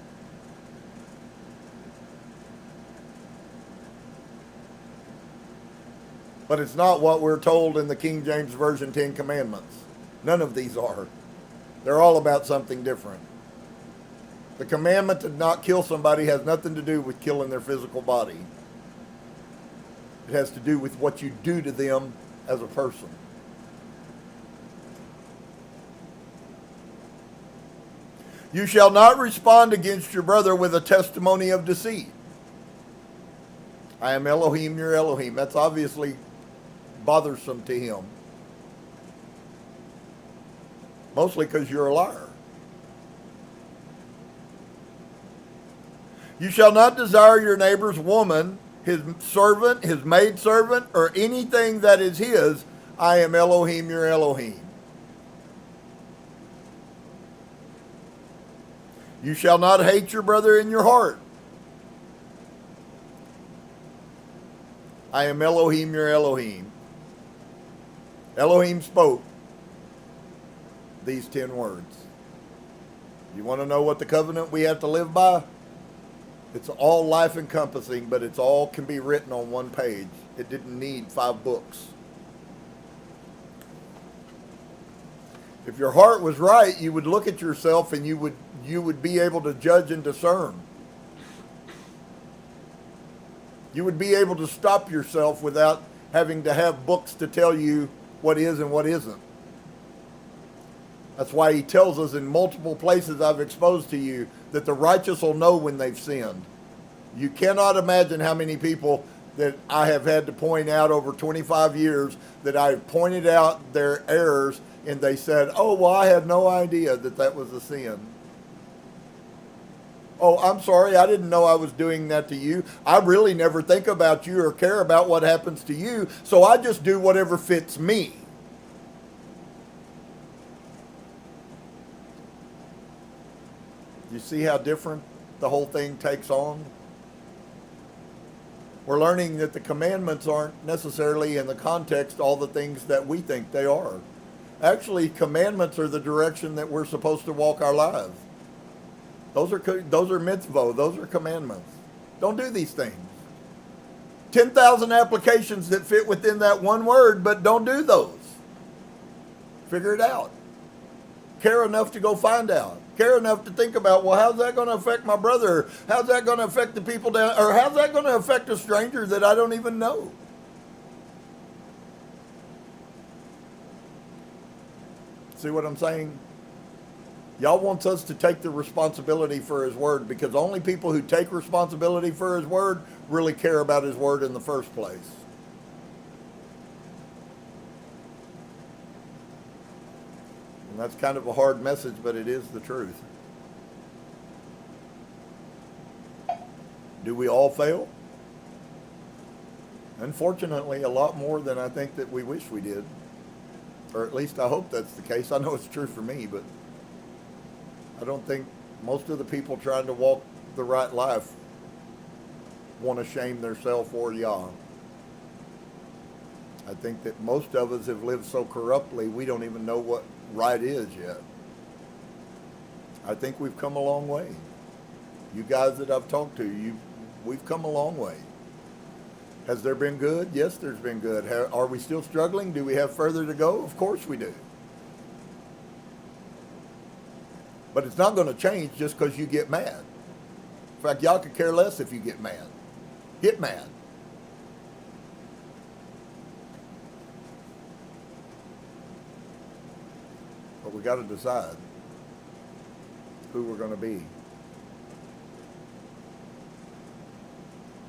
But it's not what we're told in the King James Version 10 Commandments. None of these are. They're all about something different. The commandment to not kill somebody has nothing to do with killing their physical body. It has to do with what you do to them as a person. You shall not respond against your brother with a testimony of deceit. I am Elohim, your Elohim. That's obviously bothersome to him. Mostly because you're a liar. You shall not desire your neighbor's woman, his servant, his maidservant, or anything that is his. I am Elohim, your Elohim. You shall not hate your brother in your heart. I am Elohim, your Elohim. Elohim spoke these 10 words. You want to know what the covenant we have to live by? It's all life encompassing, but it's all can be written on one page. It didn't need 5 books. If your heart was right, you would look at yourself and you would be able to judge and discern. You would be able to stop yourself without having to have books to tell you what is and what isn't. That's why he tells us in multiple places I've exposed to you that the righteous will know when they've sinned. You cannot imagine how many people that I have had to point out over 25 years that I've pointed out their errors and they said, oh, well, I had no idea that that was a sin. Oh, I'm sorry, I didn't know I was doing that to you. I really never think about you or care about what happens to you, so I just do whatever fits me. You see how different the whole thing takes on? We're learning that the commandments aren't necessarily in the context all the things that we think they are. Actually, commandments are the direction that we're supposed to walk our lives. Those are mitzvot. Those are commandments. Don't do these things. 10,000 applications that fit within that one word, but don't do those. Figure it out. Care enough to go find out. Care enough to think about, well, how's that going to affect my brother? How's that going to affect the people down, or how's that going to affect a stranger that I don't even know? See what I'm saying? Yah wants us to take the responsibility for his word, because only people who take responsibility for his word really care about his word in the first place. And that's kind of a hard message, but it is the truth. Do we all fail? Unfortunately, a lot more than I think that we wish we did. Or at least I hope that's the case. I know it's true for me, but I don't think most of the people trying to walk the right life want to shame themselves or Yah. I think that most of us have lived so corruptly we don't even know what right is yet. I think we've come a long way. You guys that I've talked to, we've come a long way. Has there been good? Yes, there's been good. Are we still struggling? Do we have further to go? Of course we do. But it's not going to change just because you get mad. In fact, y'all could care less if you get mad. Get mad. But we got to decide who we're going to be.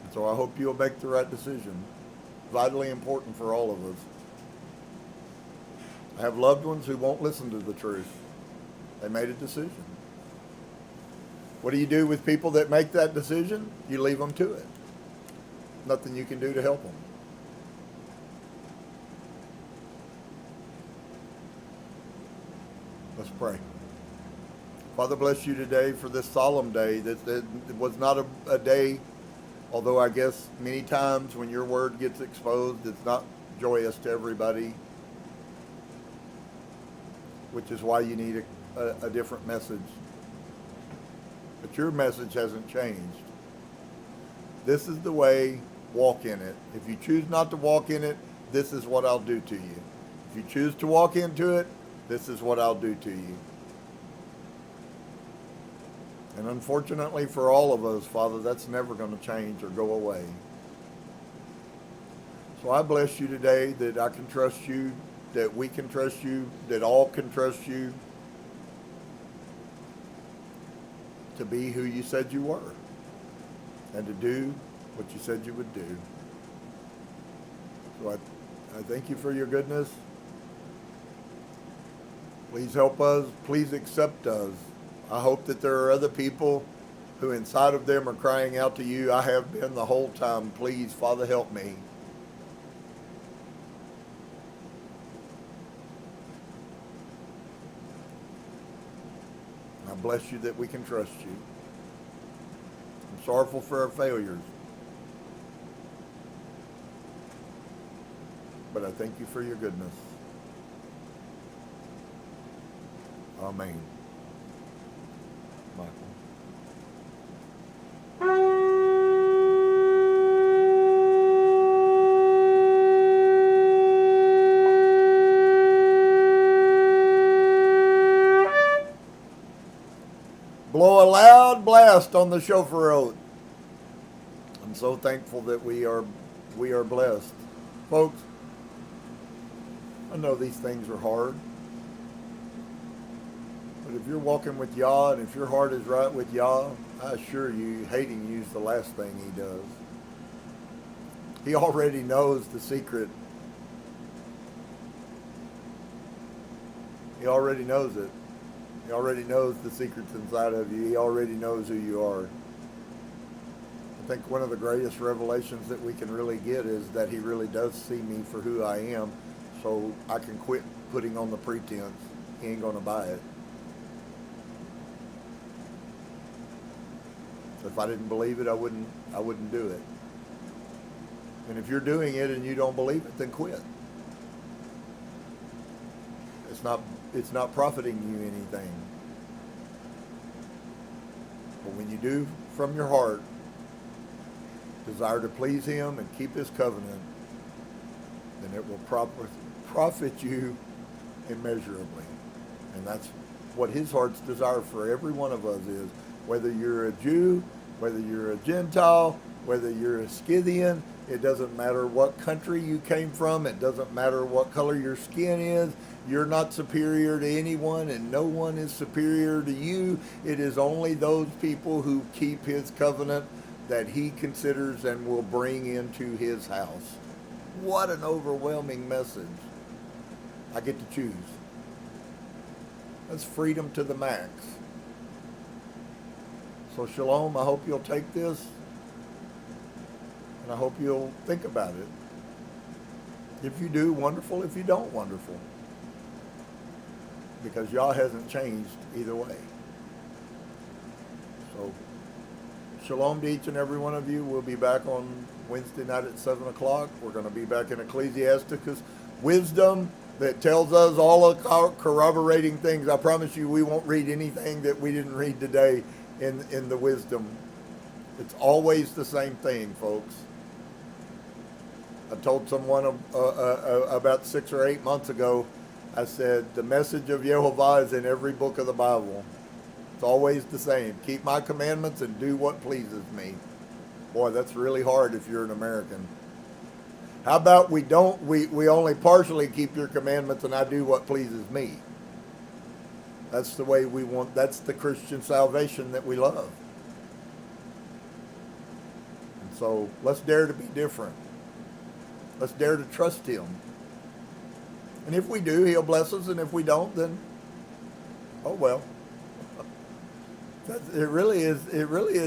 And so I hope you'll make the right decision. Vitally important for all of us. I have loved ones who won't listen to the truth. They made a decision. What do you do with people that make that decision? You leave them to it. Nothing you can do to help them. Let's pray. Father, bless you today for this solemn day. That was not a day, although I guess many times when your word gets exposed, it's not joyous to everybody, which is why you need a different message. But your message hasn't changed. This is the way, walk in it. If you choose not to walk in it, this is what I'll do to you. If you choose to walk into it, this is what I'll do to you. And unfortunately for all of us, Father, that's never going to change or go away. So I bless you today that I can trust you, that we can trust you, that all can trust you to be who you said you were and to do what you said you would do. So I thank you for your goodness. Please help us. Please accept us. I hope that there are other people who inside of them are crying out to you. I have been the whole time. Please, Father, help me. I bless you that we can trust you. I'm sorrowful for our failures. But I thank you for your goodness. Amen. Michael. Blow a loud blast on the shofar oath. I'm so thankful that we are blessed. Folks, I know these things are hard. But if you're walking with Yah and if your heart is right with Yah, I assure you, hating you is the last thing he does. He already knows the secret. He already knows it. He already knows the secrets inside of you. He already knows who you are. I think one of the greatest revelations that we can really get is that he really does see me for who I am, so I can quit putting on the pretense. He ain't going to buy it. If I didn't believe it, I wouldn't do it. And if you're doing it and you don't believe it, then quit. It's not profiting you anything. But when you do from your heart, desire to please him and keep his covenant, then it will profit you immeasurably. And that's what his heart's desire for every one of us is. Whether you're a Jew, whether you're a Gentile, whether you're a Scythian, it doesn't matter what country you came from. It doesn't matter what color your skin is. You're not superior to anyone, and no one is superior to you. It is only those people who keep his covenant that he considers and will bring into his house. What an overwhelming message. I get to choose. That's freedom to the max. So shalom, I hope you'll take this, and I hope you'll think about it. If you do, wonderful. If you don't, wonderful. Because Yah hasn't changed either way. So shalom to each and every one of you. We'll be back on Wednesday night at 7 o'clock. We're going to be back in Ecclesiasticus. Wisdom that tells us all of our corroborating things. I promise you we won't read anything that we didn't read today in the wisdom. It's always the same thing, folks. I told someone about 6 or 8 months ago, I said, the message of Yehovah is in every book of the Bible. It's always the same. Keep my commandments and do what pleases me. Boy, that's really hard if you're an American. How about we only partially keep your commandments and I do what pleases me? That's the way we want, that's the Christian salvation that we love. And so let's dare to be different. Let's dare to trust him. And if we do, he'll bless us, and if we don't, then oh well. It really is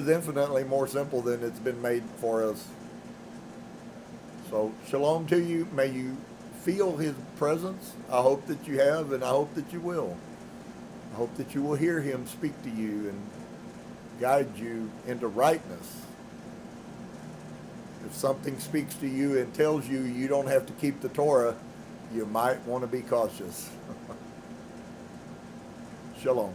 infinitely more simple than it's been made for us. So shalom to you. May you feel his presence. I hope that you have, and I hope that you will. I hope that you will hear him speak to you and guide you into rightness. If something speaks to you and tells you you don't have to keep the Torah, you might want to be cautious. Shalom.